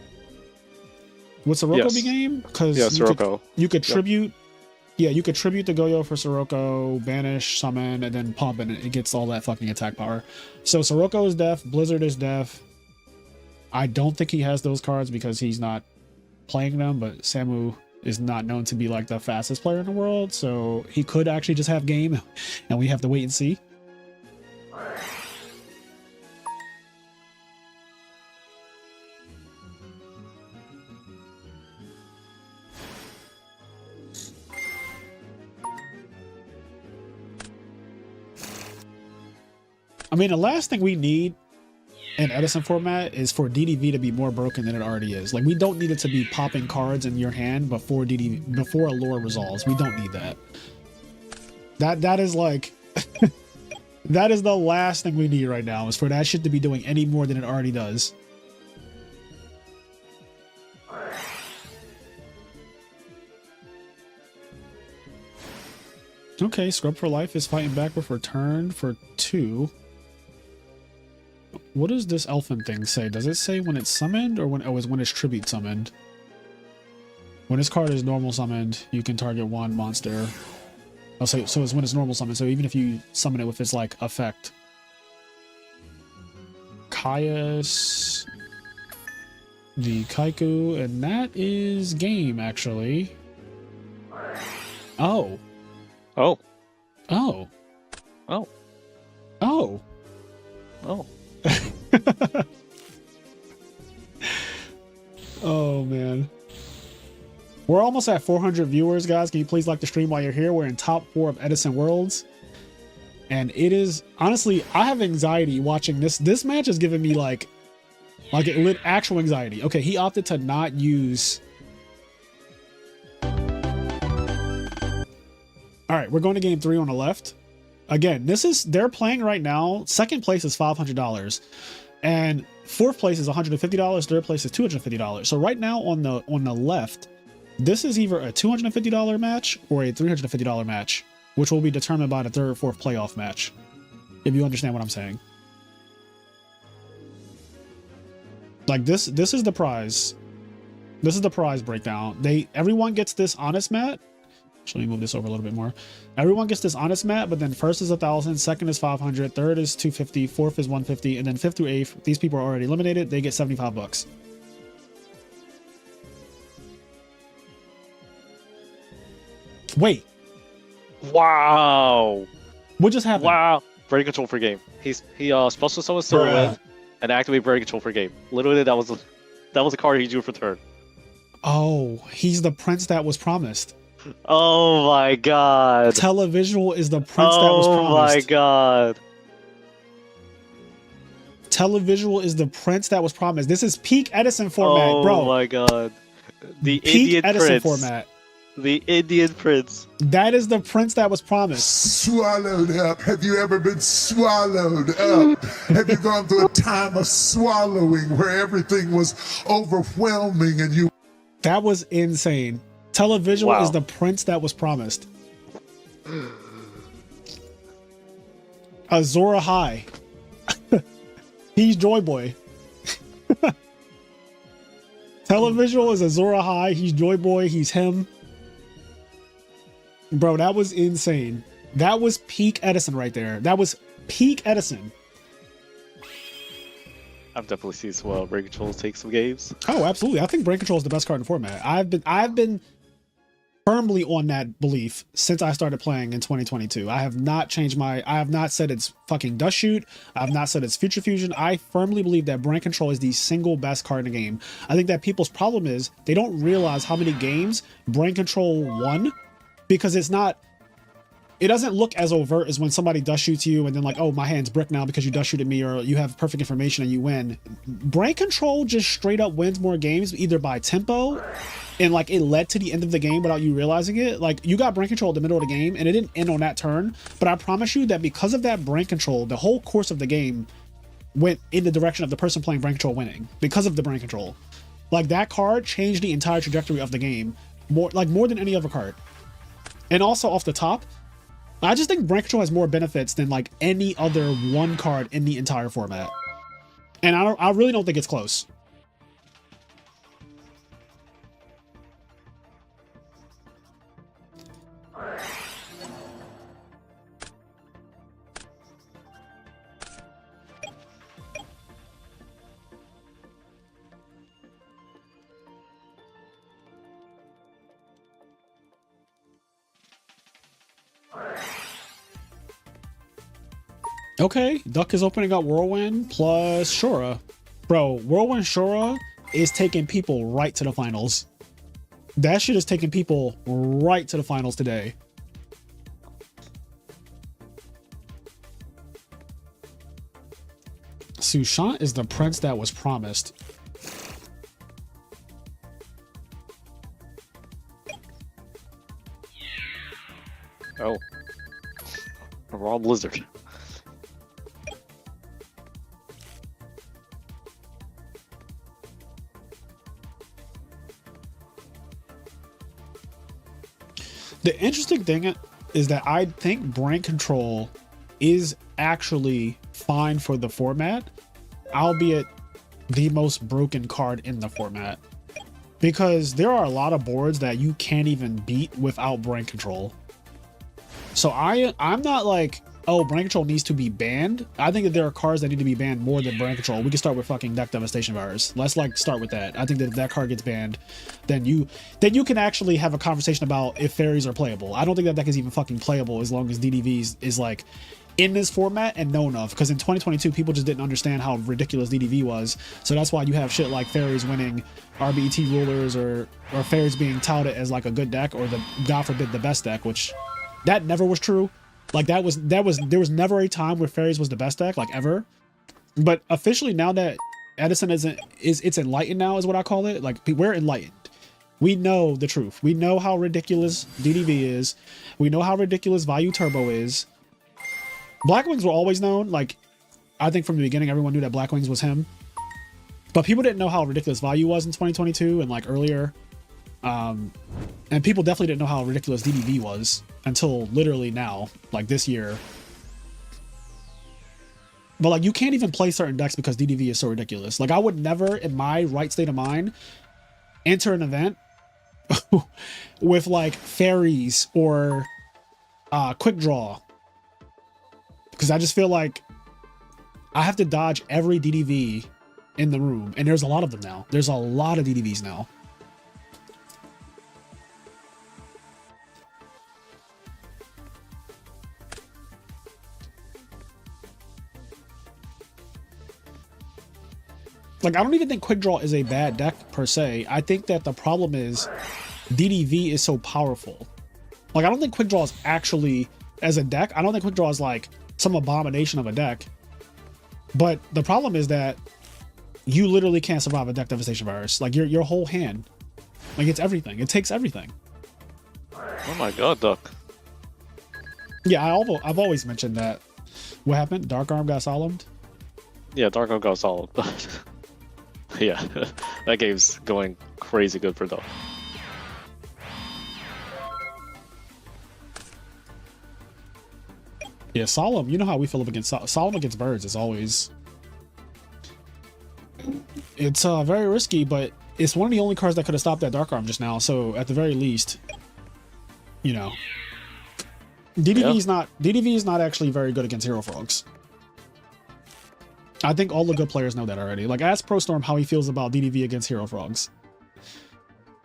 Would Sirocco Yes. be game? Because Yeah, Sirocco. you could tribute. Yeah, you could tribute the Goyo for Sirocco, banish, summon, and then pump, and it gets all that fucking attack power. So Sirocco is deaf. Blizzard is deaf. I don't think he has those cards because he's not playing them, but Samu is not known to be like the fastest player in the world, so he could actually just have game, and we have to wait and see. I mean, the last thing we need in Edison format is for DDV to be more broken than it already is. Like, we don't need it to be popping cards in your hand before before a lore resolves. We don't need that. That is like that is the last thing we need right now, is for that shit to be doing any more than it already does. Okay, Scrub for Life is fighting back with Return for 2. What does this elfin thing say? Does it say when it's summoned or when it's tribute summoned? When this card is normal summoned, you can target one monster. Oh, so it's when it's normal summoned. So even if you summon it with its like effect. Caius, the Kaiku, and that is game actually. Oh. Oh. Oh. Oh. Oh. Oh. Oh man, we're almost at 400 viewers, guys. Can you please like the stream while you're here? We're in top 4 of Edison Worlds, and it is honestly, I have anxiety watching this match is giving me like actual anxiety. Okay, he opted to not use. All right, we're going to game 3 on the left. Again, they're playing right now. Second place is $500, and fourth place is $150. Third place is $250. So right now on the left, this is either a $250 match or a $350 match, which will be determined by the third or fourth playoff match. If you understand what I'm saying. Like this is the prize. This is the prize breakdown. Everyone gets this honest mat. Let me move this over a little bit more. Everyone gets this honest mat, but then first is 1,000, second is 500, third is 250, fourth is 150, and then fifth through eighth, these people are already eliminated. They get $75. Wait, Wow. what just happened? Wow. Brain control for game. He special summon Silhouette and activate brain control for game. Literally, that was a card he drew for turn. Oh, he's the prince that was promised. Oh my god. Televisual is the prince that was promised. Oh my god. Televisual is the prince that was promised. This is peak Edison format, bro. Oh my god. The Peak Indian Edison prince. format. The Indian prince. That is the prince that was promised. Swallowed up. Have you ever been swallowed up? Have you gone through a time of swallowing where everything was overwhelming and you... That was insane. Televisual Wow. is the prince that was promised. Azora High. He's Joy Boy. Televisual is Azora High. He's Joy Boy. He's him. Bro, that was insane. That was peak Edison right there. That was peak Edison. I've definitely seen some brain control take some games. Oh, absolutely. I think Brain Control is the best card in the format. I've been firmly on that belief since I started playing in 2022. I have not said it's fucking Dust Shoot. I have not said it's Future Fusion. I firmly believe that Brain Control is the single best card in the game. I think that people's problem is they don't realize how many games Brain Control won, because it doesn't look as overt as when somebody dust shoots you and then like, oh, my hand's brick now because you dust shooted me, or you have perfect information and you win. Brain Control just straight up wins more games, either by tempo and like it led to the end of the game without you realizing it. Like you got brain control in the middle of the game and it didn't end on that turn, but I promise you that because of that brain control, the whole course of the game went in the direction of the person playing brain control winning because of the brain control. Like that card changed the entire trajectory of the game more than any other card. And also off the top, I just think brain control has more benefits than like any other one card in the entire format. And I really don't think it's close. Okay, Duck is opening up Whirlwind plus Shura. Bro, Whirlwind Shura is taking people right to the finals. That shit is taking people right to the finals today. Sushant is the prince that was promised. Oh. A raw blizzard. The interesting thing is that I think brain control is actually fine for the format, albeit the most broken card in the format. Because there are a lot of boards that you can't even beat without brain control. So I'm not like, oh, brain control needs to be banned. I think that there are cards that need to be banned more than brain control. We can start with fucking deck devastation virus. Let's like start with that. I think that if that card gets banned, then you can actually have a conversation about if fairies are playable. I don't think that deck is even fucking playable as long as DDV is like in this format and known of, because in 2022 people just didn't understand how ridiculous DDV was. So that's why you have shit like fairies winning RBET rulers or fairies being touted as like a good deck or the god forbid the best deck, which that never was true. Like there was never a time where fairies was the best deck, like ever. But officially now that Edison it's enlightened now is what I call it. Like we're enlightened. We know the truth. We know how ridiculous DDV is. We know how ridiculous Vayu Turbo is. Blackwings were always known. Like I think from the beginning everyone knew that Blackwings was him. But people didn't know how ridiculous Vayu was in 2022 and like earlier. And people definitely didn't know how ridiculous DDV was until literally now, like this year. But like you can't even play certain decks because DDV is so ridiculous. Like I would never in my right state of mind enter an event with like fairies or quick draw, because I just feel like I have to dodge every DDV in the room, and there's a lot of them now. There's a lot of DDVs now. Like, I don't even think Quick Draw is a bad deck per se. I think that the problem is DDV is so powerful. Like, I don't think Quick Draw is actually, as a deck, I don't think Quick Draw is like some abomination of a deck. But the problem is that you literally can't survive a deck devastation virus. Like, your whole hand. Like, it's everything. It takes everything. Oh my god, Duck. Yeah, I've always mentioned that. What happened? Dark Arm got solemned? Yeah, Dark Oak got solid, but yeah, that game's going crazy good for Duck. Yeah, Solemn, you know how we feel up against Solemn against birds is always... It's very risky, but it's one of the only cards that could have stopped that Dark Arm just now, so at the very least, you know. DDV is not actually very good against Hero Frogs. I think all the good players know that already. Like, ask ProStorm how he feels about DDV against Hero Frogs.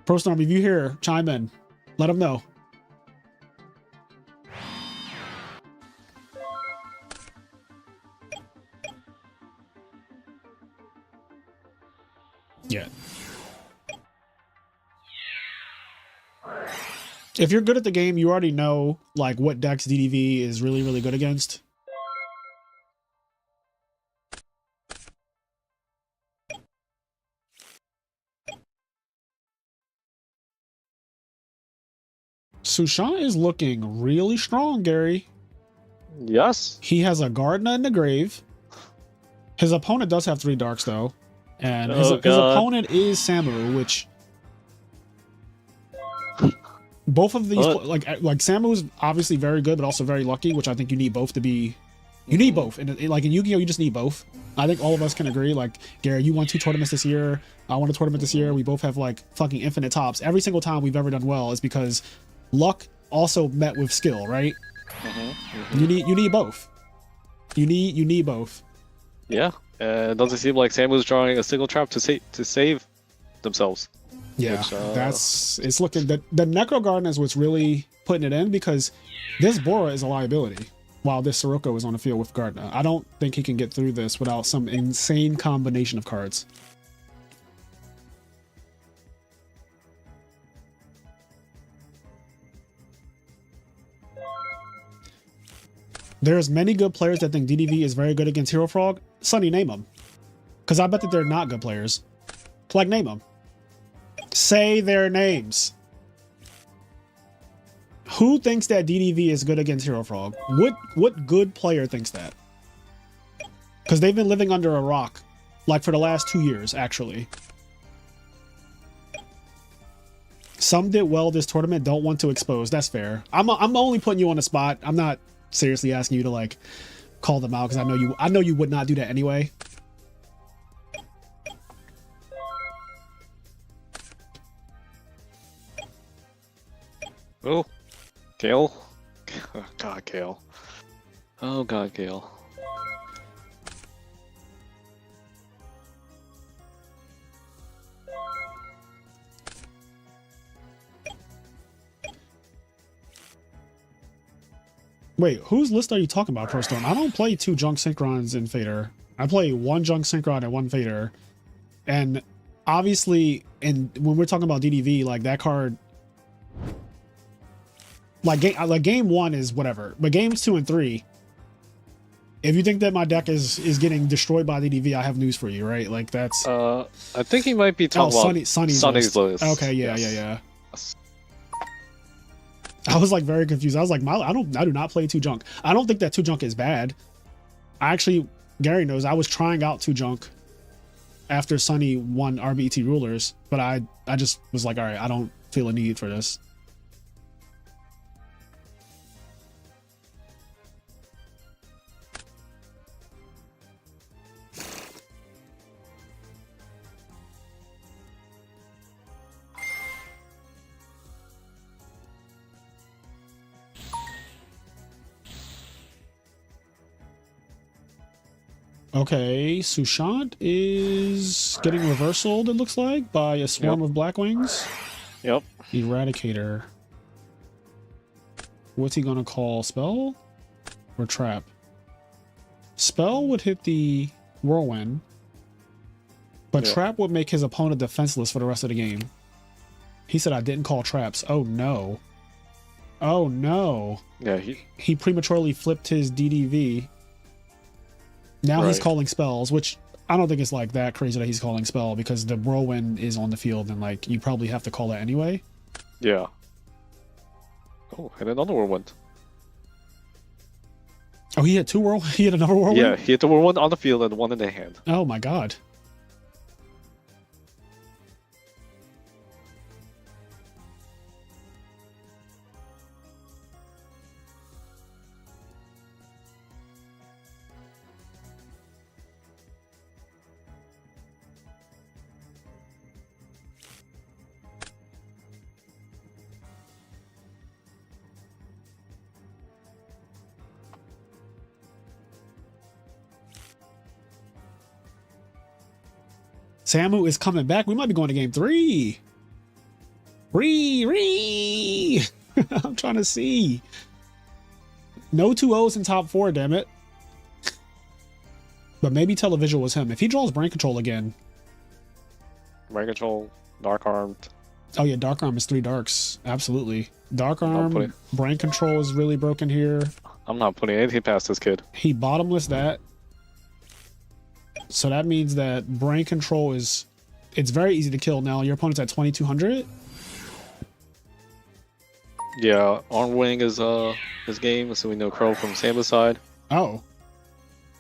ProStorm, if you hear, chime in. Let him know. Yeah. If you're good at the game, you already know, like, what decks DDV is really, really good against. Sushant is looking really strong, Gary. Yes. He has a Gardna in the grave. His opponent does have 3 darks though, and his opponent is Samu, which both of these like Samu is obviously very good, but also very lucky, which I think you need both to be. You need both, and like in Yu-Gi-Oh, you just need both. I think all of us can agree. Like Gary, you won 2 tournaments this year. I won a tournament this year. We both have like fucking infinite tops. Every single time we've ever done well is because luck also met with skill, right? You need both. You need both. Yeah. It doesn't seem like Samu's drawing a single trap to save themselves. Yeah, which, it's looking the Necro Garden is what's really putting it in, because this Bora is a liability while this Sirocco is on the field with Gardner. I don't think he can get through this without some insane combination of cards. There's many good players that think DDV is very good against Hero Frog. Sonny, name them. Because I bet that they're not good players. Like, name them. Say their names. Who thinks that DDV is good against Hero Frog? What good player thinks that? Because they've been living under a rock, like for the last 2 years, actually. Some did well this tournament, don't want to expose. That's fair. I'm only putting you on the spot. I'm not seriously asking you to like call them out, because I know you would not do that anyway. Oh, Gale. Oh, God, Gale. Oh, God, Gale. Wait, whose list are you talking about, Pro Storm? I don't play 2 Junk Synchrons in Fader. I play 1 Junk Synchron and 1 Fader. And obviously, when we're talking about DDV, like that card, like game 1 is whatever, but games 2 and 3, if you think that my deck is getting destroyed by DDV, I have news for you, right? Like that's. I think he might be talking about Sonny's list. Okay, yeah. Yes. I was like very confused. I was like, I do not play 2 Junk. I don't think that 2 Junk is bad. Gary knows I was trying out 2 Junk after Sonny won RBET Rulers, but I just was like, all right, I don't feel a need for this. Okay, Sushant is getting reversaled, it looks like, by a swarm of Blackwings. Yep. Eradicator. What's he gonna call? Spell? Or Trap? Spell would hit the Whirlwind, but Trap would make his opponent defenseless for the rest of the game. He said I didn't call traps. Oh no. Oh no. Yeah, he prematurely flipped his DDV. Now he's calling spells, which I don't think it's like that crazy that he's calling spell, because the Whirlwind is on the field and like you probably have to call that anyway. Yeah. Oh, and another Whirlwind. Oh, he had 2 Whirlwind? He had another Whirlwind? Yeah, he had the Whirlwind on the field and 1 in the hand. Oh my god. Samu is coming back. We might be going to game 3. I'm trying to see. No 2 O's in top 4, damn it. But maybe Televisual was him. If he draws Brain Control again. Brain Control, Dark Armed. Oh yeah, Dark Arm is 3 darks. Absolutely. Dark Arm, Brain Control is really broken here. I'm not putting anything past this kid. He bottomless that. So that means that Brain Control it's very easy to kill now. Your opponent's at 2200. Yeah, arm wing is his game, so we know Crow from Samba's side. Oh.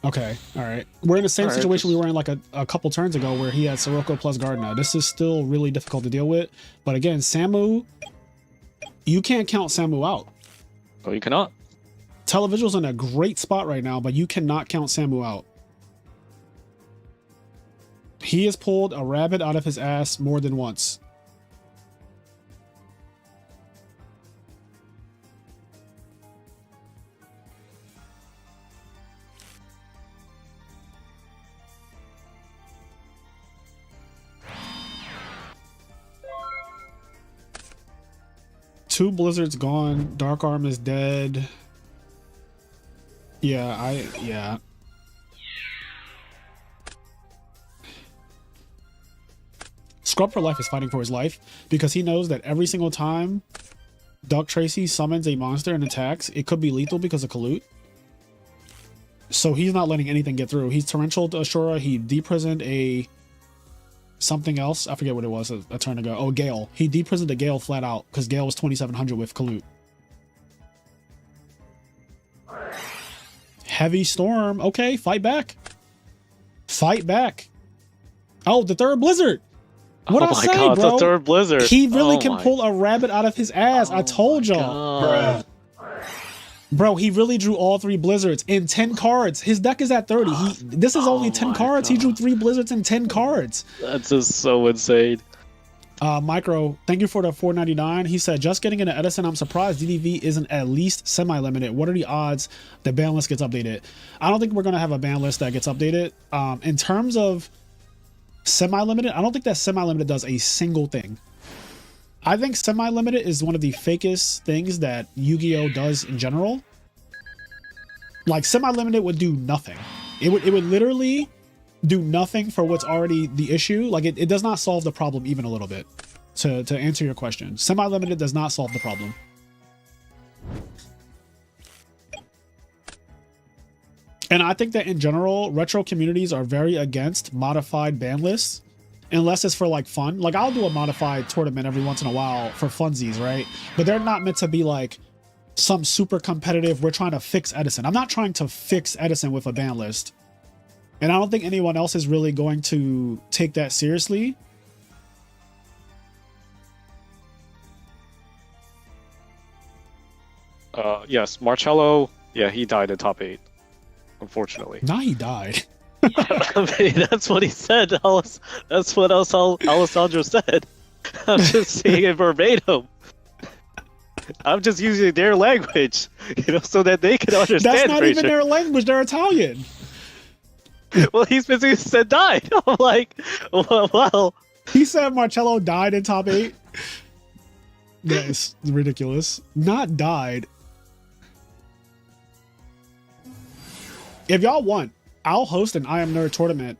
Okay, alright. We're in the same Alright, situation we just- were in like a couple turns ago where he had Sirocco plus Gardner. This is still really difficult to deal with. But again, Samu, you can't count Samu out. Oh, you cannot. Televisual's in a great spot right now, but you cannot count Samu out. He has pulled a rabbit out of his ass more than once. Two blizzards gone. Dark Arm is dead. Yeah. Scrub for Life is fighting for his life because he knows that every single time Duck Tracy summons a monster and attacks, it could be lethal because of Kalut. So he's not letting anything get through. He's torrential to Ashura. He deprisoned a something else. I forget what it was a turn ago. Oh, Gale. He deprisoned a Gale flat out because Gale was 2700 with Kalut. Heavy Storm. Okay, fight back. Fight back. Oh, the third blizzard. What oh I my say, god, bro? it's a third blizzard. He really Oh can my- pull a rabbit out of his ass. I told y'all. God. Bro, he really drew all three blizzards in 10 cards. His deck is at 30. This is only 10 my cards. He drew God. 3 blizzards in 10 cards. That's just so insane. Micro, thank you for the $4.99. He said, just getting into Edison, I'm surprised DDV isn't at least semi-limited. What are the odds the ban list gets updated? I don't think we're going to have a ban list that gets updated. In terms of semi-limited, I don't think that semi-limited does a single thing. I think semi-limited is one of the fakest things that Yu-Gi-Oh does in general. Like semi-limited would do nothing. It would literally do nothing for what's already the issue. Like it does not solve the problem even a little bit. To answer your question, semi-limited does not solve the problem. And I think that in general, retro communities are very against modified ban lists. Unless it's for like fun. Like I'll do a modified tournament every once in a while for funsies, right? But they're not meant to be like some super competitive, we're trying to fix Edison. I'm not trying to fix Edison with a ban list. And I don't think anyone else is really going to take that seriously. Yes, Marcello, yeah, he died in top 8. Unfortunately. Nah, he died. I mean, that's what he said. That's what else Alessandro said. I'm just saying it verbatim. I'm just using their language, so that they can understand. That's not even Fraser. their language, they're Italian. Well, he specifically said died. I'm like, well, He said Marcello died in top 8. That is ridiculous. Not died. If y'all want, I'll host an I Am Nerd tournament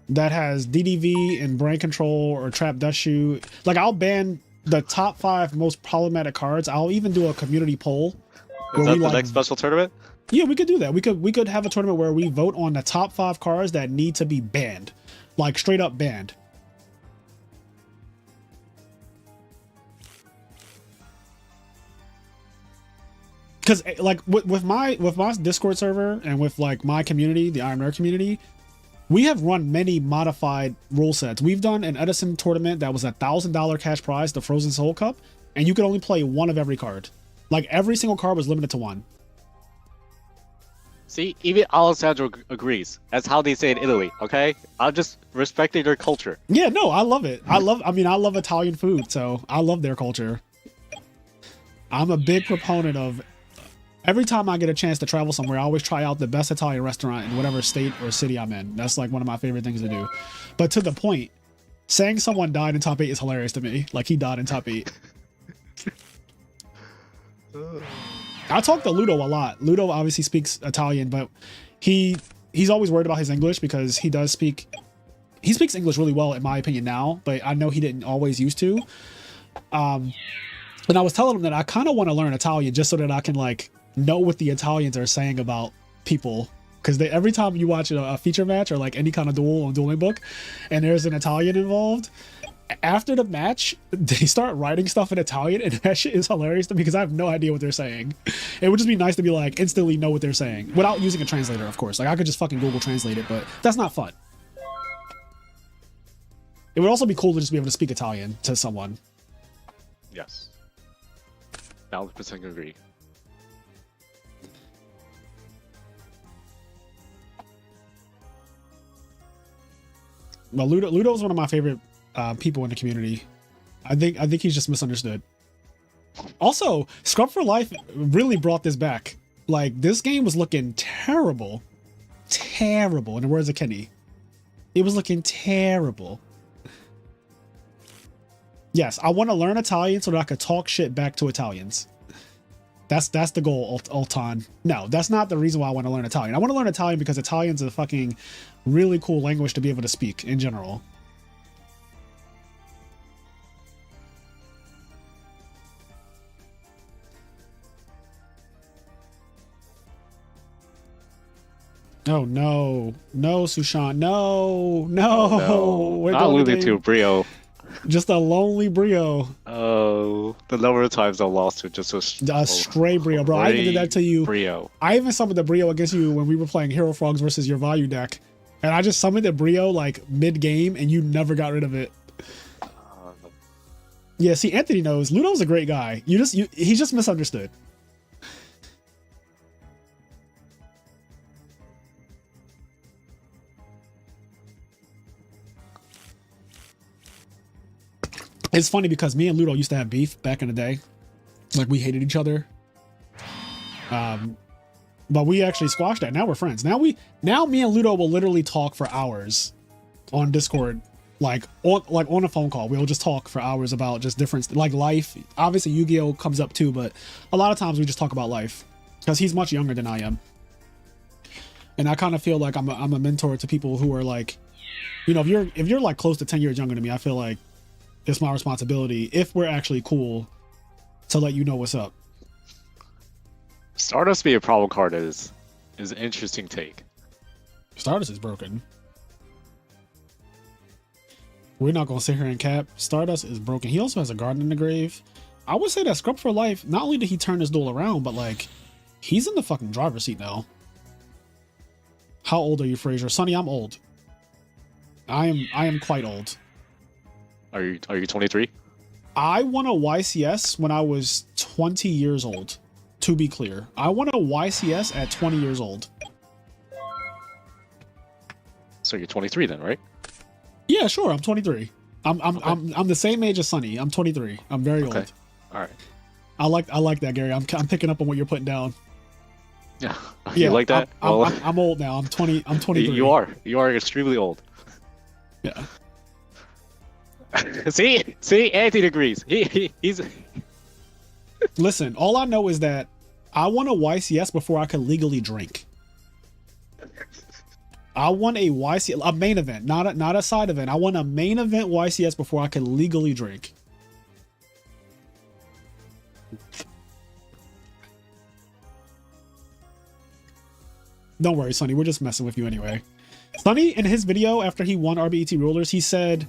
that has DDV and Brain Control or Trap Dust Shoe. Like, I'll ban the top 5 most problematic cards. I'll even do a community poll. is that the next special tournament? Yeah, we could do that. We could have a tournament where we vote on the top 5 cards that need to be banned. Like, straight up banned. Because like with my Discord server and with like my community, the Iron Rare community, we have run many modified rule sets. We've done an Edison tournament that was $1,000 cash prize, the Frozen Soul Cup, and you could only play 1 of every card. Like every single card was limited to 1. See, even Alessandro agrees. That's how they say in Italy. Okay, I'm just respecting their culture. Yeah, no, I love it. I love Italian food, so I love their culture. I'm a big proponent of. Every time I get a chance to travel somewhere, I always try out the best Italian restaurant in whatever state or city I'm in. That's like one of my favorite things to do. But to the point, saying someone died in top 8 is hilarious to me. Like he died in top 8. I talk to Ludo a lot. Ludo obviously speaks Italian, but he's always worried about his English because he speaks English really well in my opinion now, but I know he didn't always used to. And I was telling him that I kind of want to learn Italian just so that I can like know what the Italians are saying about people, because every time you watch a feature match or like any kind of duel on Dueling Book and there's an Italian involved, after the match, they start writing stuff in Italian, and that shit is hilarious to me because I have no idea what they're saying. It would just be nice to be like instantly know what they're saying without using a translator, of course. Like I could just fucking Google Translate it, but that's not fun. It would also be cool to just be able to speak Italian to someone. Yes. 1000% agree. Well, Ludo is one of my favorite people in the community. I think he's just misunderstood. Also, Scrub for Life really brought this back. Like, this game was looking terrible. Terrible, in the words of Kenny. It was looking terrible. Yes, I want to learn Italian so that I could talk shit back to Italians. That's the goal, Altan. No, that's not the reason why I want to learn Italian. I want to learn Italian because Italian's a fucking really cool language to be able to speak in general. Oh no, no, Sushant, no. Oh, no. Not losing to Brio. Just a lonely Brio. Oh, the number of times I lost to just a stray Brio, bro. I even did that to you. Brio. I even summoned the Brio against you when we were playing Hero Frogs versus your Vayu deck. And I just summoned the Brio like mid-game and you never got rid of it. Yeah, see, Anthony knows. Ludo's a great guy. He's just misunderstood. It's funny because me and Ludo used to have beef back in the day. Like, we hated each other. But we actually squashed that. Now we're friends. Now me and Ludo will literally talk for hours on Discord. Like on a phone call. We'll just talk for hours about just different, like life. Obviously Yu-Gi-Oh comes up too, but a lot of times we just talk about life. Because he's much younger than I am. And I kind of feel like I'm a mentor to people who are like, you know, if you're like close to 10 years younger than me, I feel like it's my responsibility, if we're actually cool, to let you know what's up. Stardust being a problem card is an interesting take. Stardust is broken. We're not gonna sit here and cap. Stardust is broken. He also has a garden in the grave. I would say that Scrub for Life, not only did he turn this duel around, but like he's in the fucking driver's seat now. How old are you, Fraser? Sonny, I'm old. I am quite old. Are you 23? I won a YCS when I was 20 years old. To be clear, I won a YCS at 20 years old. So you're 23 then, right? Yeah, sure. I'm 23. I'm the same age as Sonny. I'm 23. I'm very old. All right. I like that, Gary. I'm picking up on what you're putting down. Yeah. You like that? I'm old now. I'm 23. You are extremely old. Yeah. see, Anthony agrees. He's. Listen, all I know is that I won a YCS before I could legally drink. I won a YCS, a main event, not a side event. I won a main event YCS before I could legally drink. Don't worry, Sonny. We're just messing with you anyway. Sonny, in his video after he won RBET Rulers, he said,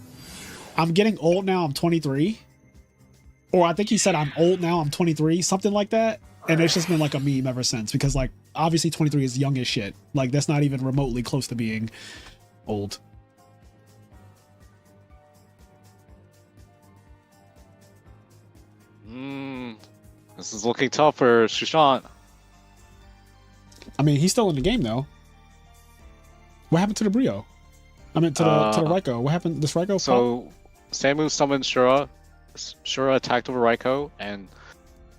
"I'm getting old now. I'm 23." Or I think he said, "I'm old now, I'm 23," something like that. And it's just been like a meme ever since, because like obviously 23 is young as shit. Like that's not even remotely close to being old. This is looking tough for Sushant. I mean, he's still in the game though. What happened to the Brio? I mean, to the Raikou. What happened? This Raikou? So Samu summoned Shura. Shura attacked over Raikou, and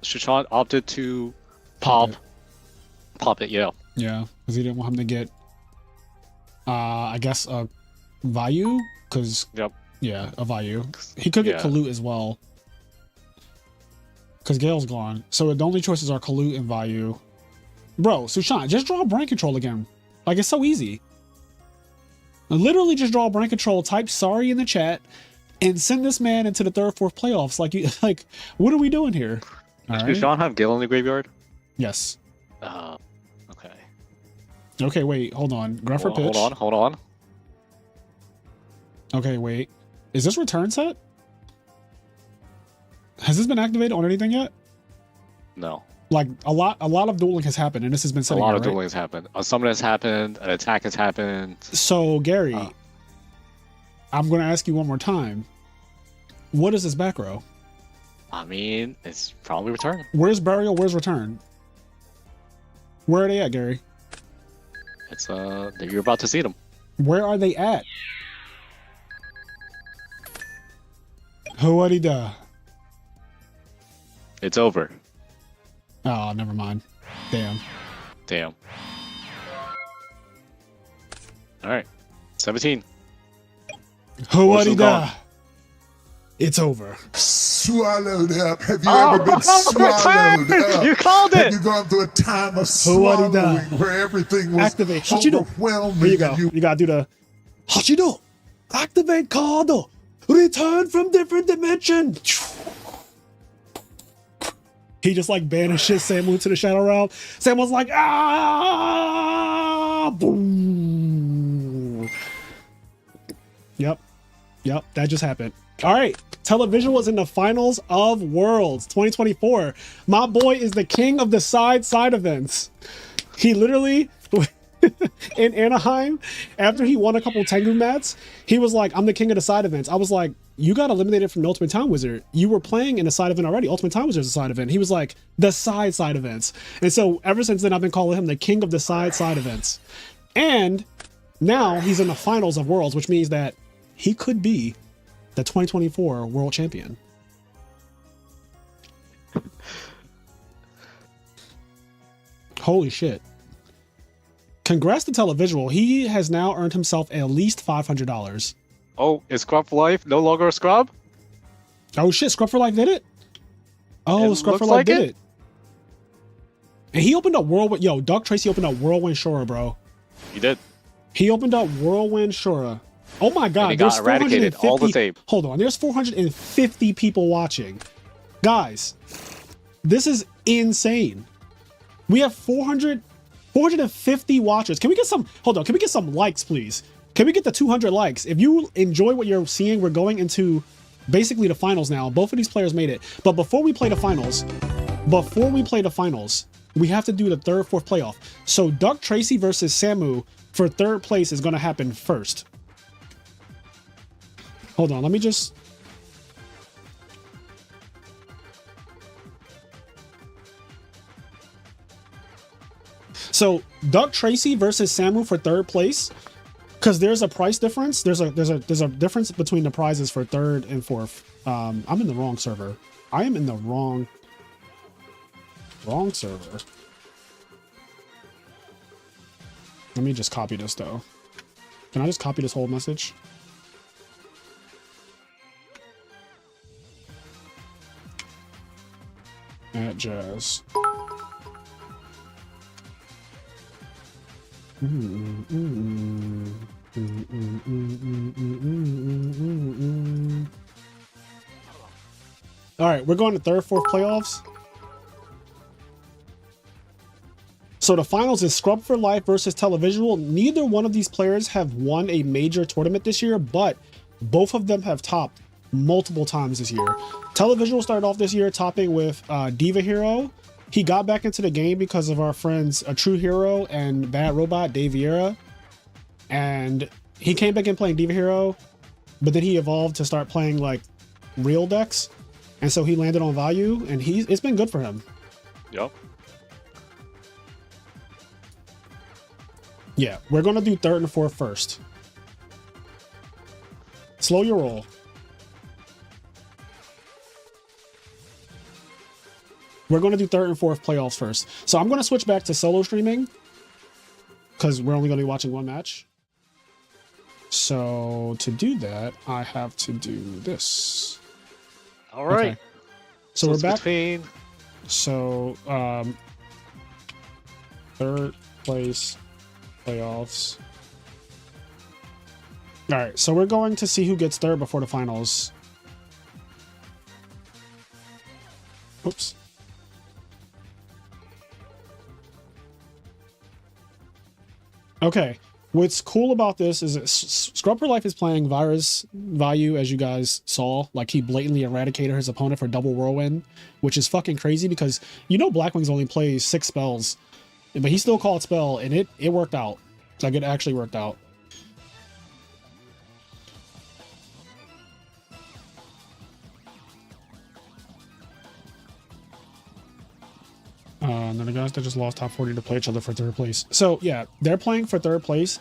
Sushant opted to pop it. Yeah, because he didn't want him to get I guess a Vayu, because a Vayu. He could get Kalut as well, because Gale's gone. So the only choices are Kalut and Vayu. Bro, Sushant, just draw brain control again. Like, it's so easy. Literally just draw brain control, type sorry in the chat, and send this man into the third, fourth playoffs. Like, what are we doing here? Does Sushant have Gale in the graveyard? Yes. Okay. Okay, wait, hold on. Gruffer pitch. Hold on. Okay, wait. Is this return set? Has this been activated on anything yet? No. Like a lot of dueling has happened, and this has been A sitting lot here, of right? dueling has happened. A summon has happened. An attack has happened. So Gary, Oh. I'm going to ask you one more time. What is this back row? I mean, it's probably return. Where's burial? Where's return? Where are they at, Gary? It's you're about to see them. Where are they at? Who da? It's over. Oh, never mind. Damn. Damn. All right. 17. Who Horse is da? gone. It's over. Swallowed up. Have you ever been swallowed up? You called Have it! you gone through a time of Already swallowing done. where everything was Activate. Hachido. overwhelming? Here you go. and You gotta do the Hachido. Activate card. Return from different dimension. He just like banishes Samu to the shadow realm. Samu's like, ah, boom. Yep, that just happened. All right, Televisual is in the finals of Worlds 2024. My boy is the king of the side events. He literally in Anaheim, after he won a couple Tengu mats, he was like, I'm the king of the side events. I was like, you got eliminated from the Ultimate Time Wizard. You were playing in a side event already. Ultimate Time Wizard is a side event. He was like, the side events. And so ever since then, I've been calling him the king of the side events. And now he's in the finals of Worlds, which means that he could be the 2024 world champion. Holy shit. Congrats to Televisual. He has now earned himself at least $500. Oh, is Scrub for Life no longer a Scrub? Oh shit, Scrub for Life did it? Oh, It Scrub for looks Life like did it. it. And he opened up Whirlwind. Yo, Doug Tracy opened up Whirlwind Shura, bro. You did. He opened up Whirlwind Shura. Oh my god, And he got there's eradicated 450. all the same. Hold on, there's 450 people watching. Guys, this is insane. We have 450 watchers. Can we get some, hold on, can we get some likes, please? Can we get the 200 likes? If you enjoy what you're seeing, we're going into basically the finals now. Both of these players made it. But before we play the finals, we have to do the third, fourth playoff. So Duck Tracy versus Samu for third place is going to happen first. Hold on, let me just... So Duck Tracy versus Samu for third place, because there's a price difference. There's a difference between the prizes for third and fourth. I'm in the wrong server. I am in the wrong server. Let me just copy this though. Can I just copy this whole message? At Jazz. All right, we're going to third, fourth playoffs. So the finals is Scrub for Life versus Televisual. Neither one of these players have won a major tournament this year, but both of them have topped multiple times this year. Televisual started off this year topping with Diva Hero. He got back into the game because of our friends A True Hero and Bad Robot, Dave Vieira. And he came back in playing Diva Hero, but then he evolved to start playing like real decks. And so he landed on Value, and it's been good for him. Yep. Yeah, we're going to do third and fourth first. Slow your roll. We're going to do third and fourth playoffs first. So I'm going to switch back to solo streaming because we're only going to be watching one match. So to do that, I have to do this. All right. Okay. So we're it's back. between. So third place playoffs. All right. So we're going to see who gets third before the finals. Oops. Okay, What's cool about this is that Scrub for Life is playing Virus Value, as you guys saw. Like, he blatantly eradicated his opponent for double Whirlwind, which is fucking crazy because, you know, Blackwings only plays 6 spells, but he still called spell, and it worked out. Like, it actually worked out. And then the guys that just lost top 40 to play each other for 3rd place. So yeah, they're playing for 3rd place.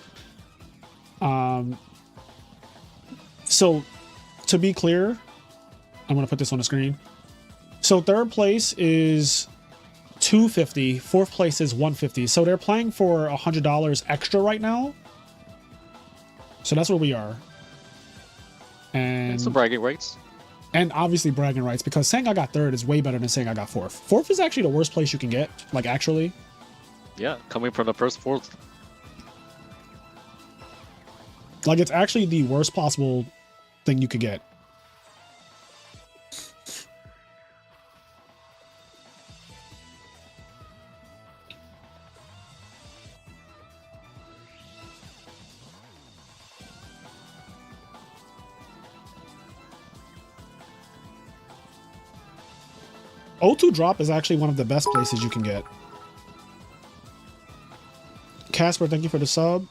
So to be clear, I'm gonna put this on the screen. So 3rd place is $250, 4th place is $150. So they're playing for $100 extra right now. So that's where we are. And some bragging rights. And obviously bragging rights, because saying I got 3rd is way better than saying I got 4th. 4th is actually the worst place you can get, like, actually. Yeah, coming from the first 4th. Like, it's actually the worst possible thing you could get. O2 drop is actually one of the best places you can get. Casper, thank you for the sub.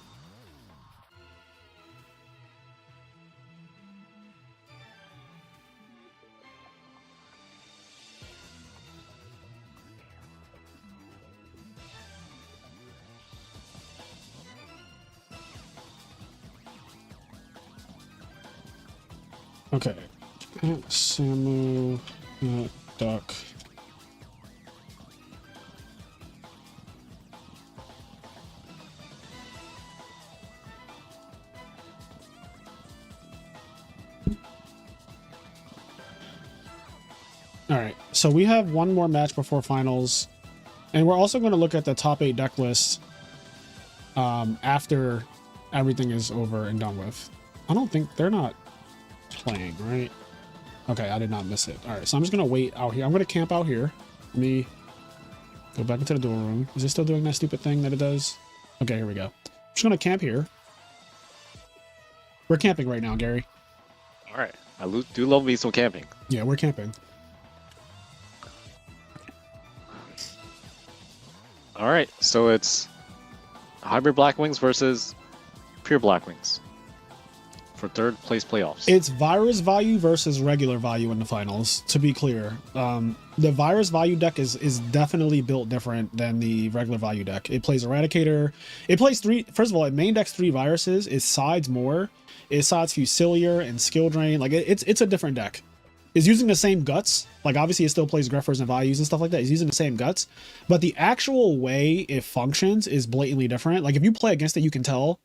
Okay. Samu, Duck. All right, so we have one more match before finals, and we're also going to look at the top 8 deck list after everything is over and done with. I don't think they're not playing, right? Okay, I did not miss it. All right, so I'm just going to wait out here. I'm going to camp out here. Let me go back into the duel room. Is it still doing that stupid thing that it does? Okay, here we go. I'm just going to camp here. We're camping right now, Gary. All right, do love me some camping. Yeah, we're camping. All right, so it's Hybrid Blackwings versus Pure Blackwings for 3rd place playoffs. It's Virus Value versus regular value in the finals, to be clear. The Virus Value deck is definitely built different than the regular value deck. It plays Eradicator. It plays 3... First of all, it main decks 3 viruses. It sides more. It sides Fusilier and Skill Drain. Like, it's a different deck. It's using the same guts. Like, obviously it still plays Greffers and Values and stuff like that. It's using the same guts. But the actual way it functions is blatantly different. Like, if you play against it, you can tell.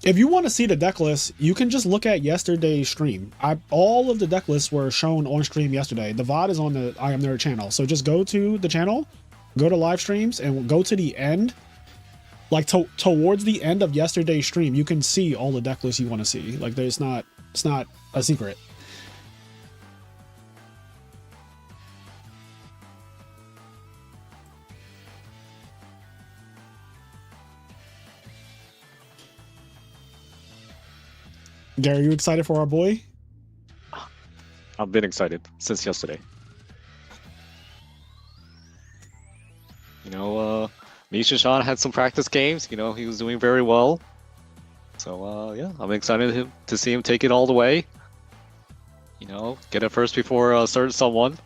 If you want to see the deck list, you can just look at yesterday's stream. All of the deck lists were shown on stream yesterday. The VOD is on the I Am Nerd channel. So just go to the channel, go to live streams, and go to the end. Like towards the end of yesterday's stream, you can see all the deck lists you want to see. Like, it's not a secret. Gary, you excited for our boy? I've been excited since yesterday. You know, Misha Sean had some practice games. You know, he was doing very well. So, yeah, I'm excited to see him take it all the way. You know, get it first before certain someone.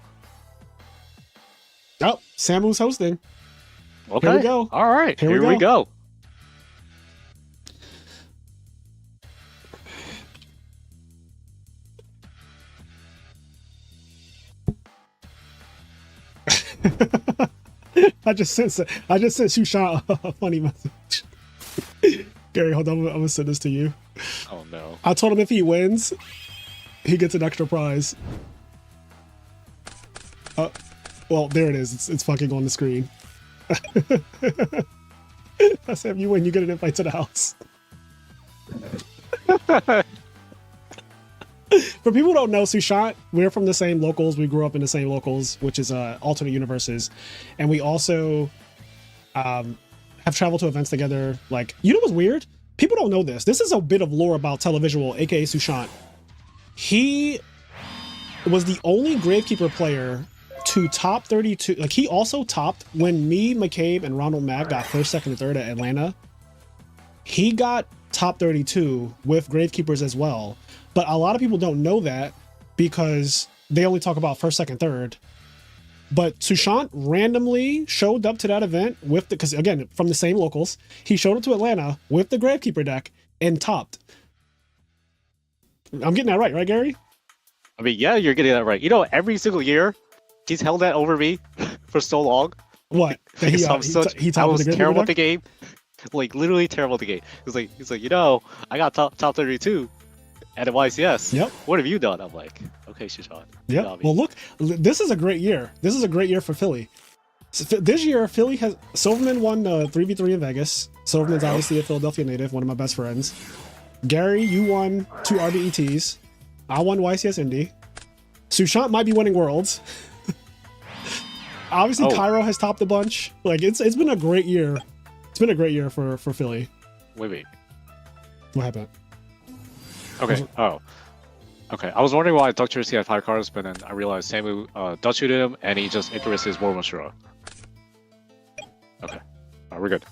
Oh, Samu's hosting. Okay. Here we go. All right. Here we go. I just sent Shushan a funny message. Gary, hold on, I'm gonna send this to you. Oh no. I told him if he wins, he gets an extra prize. Well, there it is. It's fucking on the screen. I said, if you win, you get an invite to the house. For people who don't know, Sushant, we're from the same locals. We grew up in the same locals, which is alternate universes. And we also have traveled to events together. Like, you know what's weird? People don't know this. This is a bit of lore about Televisual, aka Sushant. He was the only Gravekeeper player to top 32. Like, he also topped when me, McCabe, and Ronald Mack got first, second, and third at Atlanta. He got top 32 with Gravekeepers as well. But a lot of people don't know that because they only talk about first, second, third. But Sushant randomly showed up to that event with the, because again, from the same locals, he showed up to Atlanta with the Gravekeeper deck and topped. I'm getting that right, Gary? I mean, yeah, you're getting that right. You know, every single year, he's held that over me for so long. What? That Because I was terrible at the game. Like, literally terrible at the game. He's like, you know, I got top 32 at the YCS. Yep. What have you done? I'm like, okay, Sushant. Yeah. Well, look, this is a great year. This is a great year for Philly. So this year, Philly has Silverman won 3v3 in Vegas. Silverman's obviously a Philadelphia native, one of my best friends. Gary, you won 2 RBETs. I won YCS Indy. Sushant might be winning Worlds. Obviously, Cairo has topped a bunch. Like, it's been a great year. It's been a great year for Philly. Wait. What happened? Okay. Okay. I was wondering why Dr. C had 5 cards, but then I realized Samu Dutch shooted him, and he just interested his War Mashura. Okay. We're good.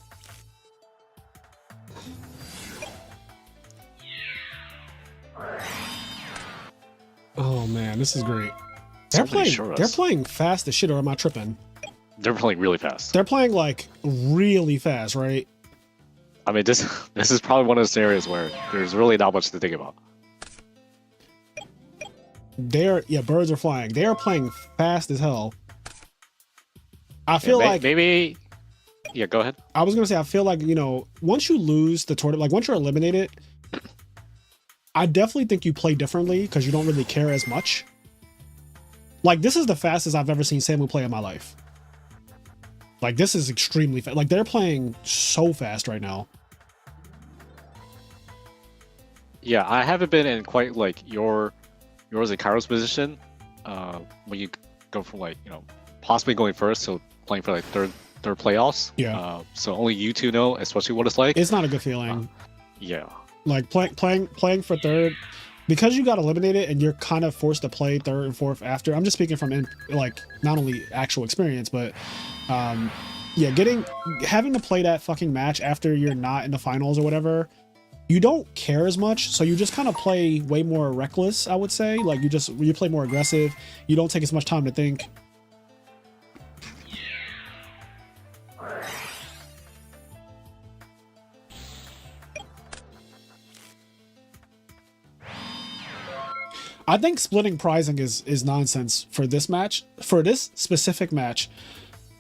Oh man, this is great. They're playing fast as shit, or am I tripping? They're playing really fast. They're playing like really fast, right? I mean, this is probably one of those areas where there's really not much to think about. Birds are flying. They are playing fast as hell. I feel like maybe. Yeah, go ahead. I was gonna say I feel like, you know, once you lose the tournament, like once you're eliminated, I definitely think you play differently because you don't really care as much. Like, this is the fastest I've ever seen Samu play in my life. Like, this is extremely fast. Like, they're playing so fast right now. Yeah, I haven't been in quite like yours and Cairo's position. When you go from, like, you know, possibly going first to playing for like third playoffs. Yeah. So only you two know, especially what it's like. It's not a good feeling. Yeah. Like playing for third, because you got eliminated and you're kind of forced to play third and fourth after. I'm just speaking from like not only actual experience, but yeah, having to play that fucking match after you're not in the finals or whatever, you don't care as much, so you just kind of play way more reckless, I would say. Like, you play more aggressive, you don't take as much time to think. I think splitting prizing is nonsense for this match. For this specific match,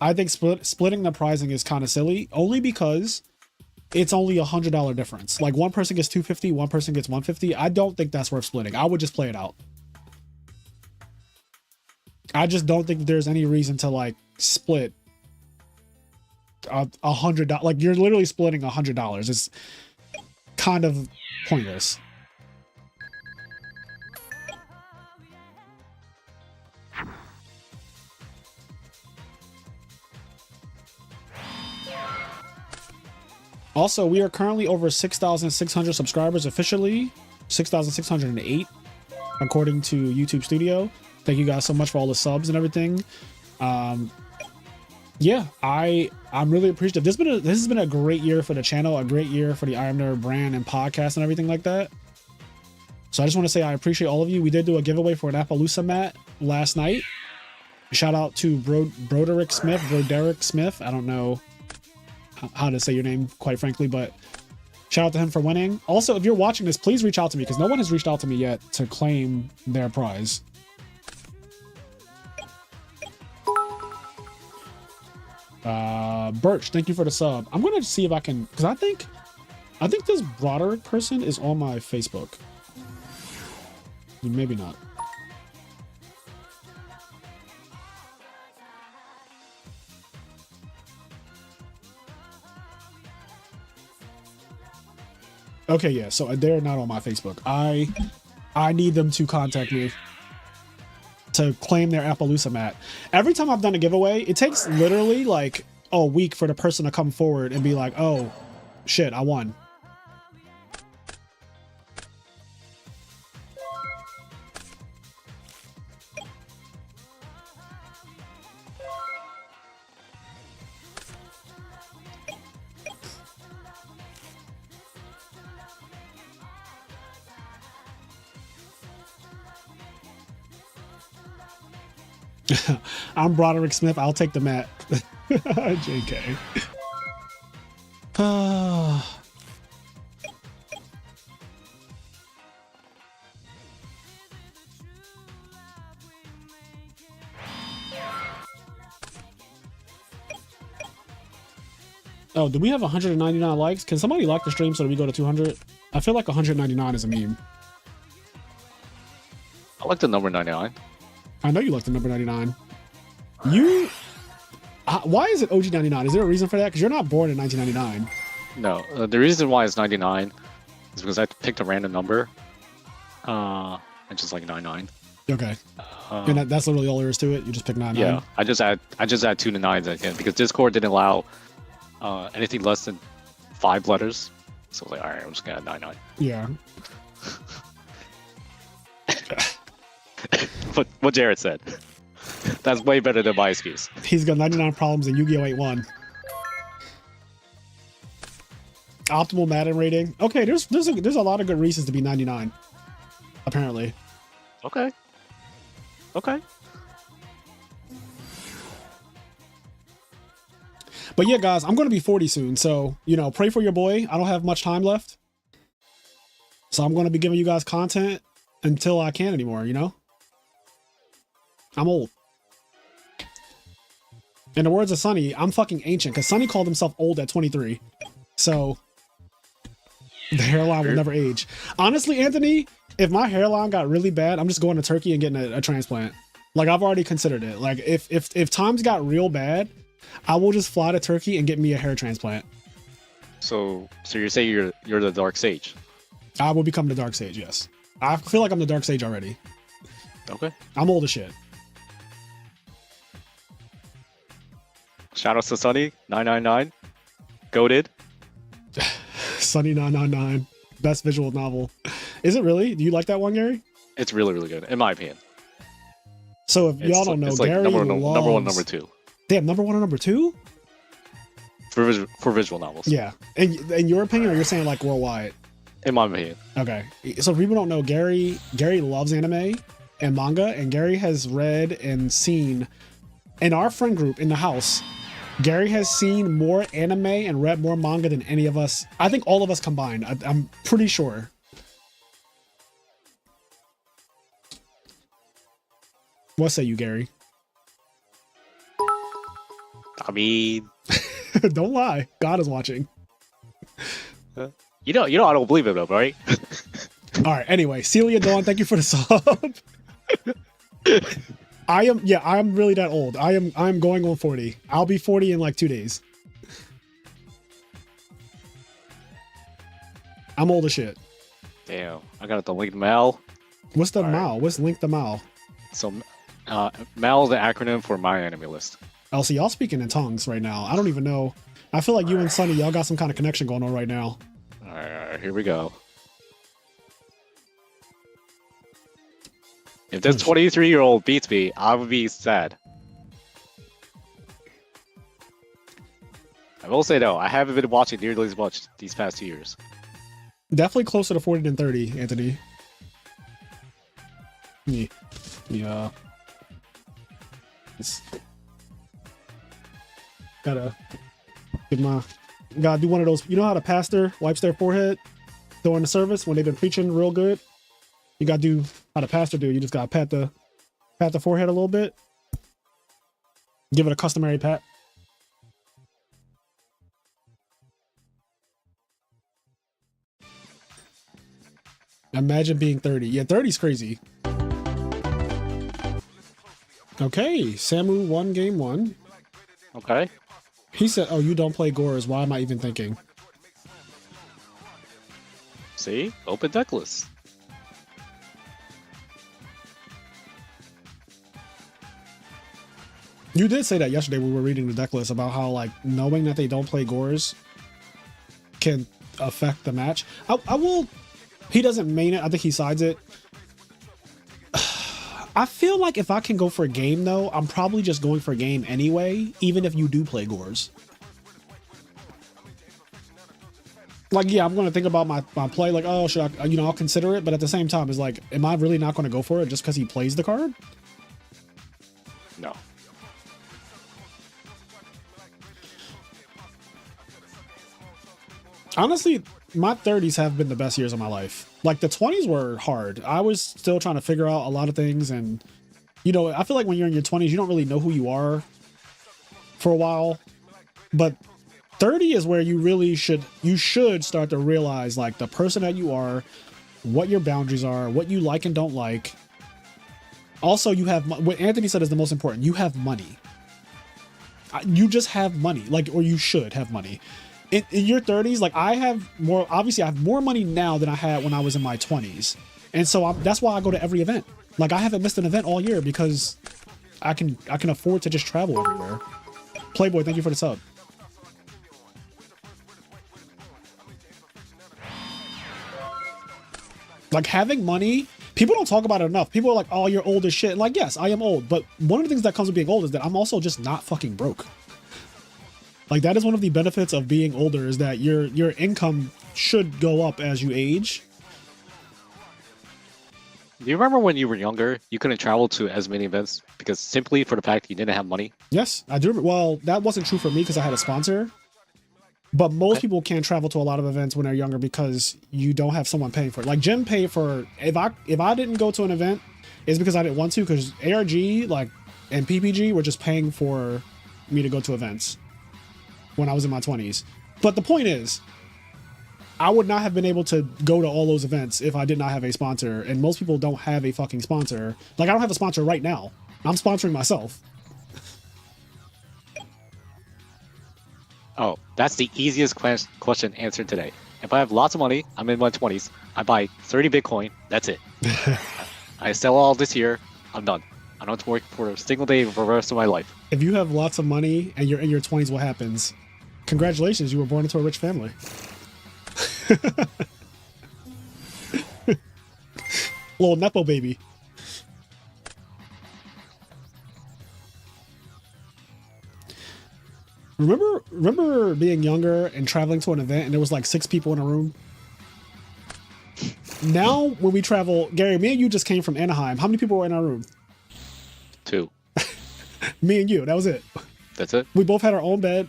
I think splitting the prizing is kind of silly, only because it's only $100 difference. Like, one person gets $250, one person gets $150. I don't think that's worth splitting. I would just play it out. I just don't think there's any reason to like split $100. Like, you're literally splitting $100. It's kind of pointless. Also, we are currently over 6,600 subscribers officially, 6,608 according to YouTube Studio. Thank you guys so much for all the subs and everything. Yeah, I'm really appreciative. This has been a great year for the channel, a great year for the I Am Nerd brand and podcast and everything like that. So I just want to say I appreciate all of you. We did do a giveaway for an Appaloosa mat last night. Shout out to Broderick Smith. I don't know how to say your name, quite frankly, but shout out to him for winning. Also, if you're watching this, please reach out to me, because no one has reached out to me yet to claim their prize. Birch, thank you for the sub. I'm gonna see if I can, because I think this Broderick person is on my Facebook. Maybe not. Okay, yeah. So they're not on my Facebook. I need them to contact me to claim their Appaloosa mat. Every time I've done a giveaway, it takes literally like a week for the person to come forward and be like, "Oh, shit, I won." I'm Broderick Smith. I'll take the mat. JK. Oh, do we have 199 likes? Can somebody like the stream so that we go to 200? I feel like 199 is a meme. I like the number 99. I know you like the number 99. You... why is it OG 99? Is there a reason for that? Because you're not born in 1999. No, the reason why it's 99 is because I picked a random number. And just like 99. Okay. And that's literally all there is to it? You just pick 99? Yeah, I just add 2 to 9s again because Discord didn't allow anything less than 5 letters. So I was like, alright, I'm just gonna add 99. Yeah. But what Jared said. That's way better than my excuse. He's got 99 problems and Yu-Gi-Oh! Ain't one. Optimal Madden rating. Okay, there's a lot of good reasons to be 99. Apparently. Okay. Okay. But yeah, guys, I'm going to be 40 soon. So, you know, pray for your boy. I don't have much time left. So I'm going to be giving you guys content until I can't anymore, you know? I'm old. In the words of Sonny, I'm fucking ancient because Sonny called himself old at 23. So the hairline will never age. Honestly, Anthony, if my hairline got really bad, I'm just going to Turkey and getting a transplant. Like, I've already considered it. Like, if times got real bad, I will just fly to Turkey and get me a hair transplant. So you're saying you're the Dark Sage? I will become the Dark Sage, yes. I feel like I'm the Dark Sage already. Okay. I'm old as shit. Shout out to Sunny 999. Goated. Sunny 999. Best visual novel. Is it really? Do you like that one, Gary? It's really, really good, in my opinion. So if y'all don't know, it's like Gary number loves... one, number 2. Damn, number 1 and number 2? For visual novels. Yeah. And in your opinion, or you're saying like worldwide? In my opinion. Okay. So if people don't know, Gary loves anime and manga, and Gary has read and seen, in our friend group in the house, Gary has seen more anime and read more manga than any of us. I think all of us combined. I'm pretty sure. What say you, Gary? I mean... Don't lie. God is watching. You know I don't believe it though, right? All right. Anyway, Celia Dawn, thank you for the sub. I'm really that old. I'm going on 40. I'll be 40 in like 2 days. I'm old as shit. Damn, I got the link Mal. What's the All Mal? right. What's Link the Mal? So, Mal is the acronym for my enemy list. Oh, see, y'all speaking in tongues right now. I don't even know. I feel like you and Sonny, y'all got some kind of connection going on right now. All right, here we go. If this 23-year-old beats me, I would be sad. I will say though, I haven't been watching nearly as much these past 2 years. Definitely closer to 40 than 30, Anthony. Yeah. Gotta do one of those. You know how the pastor wipes their forehead during the service when they've been preaching real good? You gotta do how the pastor do. You just gotta pat the forehead a little bit. Give it a customary pat. Imagine being 30. Yeah, 30's crazy. Okay, Samu won game 1. Okay. He said, oh, you don't play Gores. Why am I even thinking? See? Open deck list. You did say that yesterday when we were reading the deck list about how like knowing that they don't play Gores can affect the match. I will. He doesn't main it. I think he sides it. I feel like if I can go for a game though, I'm probably just going for a game anyway, even if you do play Gores. Like, yeah, I'm going to think about my play, like, oh, should I, you know, I'll consider it, but at the same time, it's like, am I really not going to go for it just because he plays the card? No. Honestly, my 30s have been the best years of my life. Like, the 20s were hard. I was still trying to figure out a lot of things, and, you know, I feel like when you're in your 20s, you don't really know who you are for a while, but 30 is where you really should start to realize like the person that you are, what your boundaries are, what you like and don't like. Also, you have what Anthony said is the most important. You have money. You just have money, like, or you should have money. In your 30s, like I have more. Obviously, I have more money now than I had when I was in my 20s, and so that's why I go to every event. Like I haven't missed an event all year because I can afford to just travel everywhere. Playboy, thank you for the sub. Like having money, people don't talk about it enough. People are like, oh, you're old as shit. And like, yes, I am old. But one of the things that comes with being old is that I'm also just not fucking broke. Like that is one of the benefits of being older is that your income should go up as you age. Do you remember when you were younger, you couldn't travel to as many events because simply for the fact you didn't have money? Yes, I do. Well, that wasn't true for me because I had a sponsor. But most people can't travel to a lot of events when they're younger because you don't have someone paying for it. Like Jim paid for, if I didn't go to an event, it's because I didn't want to, because ARG like and PPG were just paying for me to go to events when I was in my 20s. But the point is, I would not have been able to go to all those events if I did not have a sponsor. And most people don't have a fucking sponsor. Like I don't have a sponsor right now. I'm sponsoring myself. Oh, that's the easiest question answered today. If I have lots of money, I'm in my 20s, I buy 30 Bitcoin, that's it. I sell all this year, I'm done. I don't have to work for a single day for the rest of my life. If you have lots of money and you're in your 20s, what happens? Congratulations, you were born into a rich family. Little Nepo baby. Remember being younger and traveling to an event and there was like 6 people in a room? Now when we travel, Gary, me and you just came from Anaheim. How many people were in our room? 2. Me and you, that was it. That's it? We both had our own bed.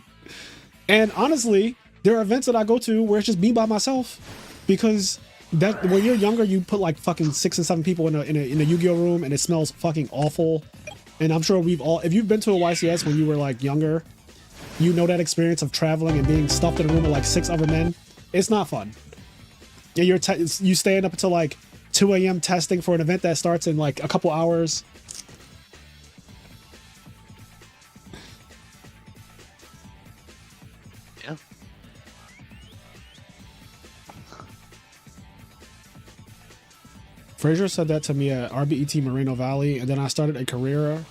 And honestly, there are events that I go to where it's just me by myself, because that when you're younger, you put like fucking 6 and 7 people in a Yugioh room and it smells fucking awful. And I'm sure we've all, if you've been to a YCS when you were like younger, you know that experience of traveling and being stuffed in a room with like 6 other men. It's not fun. Yeah, you staying up until like 2 a.m. testing for an event that starts in like a couple hours. Yeah. Fraser said that to me at RBET Moreno Valley, and then I started a career.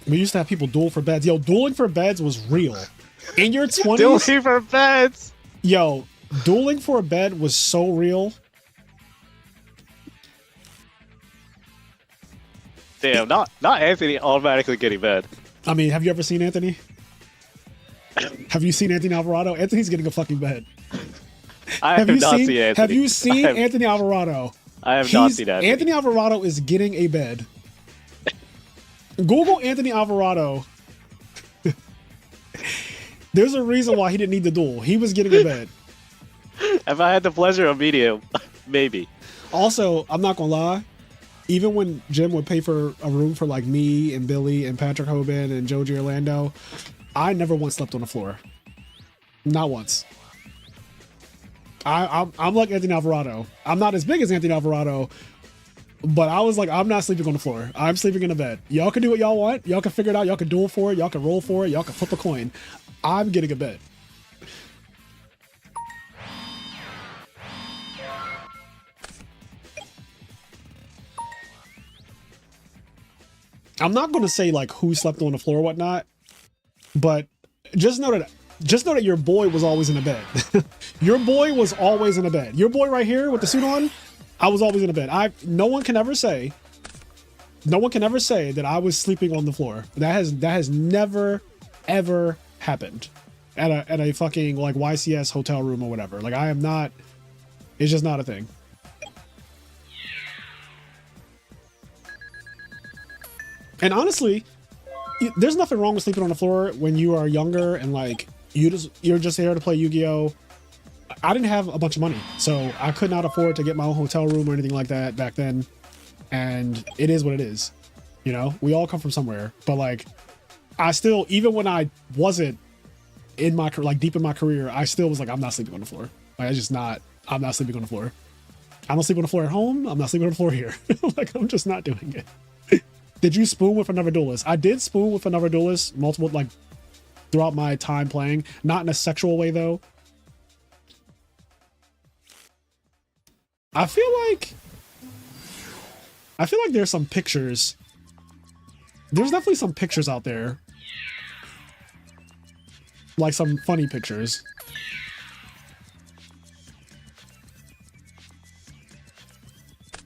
We used to have people duel for beds. Yo, dueling for beds was real. In your 20s? Dueling for beds! Yo, dueling for a bed was so real. Damn, not Anthony automatically getting bed. I mean, have you ever seen Anthony? Have you seen Anthony Alvarado? Anthony's getting a fucking bed. I have not seen Anthony. Have you seen Anthony Alvarado? I have not seen Anthony. Anthony Alvarado is getting a bed. Google Anthony Alvarado. There's a reason why he didn't need the duel. He was getting a bed. If I had the pleasure of meeting him, maybe. Also, I'm not gonna lie. Even when Jim would pay for a room for like me and Billy and Patrick Hoban and Joji Orlando, I never once slept on the floor. Not once. I'm like Anthony Alvarado. I'm not as big as Anthony Alvarado, But I was like, I'm not sleeping on the floor. I'm sleeping in a bed. Y'all can do what y'all want. Y'all can figure it out. Y'all can duel for it. Y'all can roll for it. Y'all can flip a coin. I'm getting a bed. I'm not going to say like who slept on the floor or whatnot, but just know that your boy was always in a bed. Your boy was always in a bed. Your boy right here with the suit on, I was always in a bed. No one can ever say that I was sleeping on the floor. That has never ever happened at a fucking like YCS hotel room or whatever. Like I am not. It's just not a thing. And honestly, there's nothing wrong with sleeping on the floor when you are younger and like you're just here to play Yu-Gi-Oh. I didn't have a bunch of money, so I could not afford to get my own hotel room or anything like that back then. And it is what it is. You know, we all come from somewhere, but like I still, even when I wasn't in my like deep in my career, I still was like, I'm not sleeping on the floor. Like I'm not sleeping on the floor. I don't sleep on the floor at home. I'm not sleeping on the floor here. Like I'm just not doing it. Did you spoon with another duelist? I did spoon with another duelist multiple, like throughout my time playing, not in a sexual way though. I feel like there's some pictures. There's definitely some pictures out there. Like some funny pictures.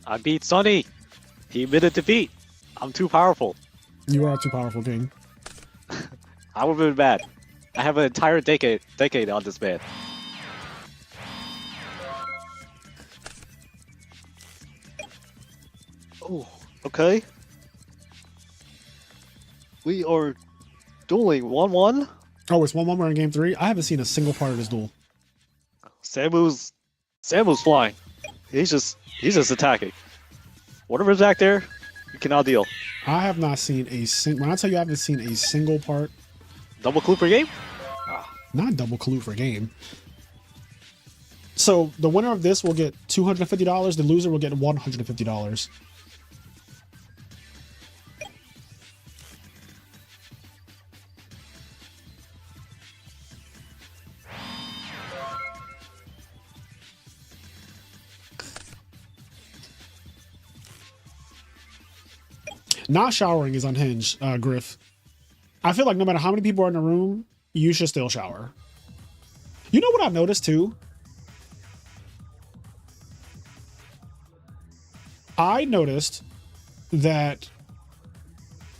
I beat Sonny. He admitted defeat. I'm too powerful. You are too powerful, King. I would have been bad. I have an entire decade on this man. Oh, okay. We are dueling 1-1. Oh, it's 1-1. We're in game 3. I haven't seen a single part of this duel. Samu's flying. He's just attacking. Whatever's back there, you cannot deal. I have not seen a single. When I tell you I haven't seen a single part, Double clue per game? not double clue for game. So the winner of this will get $250. The loser will get $150. Not showering is unhinged, Griff. I feel like no matter how many people are in the room, you should still shower. You know what I've noticed too? I noticed that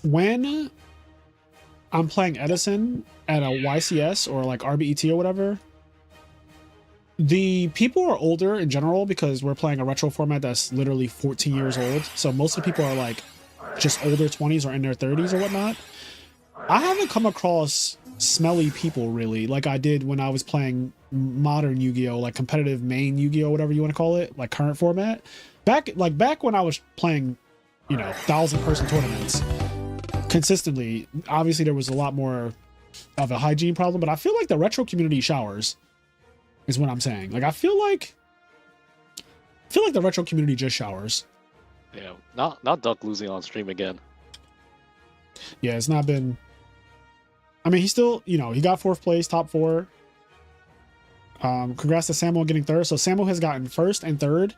when I'm playing Edison at a YCS or like RBET or whatever, the people are older in general because we're playing a retro format that's literally 14 years old. So most of the people are like just older 20s or in their 30s or whatnot. I haven't come across smelly people really like I did when I was playing modern Yu-Gi-Oh, like competitive main Yu-Gi-Oh, whatever you want to call it, like current format. Back when I was playing, 1,000-person tournaments consistently, obviously there was a lot more of a hygiene problem, but I feel like the retro community showers is what I'm saying. Like I feel like the retro community just showers. Yeah, not Duck losing on stream again. Yeah, it's not been. I mean, he still, he got 4th place, top 4. Congrats to Samuel getting 3rd. So Samuel has gotten 1st and 3rd.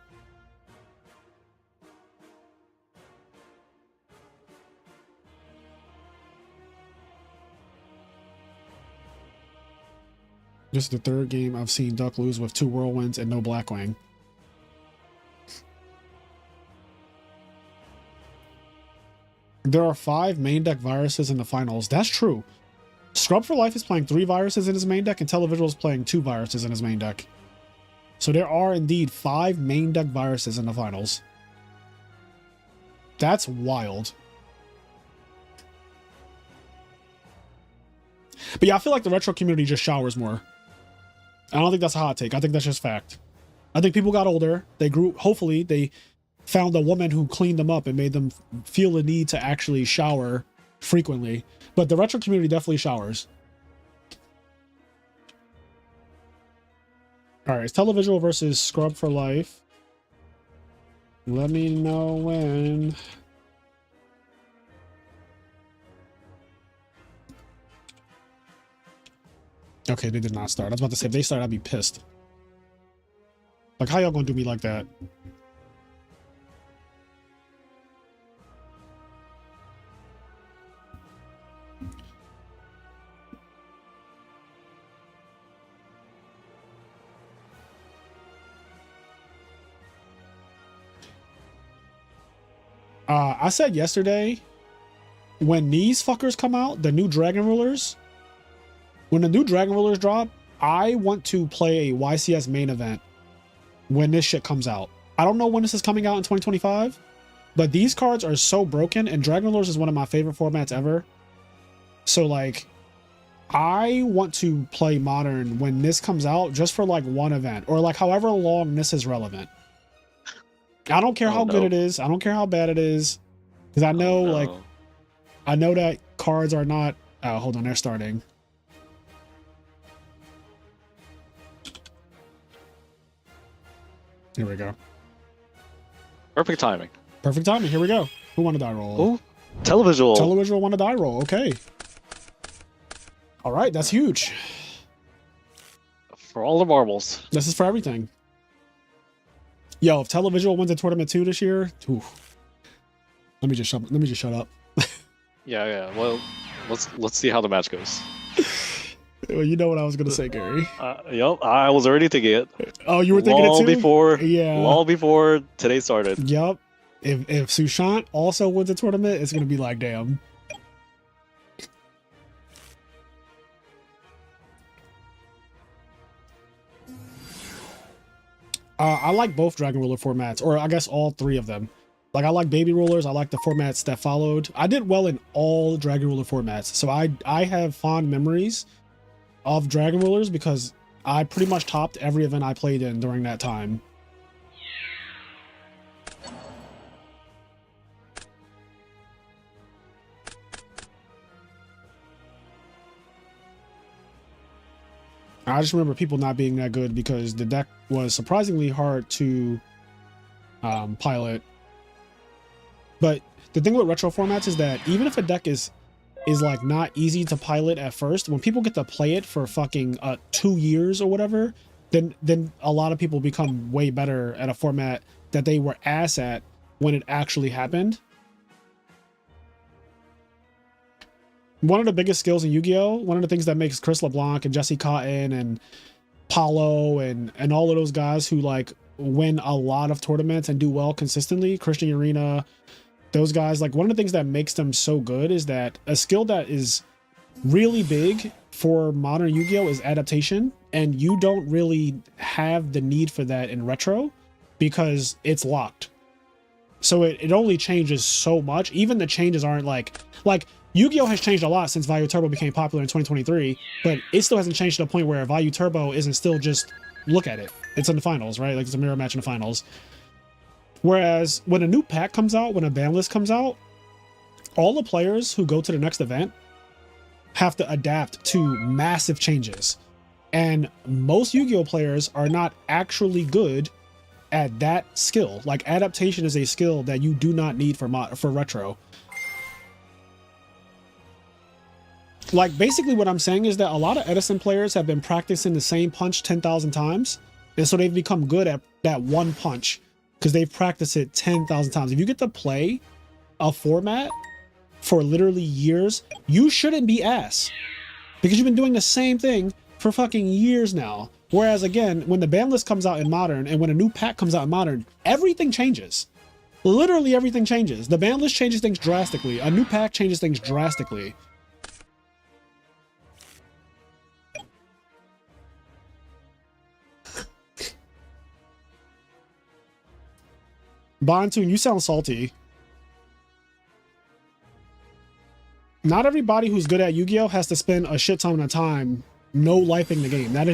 This is the 3rd game I've seen Duck lose with 2 whirlwinds and no Blackwing. There are 5 main deck viruses in the finals. That's true. Scrub for Life is playing 3 viruses in his main deck, and Televisual is playing 2 viruses in his main deck. So there are indeed 5 main deck viruses in the finals. That's wild. But yeah, I feel like the retro community just showers more. I don't think that's a hot take. I think that's just fact. I think people got older. They grew. Hopefully, they found a woman who cleaned them up and made them feel the need to actually shower frequently. But the retro community definitely showers. All right, it's Televisual versus Scrub for Life. Let me know when. Okay, they did not start. I was about to say, if they start, I'd be pissed. Like, how y'all gonna do me like that? I said yesterday, when these fuckers come out, the new Dragon Rulers, when the new Dragon Rulers drop, I want to play a YCS main event when this shit comes out. I don't know when this is coming out in 2025, but these cards are so broken, and Dragon Rulers is one of my favorite formats ever. So, like, I want to play Modern when this comes out just for, like, one event, or, like, however long this is relevant. I don't care how good it is. I don't care how bad it is. Because I know, like, I know that cards are not... hold on, they're starting. Here we go. Perfect timing. Perfect timing. Here we go. Who won a die roll? Oh, Televisual. Televisual won a die roll. Okay. All right, that's huge. For all the marbles. This is for everything. Yo, if Televisual wins a tournament too this year, oof. Let me just shut up. Yeah. Well, let's see how the match goes. Well, you know what I was gonna say, Gary. Yep, I was already thinking it. Oh, you were thinking it too? Long before today started. Yep. If Sushant also wins a tournament, it's gonna be like, damn. I like both Dragon Ruler formats, or I guess all three of them. Like, I like Baby Rulers. I like the formats that followed. I did well in all Dragon Ruler formats, so I have fond memories of Dragon Rulers because I pretty much topped every event I played in during that time. I just remember people not being that good because the deck was surprisingly hard to pilot. But the thing with retro formats is that even if a deck is like not easy to pilot at first, when people get to play it for fucking 2 years or whatever, then a lot of people become way better at a format that they were ass at when it actually happened. One of the biggest skills in Yu-Gi-Oh! One of the things that makes Chris LeBlanc and Jesse Cotton and Paulo and all of those guys who like win a lot of tournaments and do well consistently, Christian Arena, those guys, like one of the things that makes them so good is that a skill that is really big for modern Yu-Gi-Oh! Is adaptation, and you don't really have the need for that in retro because it's locked. So it only changes so much. Even the changes aren't like Yu-Gi-Oh! Has changed a lot since Value Turbo became popular in 2023, but it still hasn't changed to the point where Value Turbo isn't still just look at it. It's in the finals, right? Like it's a mirror match in the finals. Whereas when a new pack comes out, when a ban list comes out, all the players who go to the next event have to adapt to massive changes. And most Yu-Gi-Oh! Players are not actually good at that skill. Like adaptation is a skill that you do not need for retro. Like basically what I'm saying is that a lot of Edison players have been practicing the same punch 10,000 times. And so they've become good at that one punch because they've practiced it 10,000 times. If you get to play a format for literally years, you shouldn't be ass because you've been doing the same thing for fucking years now. Whereas again, when the ban list comes out in Modern and when a new pack comes out in Modern, everything changes. Literally everything changes. The ban list changes things drastically. A new pack changes things drastically. Bontoon, you sound salty. Not everybody who's good at Yu-Gi-Oh! Has to spend a shit ton of time no-lifing the game. That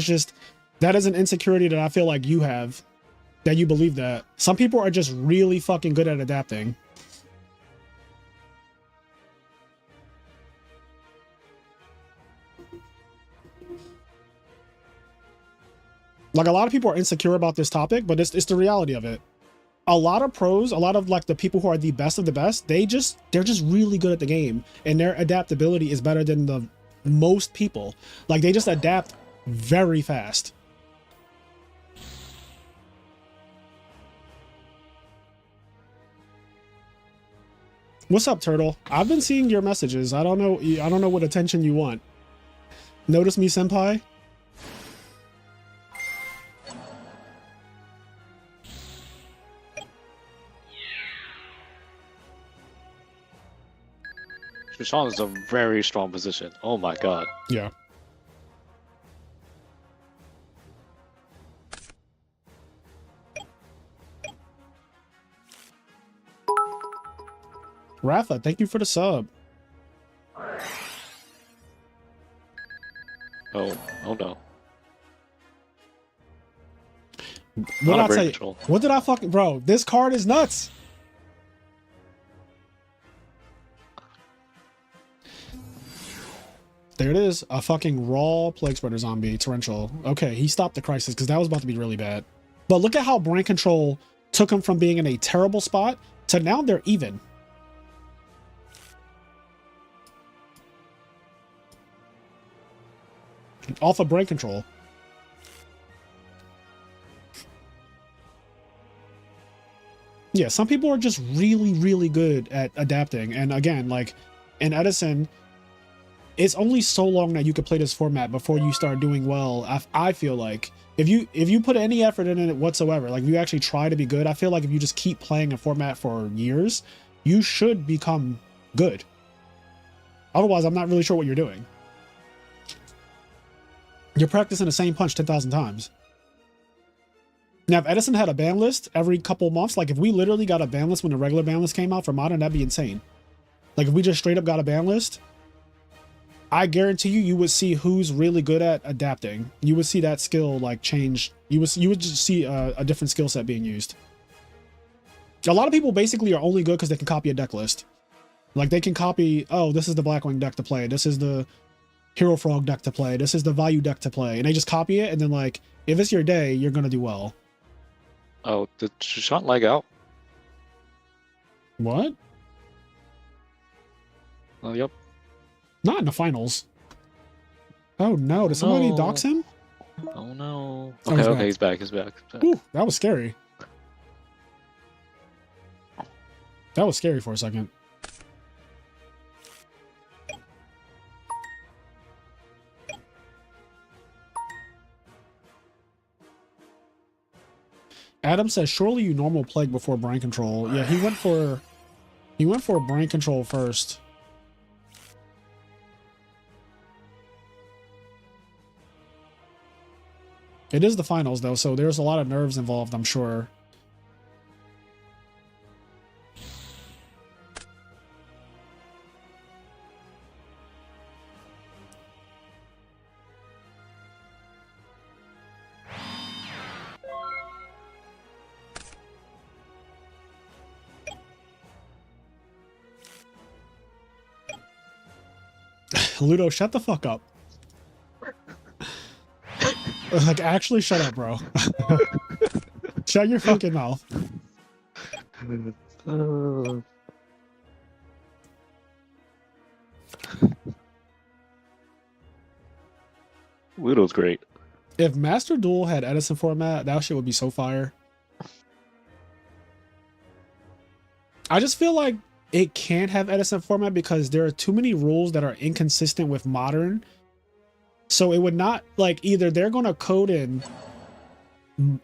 is an insecurity that I feel like you have, that you believe that. Some people are just really fucking good at adapting. Like a lot of people are insecure about this topic, but it's the reality of it. a lot of pros, a lot of like the people who are the best of the best, they're just really good at the game, and their adaptability is better than the most people. Like they just adapt very fast. What's up, Turtle? I've been seeing your messages. I don't know what attention you want. Notice me, senpai? Shushan is a very strong position. Oh my god. Yeah. Rafa, thank you for the sub. Oh no. What did I Not a brain tell you? control. What did I fucking... Bro, this card is nuts. There it is. A fucking raw Plague Spreader zombie, torrential. Okay, he stopped the crisis because that was about to be really bad. But look at how brain control took him from being in a terrible spot to now they're even. Off of brain control. Yeah, some people are just really, really good at adapting. And again, like in Edison, it's only so long that you could play this format before you start doing well. I feel like if you put any effort in it whatsoever, like if you actually try to be good, I feel like if you just keep playing a format for years, you should become good. Otherwise, I'm not really sure what you're doing. You're practicing the same punch 10,000 times. Now, if Edison had a ban list every couple months, like if we literally got a ban list when the regular ban list came out for Modern, that'd be insane. Like if we just straight up got a ban list, I guarantee you would see who's really good at adapting. You would see that skill like change. You would just see a different skill set being used. A lot of people basically are only good because they can copy a deck list. Like they can copy, oh, this is the Blackwing deck to play. This is the Hero Frog deck to play. This is the Value deck to play. And they just copy it. And then like, if it's your day, you're going to do well. Oh, did Shushan lag out? What? Oh, yep. Not in the finals. Oh no, did somebody no. dox him? Oh no. Oh, Okay, he's back. he's back. Ooh, that was scary. That was scary for a second. Adam says, surely you normal plague before brain control. Yeah, he went for brain control first. It is the finals though, so there's a lot of nerves involved, I'm sure. Ludo, shut the fuck up. Like, actually shut up, bro. Shut your fucking mouth. Ludo's great. If Master Duel had Edison format, that shit would be so fire. I just feel like it can't have Edison format because there are too many rules that are inconsistent with Modern. So it would not, like, either they're going to code in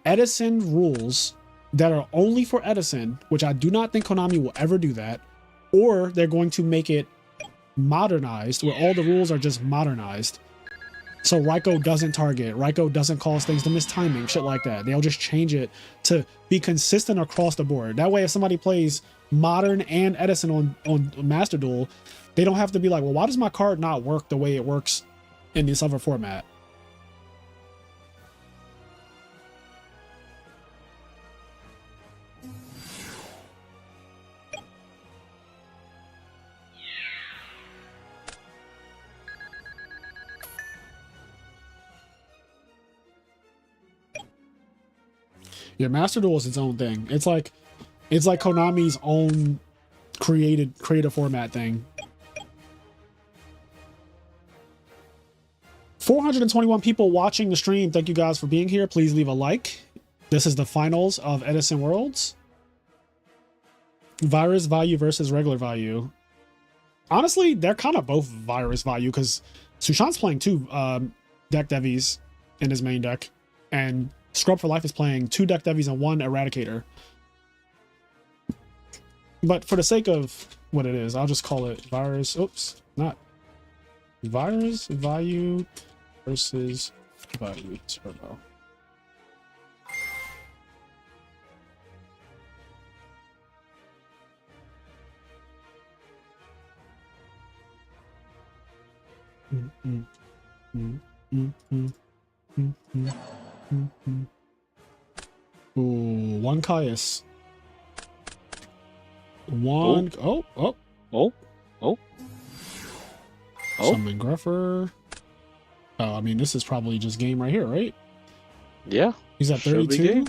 Edison rules that are only for Edison, which I do not think Konami will ever do that, or they're going to make it modernized where all the rules are just modernized. So Raiko doesn't target, Raiko doesn't cause things to miss timing, shit like that. They'll just change it to be consistent across the board. That way, if somebody plays Modern and Edison on Master Duel, they don't have to be like, well, why does my card not work the way it works in this other format? Yeah, Master Duel is its own thing. It's like Konami's own creative format thing. 421 people watching the stream. Thank you guys for being here. Please leave a like. This is the finals of Edison Worlds. Virus value versus regular value. Honestly, they're kind of both virus value because Sushan's playing 2 deck devies in his main deck, and Scrub for Life is playing 2 deck devies and 1 Eradicator. But for the sake of what it is, I'll just call it virus. Oops, not virus value versus value turbo. Ooh, 1 Caius. 1. Oh. Summon Gruffer. Oh, I mean, this is probably just game right here, right? Yeah. He's at Should be 32. game.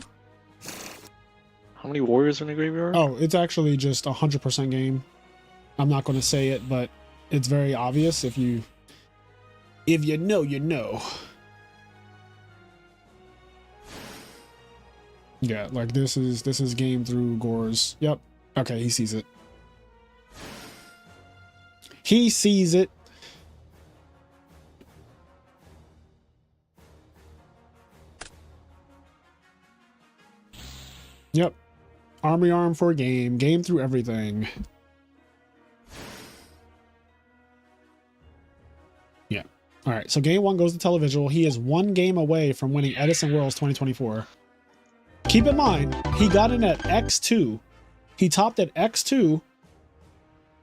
How many warriors are in the graveyard? Oh, it's actually just 100% game. I'm not going to say it, but it's very obvious if you know, you know. Yeah, like this is game through Gores. Yep. Okay, he sees it. He sees it. Yep. Army arm for game. Game through everything. Yeah. All right. So game 1 goes to Televisual. He is 1 game away from winning Edison Worlds 2024. Keep in mind, he got in at X2. He topped at X2.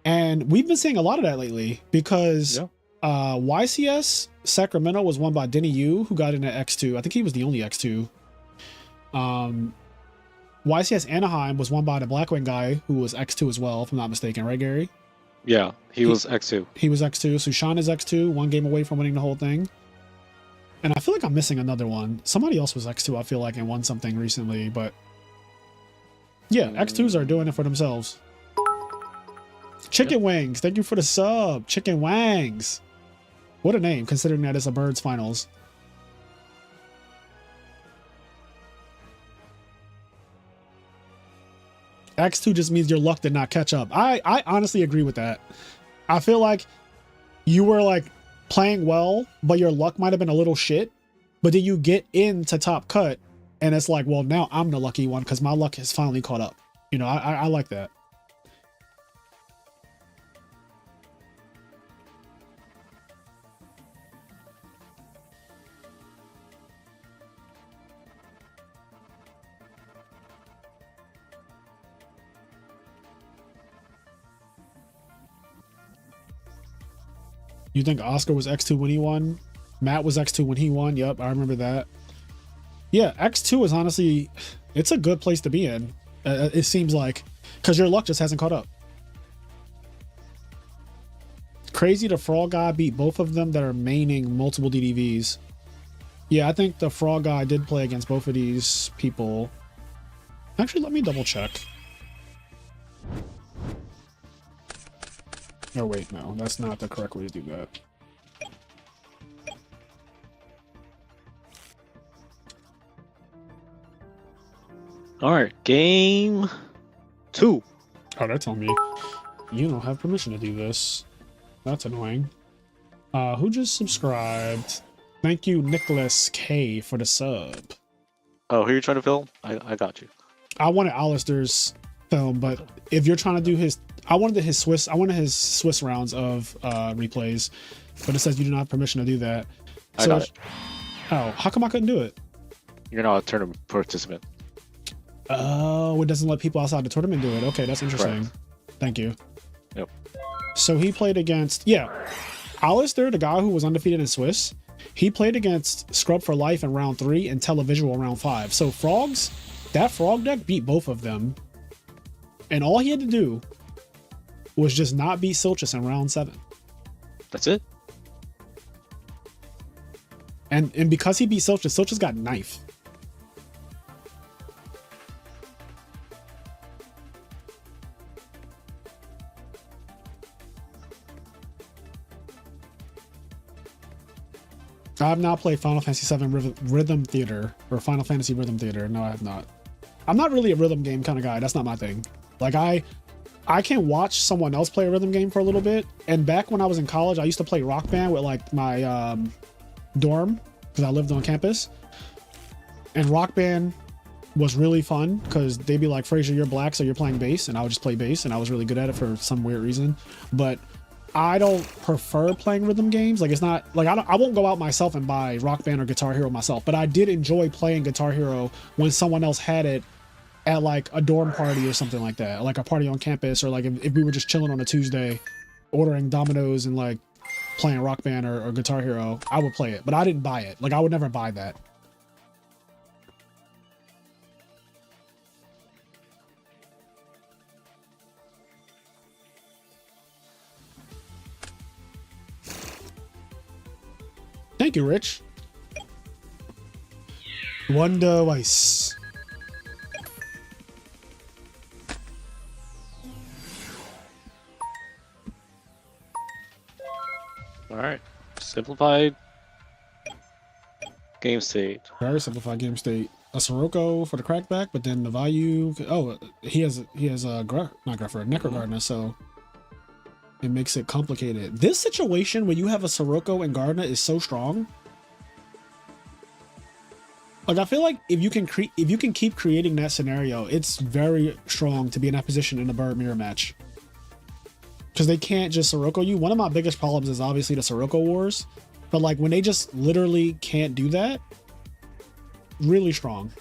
And we've been seeing a lot of that lately because YCS Sacramento was won by Denny Yu, who got in at X2. I think he was the only X2. YCS Anaheim was won by the Blackwing guy, who was X2 as well, if I'm not mistaken, right, Gary? Yeah, he was X2. He was X2. Sushan is X2, 1 game away from winning the whole thing. And I feel like I'm missing another one. Somebody else was X2, I feel like, and won something recently, but yeah, X2s are doing it for themselves. Chicken Wings, thank you for the sub. Chicken Wangs. What a name, considering that it's a Birds finals. X2 just means your luck did not catch up. I honestly agree with that. I feel like you were like playing well, but your luck might have been a little shit. But then you get into top cut, and it's like, well, now I'm the lucky one because my luck has finally caught up. You know, I like that. You think Oscar was X2 when he won? Matt was X2 when he won. Yep, I remember that. Yeah, X2 is honestly, it's a good place to be in. It seems like, because your luck just hasn't caught up. Crazy the Frog guy beat both of them that are maining multiple DDVs. Yeah, I think the Frog guy did play against both of these people. Actually, let me double check. Oh wait, no, that's not the correct way to do that. All right, game 2. Oh, they're telling me you don't have permission to do this. That's annoying. Who just subscribed? Thank you, Nicholas K, for the sub. Oh, who are you trying to film? I got you. I wanted Alistair's film, but if you're trying to do his, I wanted his Swiss rounds of replays, but it says you do not have permission to do that. I got it. Oh, how come I couldn't do it? You're not a tournament participant. Oh, it doesn't let people outside the tournament do it. Okay, that's interesting. Correct. Thank you. Yep. So he played against, Alistair, the guy who was undefeated in Swiss, he played against Scrub for Life in round 3 and Televisual round 5. So Frogs, that Frog deck beat both of them. And all he had to do was just not beat Silchus in round 7. That's it. And because he beat Silchus got knife. I have not played Final Fantasy VII Rhythm Theater or Final Fantasy Rhythm Theater. No, I have not. I'm not really a rhythm game kind of guy. That's not my thing. Like I can watch someone else play a rhythm game for a little bit. And back when I was in college, I used to play Rock Band with like my dorm because I lived on campus. And Rock Band was really fun because they'd be like, Fraser, you're black, so you're playing bass, and I would just play bass, and I was really good at it for some weird reason. But I don't prefer playing rhythm games. Like, it's not like I won't go out myself and buy Rock Band or Guitar Hero myself, but I did enjoy playing Guitar Hero when someone else had it at like a dorm party or something like that, like a party on campus, or like if we were just chilling on a Tuesday ordering Domino's and like playing Rock Band or Guitar Hero, I would play it, but I didn't buy it. Like, I would never buy that. Thank you, Rich. One device. Alright. Simplified game state. Very simplified game state. A Sirocco for the crackback, but then the value. Oh, he has a not Gruffer, a Necrogardner, so it makes it complicated. This situation where you have a Sirocco and Gardner is so strong. Like, I feel like if you can keep creating that scenario, it's very strong to be in that position in a bird mirror match. Because they can't just Sirocco you. One of my biggest problems is obviously the Sirocco wars, but like when they just literally can't do that, really strong.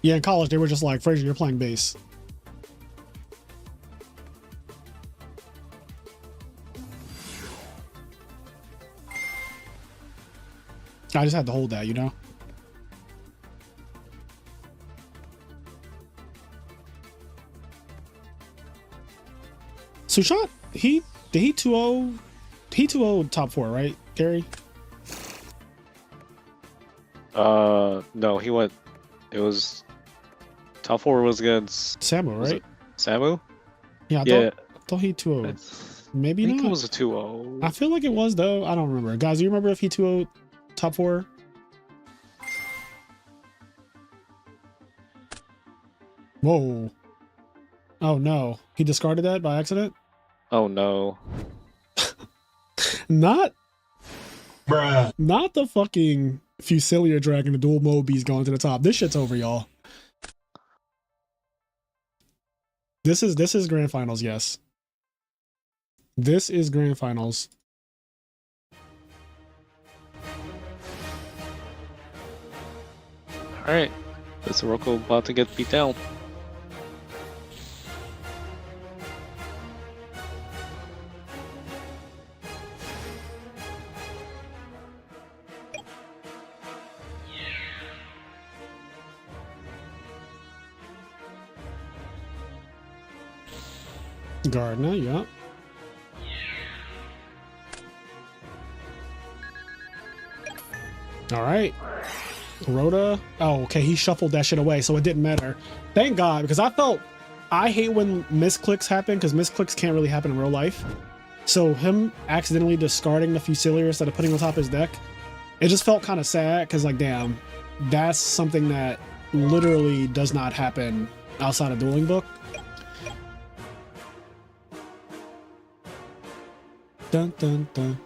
Yeah, in college, they were just like, Fraser, you're playing bass. I just had to hold that, you know? Sushant, did he 2-0? He 2-0 top 4, right, Gary? No, he went. It was top 4 was against Samu, was right? it Samu. Yeah, Yeah. I thought he 2-0. Maybe I think not. it was a 2-0. I feel like it was, though. I don't remember. Guys, do you remember if he 2-0 top 4? Whoa. Oh, no. He discarded that by accident? Oh no. Not Bruh. Not the fucking Fusilia dragging the dual mode bees going to the top. This shit's over, y'all. This is grand finals, yes. This is grand finals. Alright. This Sirocco about to get beat down. Gardner, yeah. All right. Rhoda. Oh, okay. He shuffled that shit away, so it didn't matter. Thank God, because I hate when misclicks happen, because misclicks can't really happen in real life. So him accidentally discarding the Fusilia instead of putting on top of his deck, it just felt kind of sad, because like, damn, that's something that literally does not happen outside of Dueling Book. Dun, dun, dun.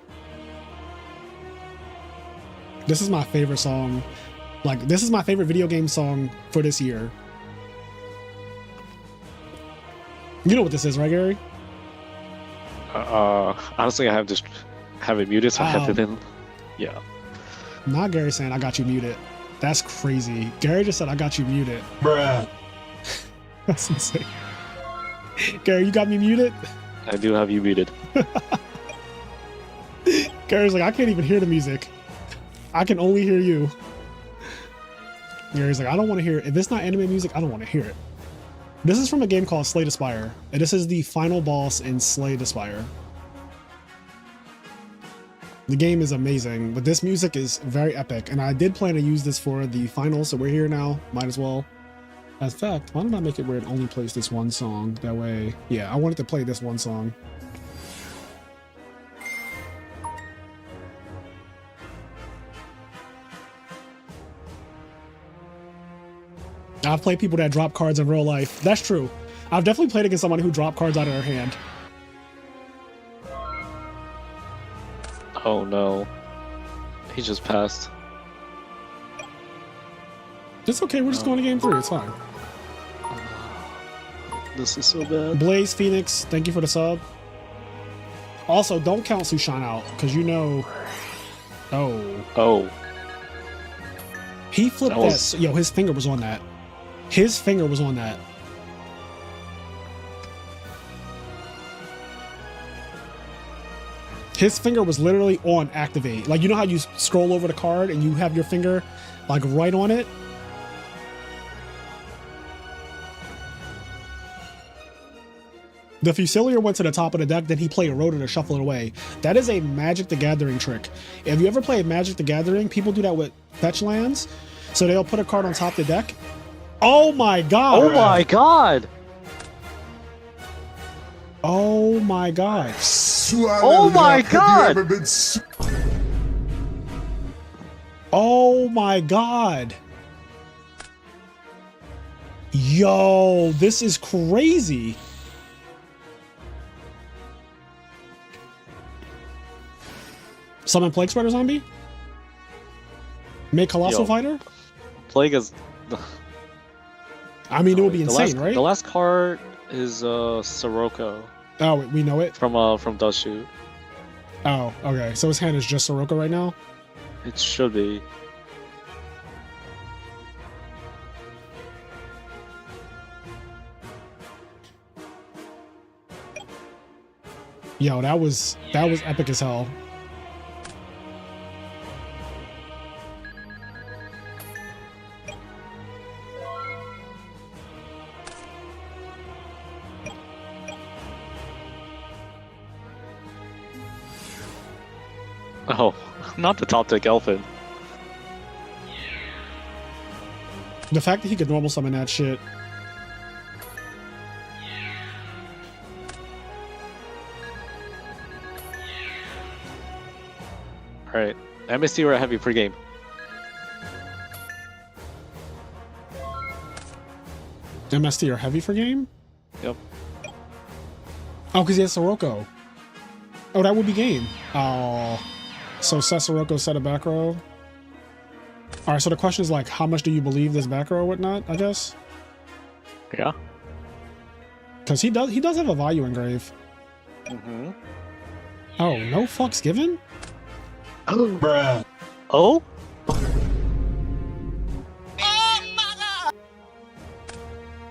This is my favorite song. Like, this is my favorite video game song for this year. You know what this is, right, Gary? Honestly, I have it muted, so I have to then. Yeah. Not Gary saying I got you muted. That's crazy. Gary just said I got you muted. Bruh. That's insane. Gary, you got me muted? I do have you muted. Gary's like, I can't even hear the music. I can only hear you. Gary's like, I don't want to hear it. If it's not anime music, I don't want to hear it. This is from a game called Slay the Spire, and this is the final boss in Slay the Spire. The game is amazing, but this music is very epic, and I did plan to use this for the final, so we're here now. Might as well. In fact, why don't I make it where it only plays this one song? That way, yeah, I wanted to play this one song. I've played people that drop cards in real life. That's true. I've definitely played against somebody who dropped cards out of their hand. Oh no. He just passed. It's okay, we're just going to game 3, it's fine. This is so bad. Blaze Phoenix, thank you for the sub. Also, don't count Sushan out, because you know... Oh. He flipped that. Yo, his finger was on that. His finger was on that. His finger was literally on activate. Like, you know how you scroll over the card and you have your finger like right on it? The Fusilier went to the top of the deck, then he played Eroded to shuffle it away. That is a Magic the Gathering trick. If you ever play Magic the Gathering, people do that with fetch lands. So they'll put a card on top of the deck. Oh my god! Oh my god! Oh my god. Oh my god! Oh my god. Yo, this is crazy. Summon Plague Spreader Zombie? Make Colossal Fighter? Plague is... I mean, it would be insane, right? The last card is Sirocco. Oh, we know it? From Dust Shoot. Oh, okay. So his hand is just Sirocco right now? It should be. Yo, that was epic as hell. Oh, not the top deck Elfin. The fact that he could normal summon that shit. Alright, MST or heavy pregame? MST or heavy for game? Yep. Oh, because he has Sirocco. Oh, that would be game. Oh. So set Sirocco, set a back row. Alright, so the question is like, how much do you believe this back row or whatnot, I guess? Yeah. Because he does have a value engrave. Mm-hmm. Oh, no fucks given? Oh, bruh. Oh?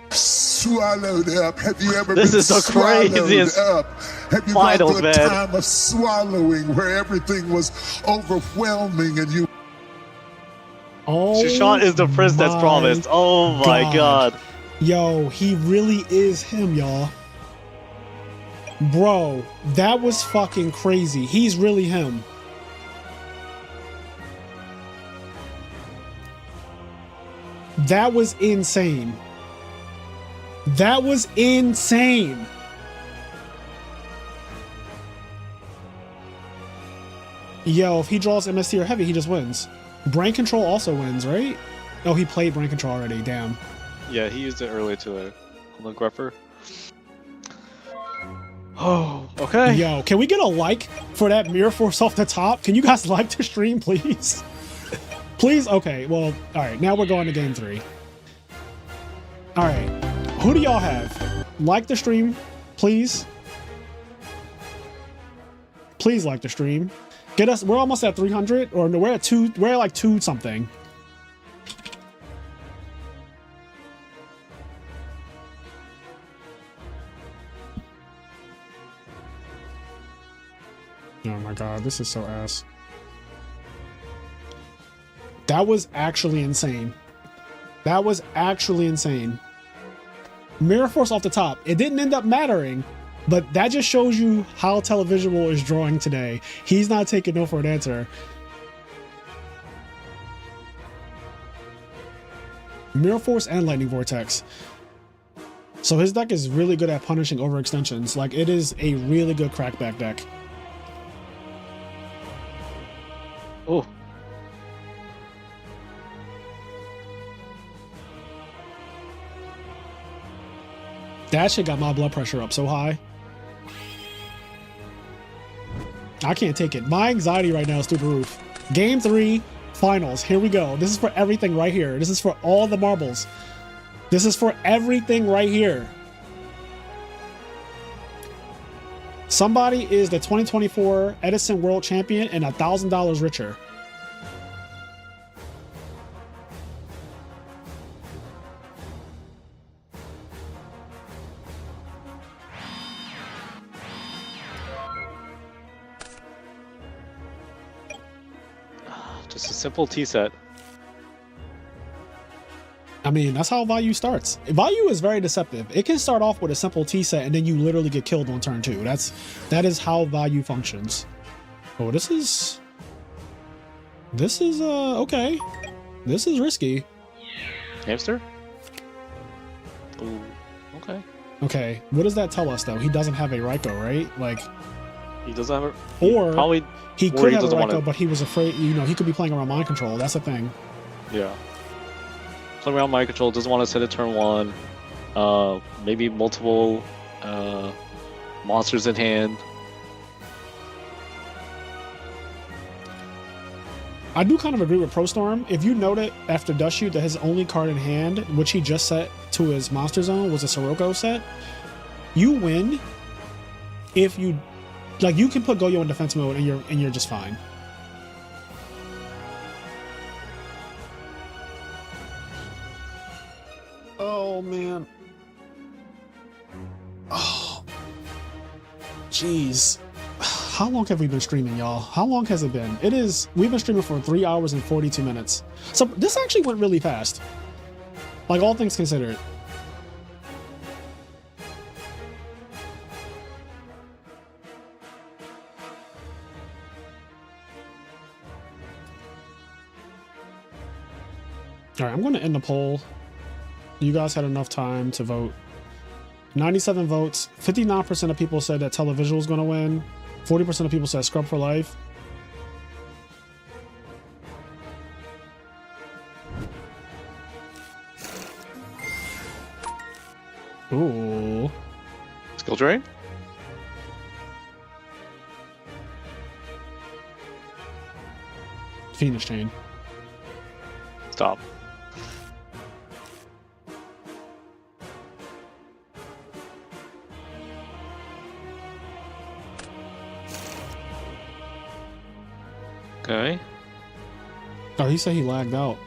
Swallowed up. Have you ever This been is the swallowed craziest up? Have you finals, gone through a man. time of swallowing where everything was overwhelming and you... Oh, Shushan is the prince that's my promised. Oh my god. Yo, he really is him, y'all. Bro, that was fucking crazy. He's really him. That was insane. That was insane. Yo, if he draws MST or heavy, he just wins. Brain Control also wins, right? Oh, he played Brain Control already, damn. Yeah, he used it earlier to the Grepper. Oh, okay. Yo, can we get a like for that Mirror Force off the top? Can you guys like the stream, please? Please? Okay, well, alright, now we're going to game 3. Alright, who do y'all have? Like the stream, please. Please like the stream. Get us, we're almost at 300, or no, we're at like 2 something. Oh my god, this is so ass. That was actually insane. That was actually insane. Mirror Force off the top. It didn't end up mattering, but that just shows you how Televisual is drawing today. He's not taking no for an answer. Mirror Force and Lightning Vortex. So his deck is really good at punishing overextensions. Like, it is a really good crackback deck. Oh. That shit got my blood pressure up so high. I can't take it. My anxiety right now is through the roof. Game 3, finals. Here we go. This is for everything right here. This is for all the marbles. This is for everything right here. Somebody is the 2024 Edison World Champion and $1,000 richer. Just a simple T set. I mean, that's how value starts. Value is very deceptive. It can start off with a simple T set and then you literally get killed on turn 2. That is how value functions. Oh, this is okay. This is risky. Hamster? Ooh, okay. Okay, what does that tell us though? He doesn't have a Raikou, right? Like, He doesn't have a... or probably... he or could he have a doesn't Raikou, wanna- but he was afraid, you know, he could be playing around mind control. That's the thing. Yeah. Playing around mind control, doesn't want to set it turn 1. Maybe multiple monsters in hand. I do kind of agree with ProStorm. If you note it after Dust Shoot that his only card in hand, which he just set to his Monster Zone, was a Sirocco set, you win if you... Like, you can put Goyo in defense mode and you're just fine. Oh, man. Oh. Jeez. How long have we been streaming, y'all? How long has it been? We've been streaming for 3 hours and 42 minutes. So this actually went really fast. Like, all things considered. All right, I'm going to end the poll. You guys had enough time to vote. 97 votes. 59% of people said that Televisual is going to win. 40% of people said Scrub for Life. Ooh. Skill drain? Phoenix Chain. Stop. Okay. Oh, he said he lagged out.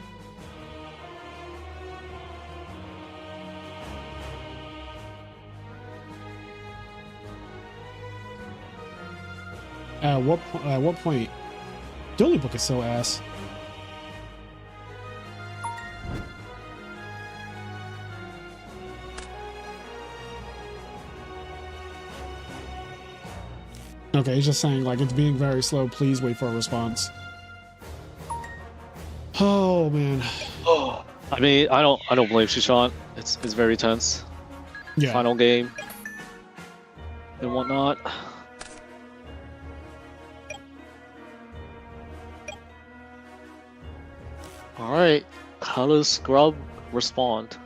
At what point? Dually Book is so ass. Okay, he's just saying, like, it's being very slow. Please wait for a response. Oh, man. Oh, I mean, I don't blame Shishan. It's very tense. Yeah. Final game and whatnot. All right, how does Scrub respond?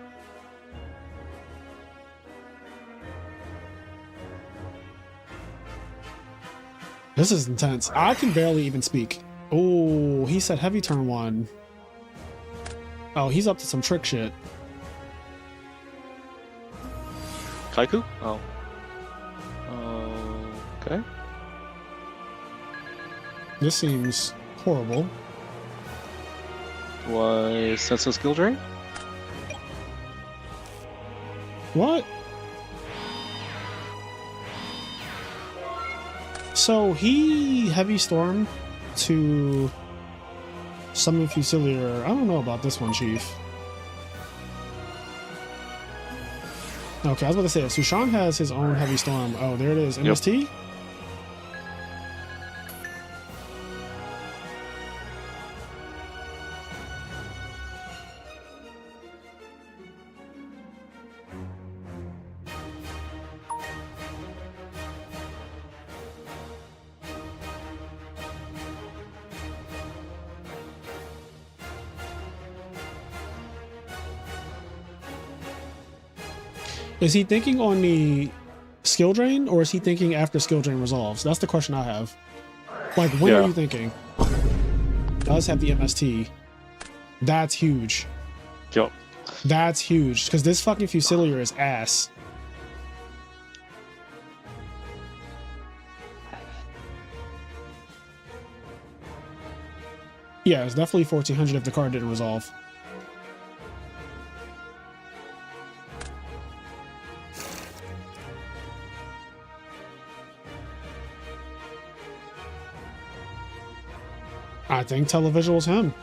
This is intense. I can barely even speak. Oh, he said heavy turn 1. Oh, he's up to some trick shit. Kaiku? Oh. Okay. This seems horrible. Was sense of skill drain? What? So he heavy storm to summon Fusilier. I don't know about this one, Chief. Okay, I was about to say, if Sushan has his own heavy storm. Oh, there it is. MST? Is he thinking on the skill drain, or is he thinking after skill drain resolves? That's the question I have. Like, when are you thinking? Does have the MST. That's huge. Yup. That's huge, because this fucking Fusilier is ass. Yeah, it's definitely 1400 if the card didn't resolve. I think televisual's him.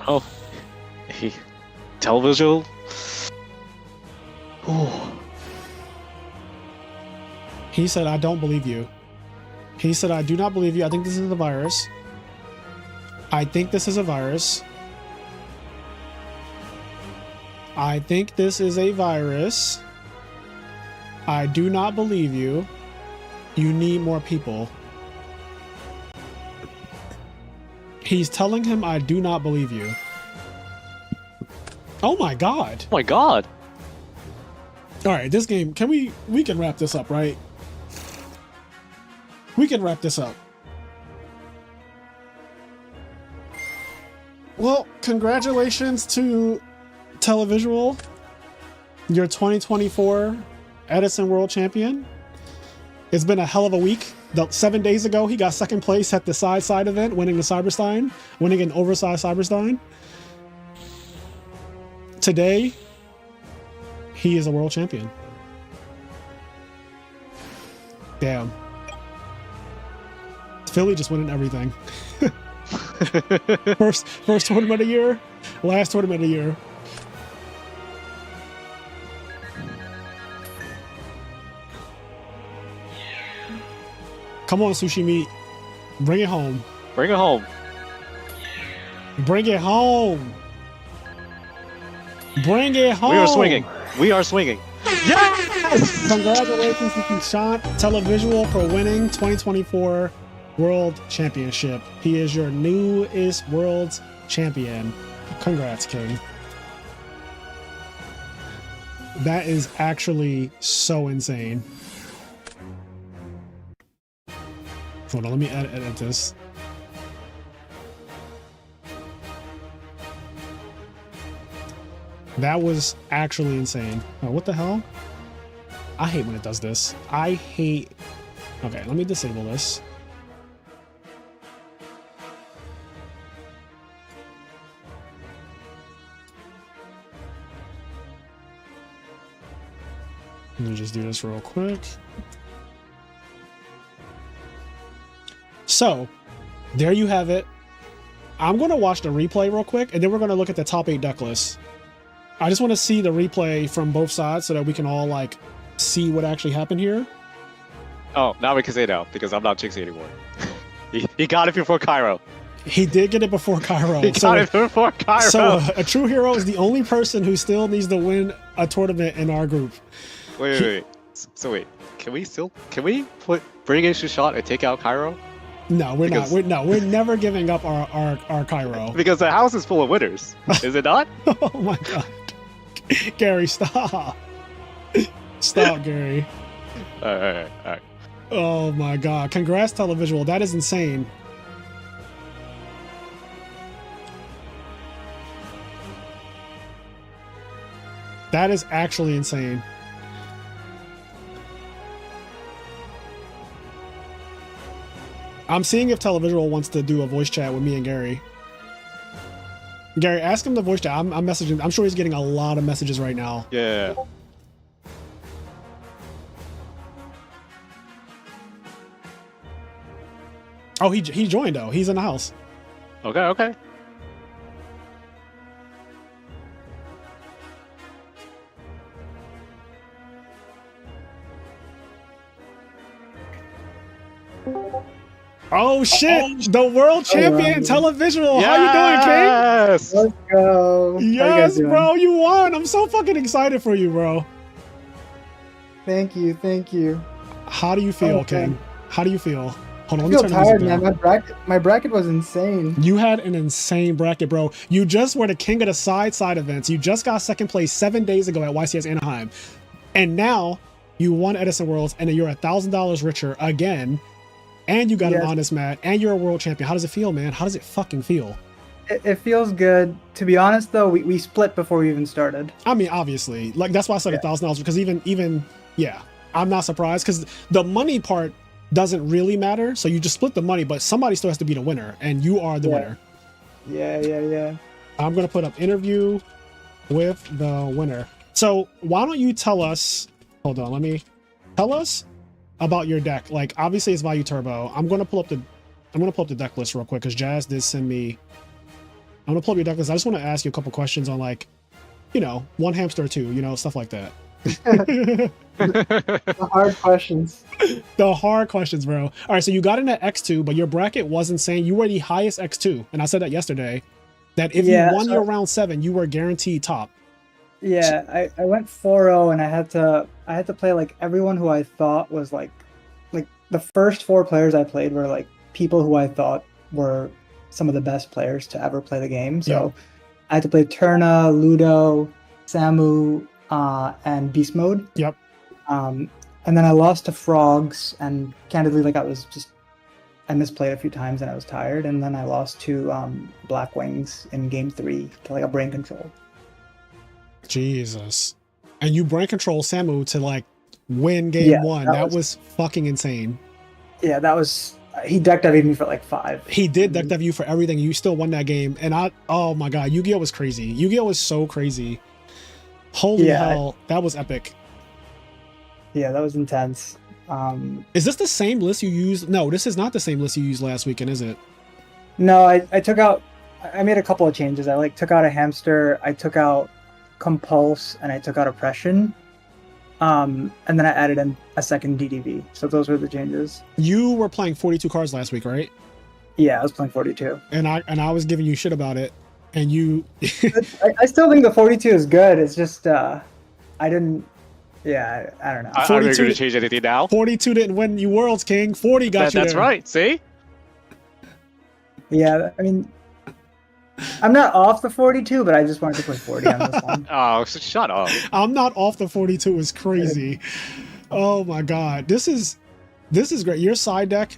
Oh, televisual. Oh. He said, I don't believe you. He said, I do not believe you. I think this is a virus. I think this is a virus. I think this is a virus. I do not believe you. You need more people. He's telling him, I do not believe you. Oh my god. Oh my god. All right, this game, we can wrap this up, right? We can wrap this up. Well, congratulations to Televisual, your 2024 Edison World Champion. It's been a hell of a week. 7 days ago, he got second place at the side event, winning the Cyberstein, winning an oversized Cyberstein. Today, he is a world champion. Damn. Philly just winning everything. first tournament of the year, last tournament of the year. Come on, Sushi Meat. Bring it home. Bring it home. Bring it home. Bring it home. We are swinging. We are swinging. Yes! Congratulations to Sean Televisual for winning 2024 World Championship. He is your newest World Champion. Congrats, King. That is actually so insane. Hold on, let me edit this. That was actually insane. Oh, what the hell? I hate when it does this. I hate... Okay, let me disable this. Let me just do this real quick. So, there you have it. I'm going to watch the replay real quick, and then we're going to look at the top 8 deck list. I just want to see the replay from both sides so that we can all, like, see what actually happened here. Oh, now we can say no, because I'm not Jinxie anymore. he got it before Cairo. He did get it before Cairo. He got it before Cairo. So, a true hero is the only person who still needs to win a tournament in our group. Wait. So wait, can we bring in Shushan and take out Cairo? No, we're not. We're never giving up our Cairo. Because the house is full of winners, is it not? Oh my god. Gary, stop. Stop, Gary. All right. Oh my god. Congrats, Televisual. That is insane. That is actually insane. I'm seeing if Televisual wants to do a voice chat with me and Gary. Gary, ask him to voice chat. I'm messaging. I'm sure he's getting a lot of messages right now. Yeah. Oh, he joined though. He's in the house. Okay, okay. Oh shit! The world champion televisual. Yes! How you doing, King? Let's go. How you guys Yes, doing? bro, you won. I'm so fucking excited for you, bro. Thank you, thank you. How do you feel, Okay. King? How do you feel? Hold on, I let me feel turn the music tired, man. down. My bracket was insane. You had an insane bracket, bro. You just were the king of the side events. You just got second place 7 days ago at YCS Anaheim. And now you won Edison Worlds and then you're $1,000 richer again. And you got an Yes. honest mat and you're a world champion. How does it feel, man? How does it fucking feel? It feels good. To be honest, though, we split before we even started. I mean, obviously, like that's why I said Yeah. $1,000 because even, yeah, I'm not surprised because the money part doesn't really matter. So you just split the money, but somebody still has to be the winner and you are the Yeah. winner. Yeah. I'm going to put up interview with the winner. So why don't you tell us, hold on, tell us about your deck. Like obviously it's Value Turbo. I'm going to pull up the deck list real quick because Jazz did send me, I'm going to pull up your deck list. I just want to ask you a couple questions on like, you know, one hamster or two, you know, stuff like that. The hard questions. The hard questions, bro. All right, so you got in at X2, but your bracket was insane. You were the highest X2, and I said that yesterday. That if Yeah, you won so- your round 7, you were guaranteed top. Yeah, I went 4-0 and I had to play like everyone who I thought was like the first 4 players I played were like people who I thought were some of the best players to ever play the game. So I had to play Turna, Ludo, Samu, and Beast Mode. Yep. And then I lost to Frogs, and candidly, like I misplayed a few times and I was tired. And then I lost to Black Wings in game 3 to like a brain control. Jesus. And you brain control Samu to like win game 1. That was fucking insane. Yeah, he decked out me for like 5. He did deck dev you for everything. You still won that game. And oh my God, Yu-Gi-Oh was crazy. Yu-Gi-Oh was so crazy. Holy hell, that was epic. Yeah, that was intense. Is this the same list you used? No, this is not the same list you used last weekend, is it? No, I made a couple of changes. I like took out a hamster, I took out compulse, and I took out oppression. And then I added in a second DDV. So those were the changes. You were playing 42 cards last week, right? Yeah, I was playing 42. And I was giving you shit about it, and you I still think the 42 is good. It's just I didn't. Yeah, I don't know. Are we 42 going to change anything now? 42 didn't win you Worlds, King. 40 got you That's there. right. See? Yeah, I mean, I'm not off the 42, but I just wanted to put 40 on this one. Oh, shut up. I'm not off the 42 is crazy. Oh my God. This is great. Your side deck,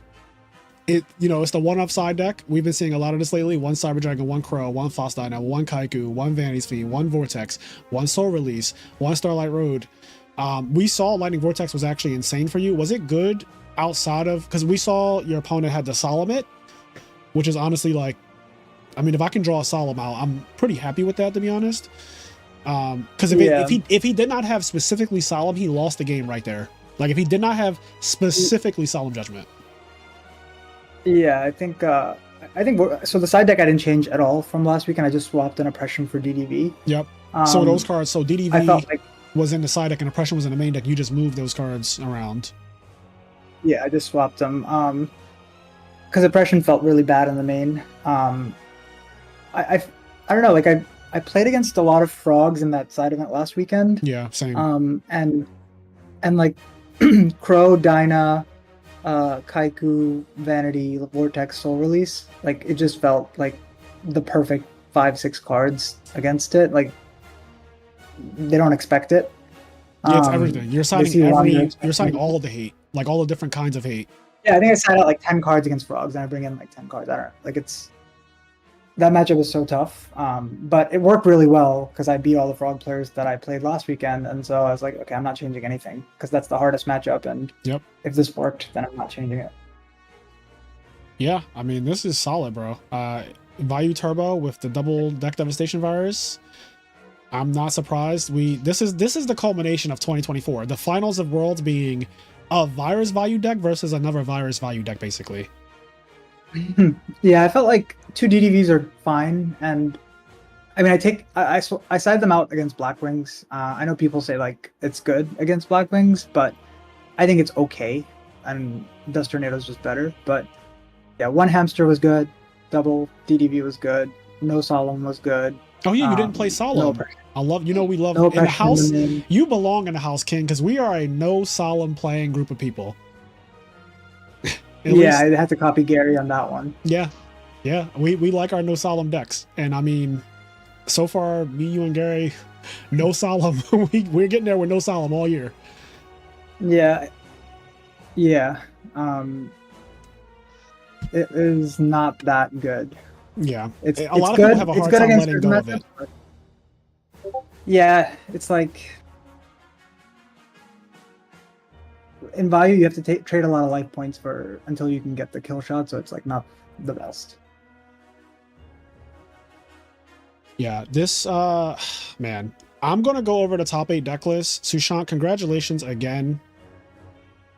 it's the one-up side deck. We've been seeing a lot of this lately. 1 Cyber Dragon, 1 Crow, 1 Faustina, 1 Kaiku, 1 Vanity's Fiend, 1 Vortex, 1 Soul Release, 1 Starlight Road. We saw Lightning Vortex was actually insane for you. Was it good outside of, because we saw your opponent had the Solemn, which is honestly like, I mean, if I can draw a Solemn out, I'm pretty happy with that, to be honest. Because if he did not have specifically Solemn, he lost the game right there. Like if he did not have specifically Solemn Judgment. Yeah, I think so. The side deck I didn't change at all from last week, and I just swapped an oppression for DDV. Yep. So those cards, so DDV I felt like, was in the side deck and oppression was in the main deck. You just moved those cards around. yeah, I just swapped them. Because oppression felt really bad in the main. I don't know. Like I played against a lot of frogs in that side event last weekend. Yeah, same. And like Crow, Dyna, Kaiku, Vanity, Vortex, Soul Release. Like it just felt like the perfect 5-6 cards against it. Like they don't expect it. Yeah, it's everything. You're see signing one you're expecting- signing all of the hate, like all the different kinds of hate. Yeah, I think I sat out like 10 cards against frogs, and I bring in like 10 cards. I don't know. Like that matchup was so tough. But it worked really well because I beat all the frog players that I played last weekend, and so I was like, okay, I'm not changing anything because that's the hardest matchup. And Yep. if this worked, then I'm not changing it. Yeah, I mean this is solid, bro. Value Turbo with the double deck devastation virus. I'm not surprised. This is the culmination of 2024. The finals of Worlds being a virus value deck versus another virus value deck, basically. Yeah, I felt like 2 DDVs are fine, and I mean, I side them out against Blackwings. I know people say like it's good against Blackwings, but I think it's okay, and Dust Tornado is just better. But yeah, one Hamster was good, double DDV was good, no Solemn was good. Oh yeah, you didn't play No Solemn. oppression, I love, we love no in the oppression in house. the name. You belong in the house, King, because we are a no Solemn playing group of people. At Yeah, least, I had to copy Gary on that one. yeah, we like our no Solemn decks, and I mean, so far, me, you, and Gary, no Solemn. We're getting there with no Solemn all year. Yeah, yeah. It is not that good. Yeah, It's a lot of good. people have a It's hard good time against letting certain go of it. matchups, but- Yeah, it's like in value you have to trade a lot of life points for until you can get the kill shot, so it's like not the best. Yeah, this man, I'm gonna go over the top 8 deck list. Sushant, congratulations again.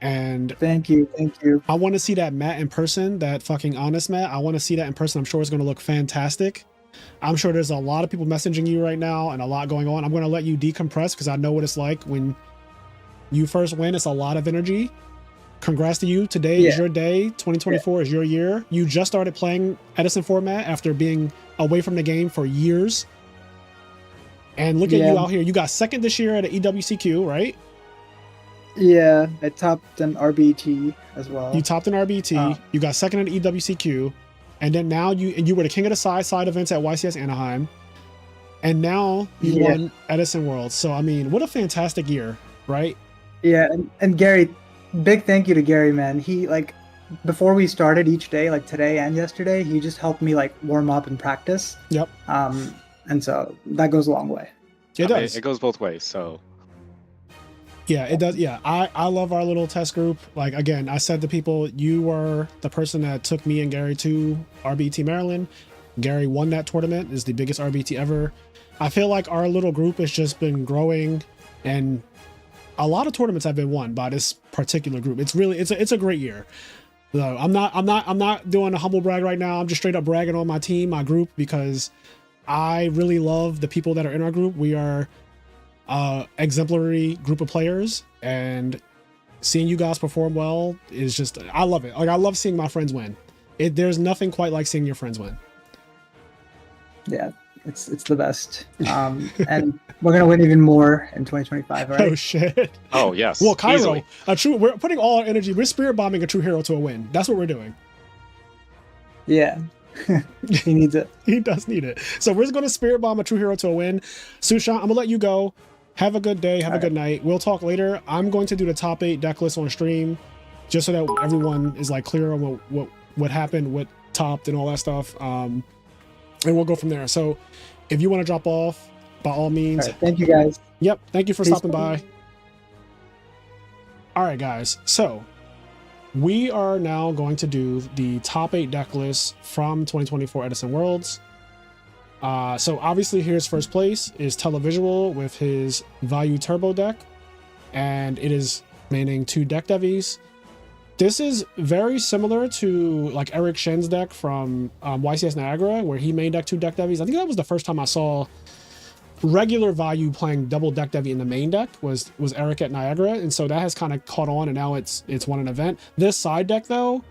And Thank you, thank you. I want to see that Matt in person, that fucking honest Matt. I want to see that in person. I'm sure it's gonna look fantastic. I'm sure there's a lot of people messaging you right now and a lot going on. I'm gonna let you decompress because I know what it's like when you first win. It's a lot of energy. Congrats to you. Today is Yeah. your day. 2024 is your year. You just started playing Edison format after being away from the game for years. And look at Yeah. you out here. You got second this year at an EWCQ, right? Yeah, I topped an RBT as well. You topped an RBT. You got second at EWCQ. And then now you were the king of the side events at YCS Anaheim. And now you won Edison World. So, I mean, what a fantastic year, right? Yeah, and Gary, big thank you to Gary, man. He like before we started each day, like today and yesterday, he just helped me like warm up and practice. Yep. And so that goes a long way. It does. It goes both ways. So yeah, it does. Yeah, I love our little test group. Like, again, I said to people, you were the person that took me and Gary to RBT Maryland. Gary won that tournament. Is the biggest RBT ever. I feel like our little group has just been growing, and a lot of tournaments have been won by this particular group. It's really it's a great year. So I'm not doing a humble brag right now. I'm just straight up bragging on my team, my group, because I really love the people that are in our group. We are exemplary group of players, and seeing you guys perform well is just, I love it. Like, I love seeing my friends win. There's nothing quite like seeing your friends win. Yeah, it's the best. And we're gonna win even more in 2025, right? Oh shit. oh yes. Well, Cairo, easily. we're putting all our energy, we're spirit bombing a true hero to a win. That's what we're doing. Yeah. He needs it. He does need it. So we're just going to spirit bomb a true hero to a win. Sushant, I'm gonna let you go. Have a good day. Have a good night. We'll talk later. I'm going to do the top 8 deck list on stream, just so that everyone is like clear on what happened, what topped, and all that stuff. And we'll go from there. So if you want to drop off, by all means. All right, thank you guys. Yep. Thank you for Peace. stopping by. All right, guys. So we are now going to do the top 8 deck lists from 2024 Edison Worlds. So obviously here's first place is Televisual with his Value Turbo deck, and it is maining 2 deck devies. This is very similar to like Eric Shen's deck from YCS Niagara, where he main deck 2 deck devies. I think that was the first time I saw regular Value playing double deck devi in the main deck was Eric at Niagara, and so that has kind of caught on, and now it's won an event. This side deck though,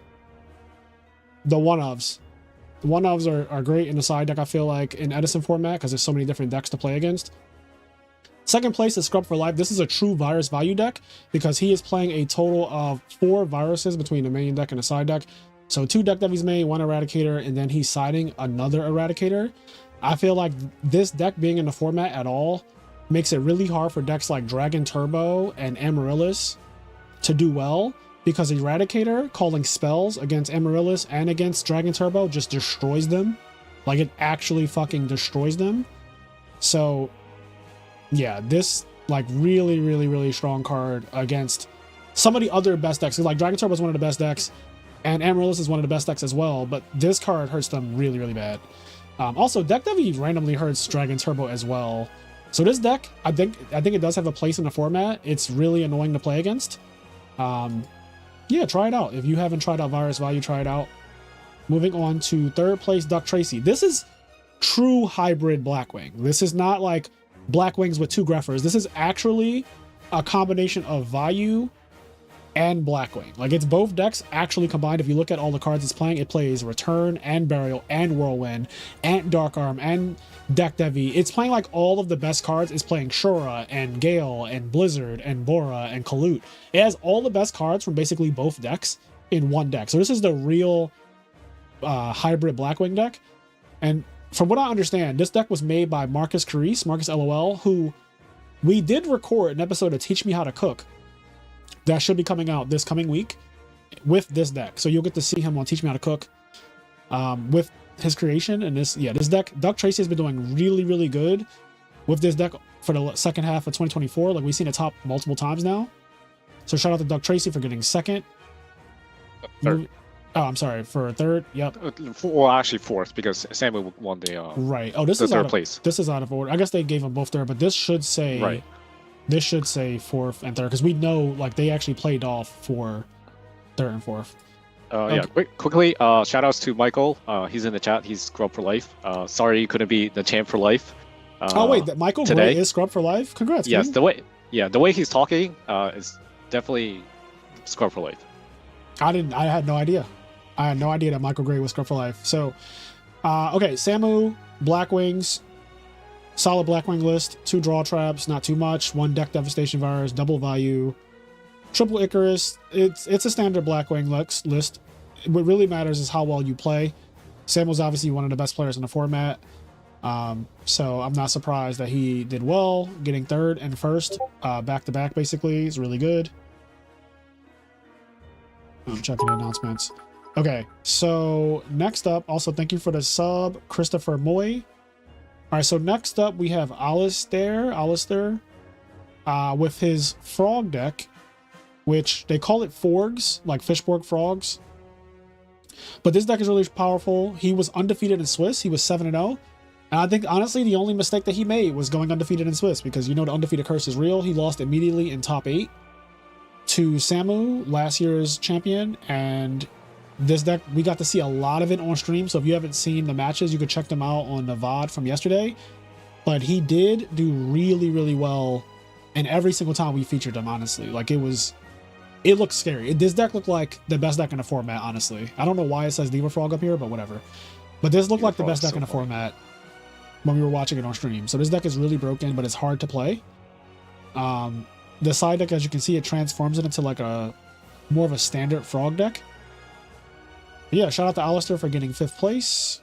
the one-ofs are great in the side deck, I feel like, in Edison format, because there's so many different decks to play against. Second place is Scrub for Life. This is a true virus value deck because he is playing a total of 4 viruses between the main deck and the side deck. So 2 deck devies main, 1 Eradicator, and then he's siding another Eradicator. I feel like this deck being in the format at all makes it really hard for decks like Dragon Turbo and Amaryllis to do well, because Eradicator calling spells against Amaryllis and against Dragon Turbo just destroys them. Like, it actually fucking destroys them. So yeah, this like really, really, really strong card against some of the other best decks. Like Dragon Turbo is one of the best decks, and Amaryllis is one of the best decks as well, but this card hurts them really, really bad. Also, Deck Devi randomly hurts Dragon Turbo as well. So this deck, I think it does have a place in the format. It's really annoying to play against. Yeah, try it out. If you haven't tried out Virus Value, try it out. Moving on to third place, Duck Tracy. This is true hybrid Blackwing. This is not like Blackwings with 2 Greffers. This is actually a combination of Vayu and Blackwing. Like, it's both decks actually combined. If you look at all the cards it's playing, it plays Return and Burial and Whirlwind and Dark Arm and Deck Devi. It's playing like all of the best cards. It's playing Shura and Gale and Blizzard and Bora and Kalut. It has all the best cards from basically both decks in one deck. So this is the real hybrid Blackwing deck. And from what I understand, this deck was made by Marcus Carisse, Marcus LOL, who we did record an episode of Teach Me How to Cook that should be coming out this coming week with this deck. So you'll get to see him on Teach Me How to Cook with his creation. And this deck, Duck Tracy has been doing really, really good with this deck for the second half of 2024. Like, we've seen it top multiple times now. So shout out to Duck Tracy for getting second. Third. Oh, I'm sorry, for third. Yep. Well, actually fourth, because Samuel won the right. Oh, this the is third out of, place. This is out of order. I guess they gave them both third, but this should say Right. This should say fourth and third, because we know like they actually played off for third and fourth. Yeah, quickly, shout outs to Michael. He's in the chat. He's Scrub for life. Sorry you couldn't be the champ for life. Oh wait, Michael today Gray is Scrub for life. Congrats. Yes, King. the way he's talking is definitely Scrub for life. I had no idea. I had no idea that Michael Gray was Scrub for life. So, okay, Samu, Blackwings, solid Blackwing list, 2 draw traps, not too much, 1 deck devastation virus, double value, triple Icarus. It's a standard Blackwing list. What really matters is how well you play. Samuel's obviously one of the best players in the format. So I'm not surprised that he did well, getting third and first, back to back basically is really good. I'm checking the announcements. Okay, so next up, also thank you for the sub, Christopher Moy. All right, so next up we have Alistair, with his frog deck, which they call it Forgs, like Fishborg frogs. But this deck is really powerful. He was undefeated in Swiss. He was 7-0. And I think, honestly, the only mistake that he made was going undefeated in Swiss, because you know the undefeated curse is real. He lost immediately in top 8 to Samu, last year's champion, and this deck, we got to see a lot of it on stream. So if you haven't seen the matches, you could check them out on the VOD from yesterday. But he did do really, really well, and every single time we featured him, honestly. Like, it looked scary. This deck looked like the best deck in the format, honestly. I don't know why it says Diva Frog up here, but whatever. But this looked like the best deck in the format when we were watching it on stream. So this deck is really broken, but it's hard to play. The side deck, as you can see, it transforms it into like a more of a standard frog deck. But yeah, shout out to Alistair for getting 5th place.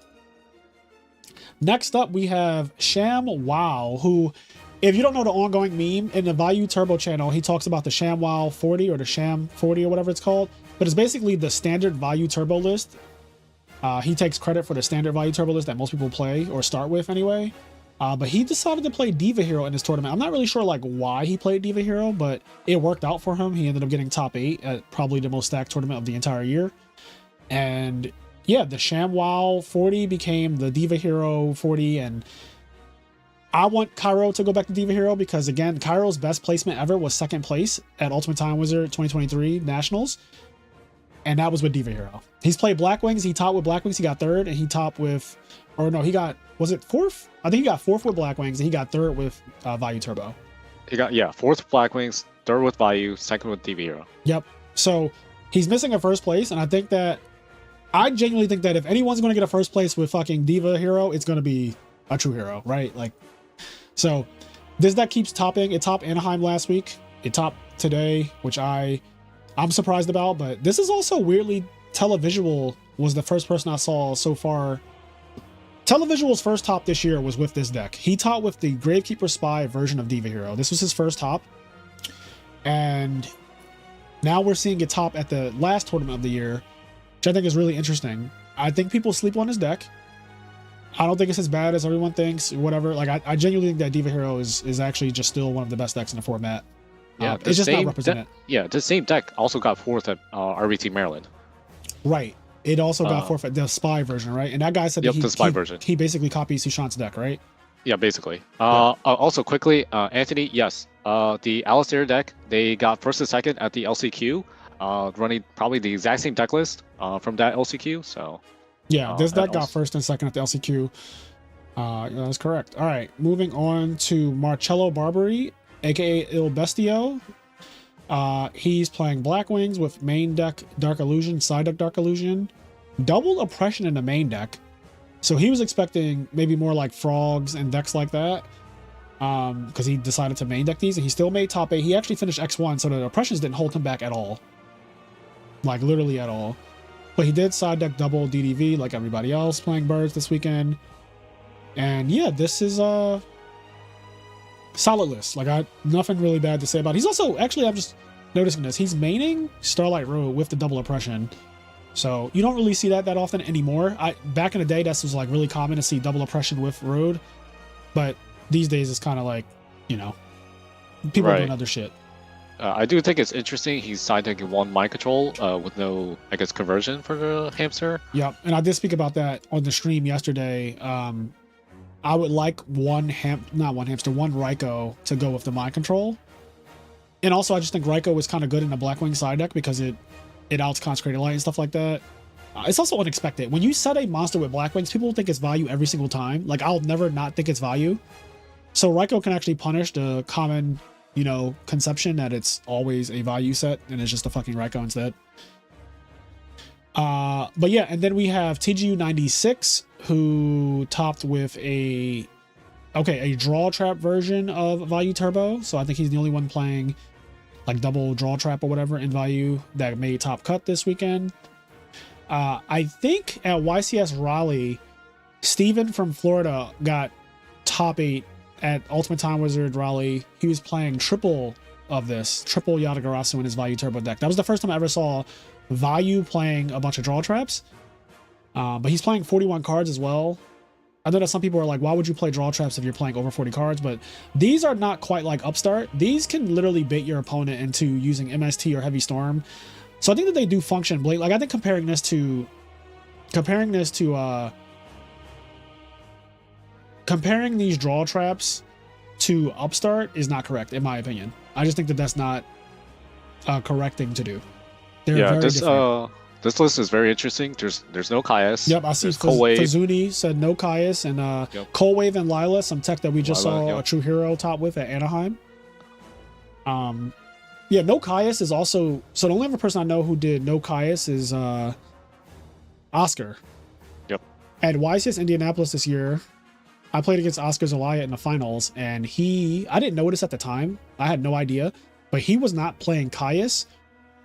Next up, we have Sham Wow, who, if you don't know the ongoing meme, in the Vayu Turbo channel, he talks about the Sham Wow 40 or the Sham 40 or whatever it's called. But it's basically the standard Vayu Turbo list. He takes credit for the standard Vayu Turbo list that most people play or start with anyway. But he decided to play Diva Hero in this tournament. I'm not really sure like why he played Diva Hero, but it worked out for him. He ended up getting top 8 at probably the most stacked tournament of the entire year. And yeah, the ShamWow 40 became the Diva Hero 40, and I want Cairo to go back to Diva Hero because, again, Cairo's best placement ever was 2nd place at Ultimate Time Wizard 2023 Nationals, and that was with Diva Hero. He's played Blackwings. He topped with Blackwings. He got 3rd, and he topped with, or no, he got, was it 4th? I think he got 4th with Blackwings, and he got 3rd with Vayu Turbo. He got, 4th with Blackwings, 3rd with Vayu, 2nd with Diva Hero. Yep. So he's missing a 1st place, and I genuinely think that if anyone's going to get a 1st place with fucking Diva Hero, it's going to be a true hero, right? Like, so this deck keeps topping. It topped Anaheim last week. It topped today, which I'm surprised about, but this is also weirdly, Televisual was the first person I saw so far. Televisual's first top this year was with this deck. He topped with the Gravekeeper Spy version of Diva Hero. This was his first top. And now we're seeing it top at the last tournament of the year, which I think is really interesting. I think people sleep on his deck. I don't think it's as bad as everyone thinks, whatever. Like, I genuinely think that Diva Hero is actually just still one of the best decks in the format. Yeah, it's just not represented. The same deck also got 4th at RBT Maryland. Right. It also got 4th at the Spy version, right? And that guy said the Spy version. He basically copies Sushant's deck, right? Yeah, basically. Also, quickly, Anthony, yes. The Alistair deck, they got 1st and 2nd at the LCQ, running probably the exact same deck list from that LCQ. So Yeah, this and deck got also- first and second at the LCQ. That's correct. All right, moving on to Marcello Barbary, aka Il Bestio. He's playing Black Wings with main deck Dark Illusion, side deck Dark Illusion, double Oppression in the main deck. So he was expecting maybe more like Frogs and decks like that, because he decided to main deck these, and he still made top 8. He actually finished X1, so the Oppressions didn't hold him back at all, like literally at all. But he did side deck double DDV like everybody else playing Birds this weekend. And yeah, this is a solid list. Like, nothing really bad to say about it. He's also, actually, I'm just noticing this, he's maining Starlight Road with the double Oppression. So you don't really see that often anymore. Back in the day, this was like really common to see double Oppression with Road. But these days it's kind of like, you know, people are doing other shit. I do think it's interesting. He's side decking one mind control with no, I guess, conversion for the hamster. Yep, and I did speak about that on the stream yesterday. I would like one Raikou to go with the mind control. And also I just think Raikou was kind of good in the Blackwing side deck because it outs Consecrated Light and stuff like that. It's also unexpected. When you set a monster with Blackwings, people think it's value every single time. Like, I'll never not think it's value. So Raikou can actually punish the common, you know, conception that it's always a value set and it's just a fucking Raikou instead. But yeah, and then we have TGU96, who topped with a draw trap version of Value Turbo. So I think he's the only one playing like double draw trap or whatever in Value that made top cut this weekend. I think at YCS Raleigh, Steven from Florida got top 8 at Ultimate Time Wizard Raleigh. He was playing triple Yatagarasu in his Value Turbo deck. That was the first time I ever saw Value playing a bunch of draw traps. But he's playing 41 cards as well. I know that some people are like, why would you play draw traps if you're playing over 40 cards? But these are not quite like Upstart. These can literally bait your opponent into using MST or Heavy Storm. So I think that they do function. Like, I think comparing these draw traps to Upstart is not correct, in my opinion. I just think that that's not a correct thing to do. They're very different. This list is very interesting. There's no Kaius. Yep, I see Fazuni said no Kaius, and Cold Wave and Lila, some tech that we just saw a True Hero top with at Anaheim. Yeah, no Kaius is also, so the only other person I know who did no Kaius is Oscar. Yep. At YCS Indianapolis this year, I played against Oscar Zelaya in the finals, and I didn't notice at the time. I had no idea, but he was not playing Kaius.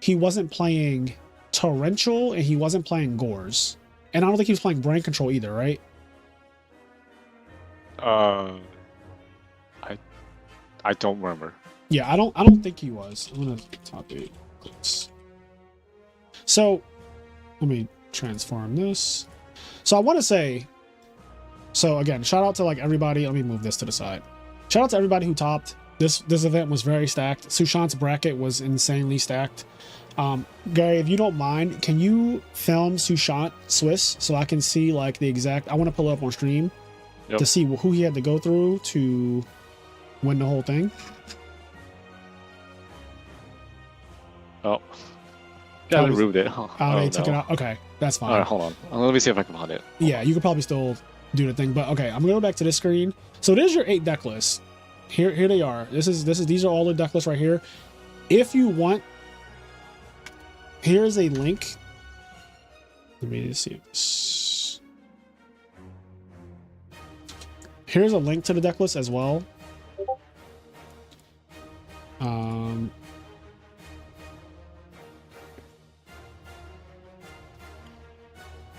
He wasn't playing Torrential, and he wasn't playing Gores. And I don't think he was playing Brain Control either, right? I don't remember. Yeah, I don't think he was. I'm gonna top 8. So let me transform this. So I want to say, so again, shout out to like everybody. Let me move this to the side. Shout out to everybody who topped. This event was very stacked. Sushant's bracket was insanely stacked. Gary, if you don't mind, can you film Sushant Swiss so I can see like the exact, I want to pull it up on stream to see who he had to go through to win the whole thing. Oh. Yeah, they removed it. They took it out. Okay, that's fine. All right, hold on. Let me see if I can find it. Yeah, you could probably still do the thing, but okay, I'm gonna go back to this screen. So there's your 8 deck lists. Here they are. These are all the deck lists right here. If you want, here's a link. Let me see this. Here's a link to the deck list as well.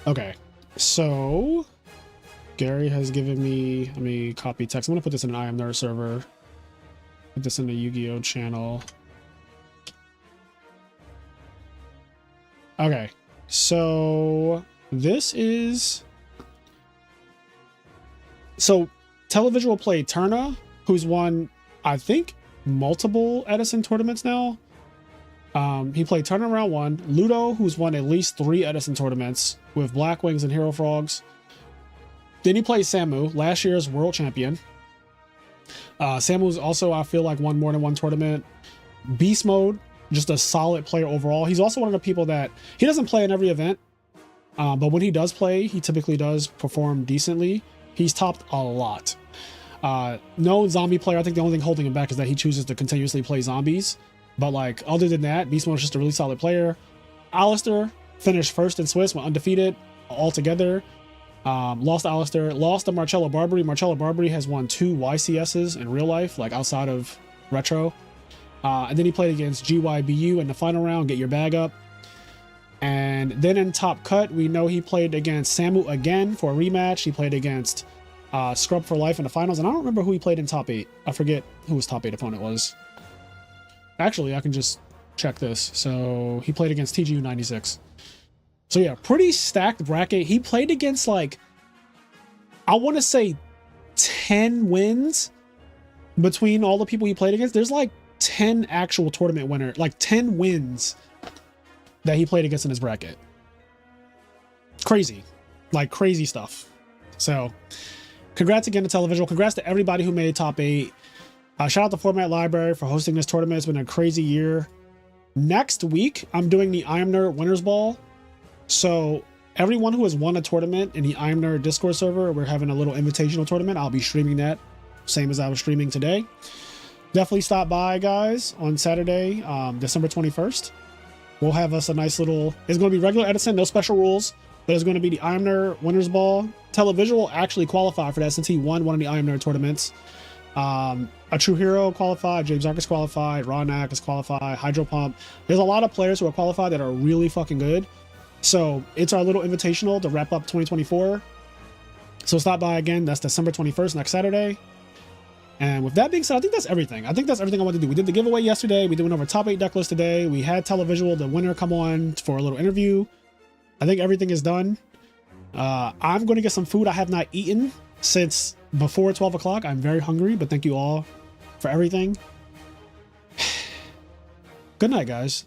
Okay, so Gary has given me, let me copy text. I'm gonna put this in an I Am Nerd server. Put this in the Yu-Gi-Oh channel. Okay, so this is, so Televisual played Turna, who's won, I think, multiple Edison tournaments now. He played Turna round 1. Ludo, who's won at least 3 Edison tournaments with Black Wings and Hero Frogs. Then he played Samu, last year's world champion. Samu's also, I feel like, won more than 1 tournament. Beast Mode, just a solid player overall. He's also one of the people that, he doesn't play in every event, But when he does play, he typically does perform decently. He's topped a lot. No zombie player. I think the only thing holding him back is that he chooses to continuously play zombies. But like other than that, Beast Mode is just a really solid player. Alistair finished first in Swiss, went undefeated altogether. Lost to Alistair, lost to Marcello Barbary. Marcello Barbary has won 2 YCSs in real life, like outside of retro. And then he played against GYBU in the final round, get your bag up. And then in Top Cut, we know he played against Samu again for a rematch. He played against Scrub for Life in the finals. And I don't remember who he played in Top 8. I forget who his Top 8 opponent was. Actually, I can just check this. So he played against TGU 96. So yeah, pretty stacked bracket. He played against like, I want to say 10 wins between all the people he played against. There's like 10 actual tournament winners, like 10 wins that he played against in his bracket. Crazy, like crazy stuff. So congrats again to Televisual. Congrats to everybody who made Top 8. Shout out to Format Library for hosting this tournament. It's been a crazy year. Next week, I'm doing the I Am Nerd Winners Ball. So everyone who has won a tournament in the I Am Nerd Discord server, we're having a little invitational tournament. I'll be streaming that, same as I was streaming today. Definitely stop by, guys, on Saturday, December 21st. We'll have us a nice little, it's going to be regular Edison, no special rules, but it's going to be the I Am Nerd Winners Ball. Televisual actually qualified for that since he won one of the I Am Nerd tournaments. A True Hero qualified, James Arcus qualified, Ronak is qualified, Hydro Pump. There's a lot of players who are qualified that are really fucking good. So it's our little invitational to wrap up 2024. So stop by again. That's December 21st, next Saturday. And with that being said, I think that's everything. I wanted to do. We did the giveaway yesterday. We went over Top 8 deck list today. We had Televisual, the winner, come on for a little interview. I think everything is done. I'm going to get some food. I have not eaten since before 12 o'clock. I'm very hungry, but thank you all for everything. Good night, guys.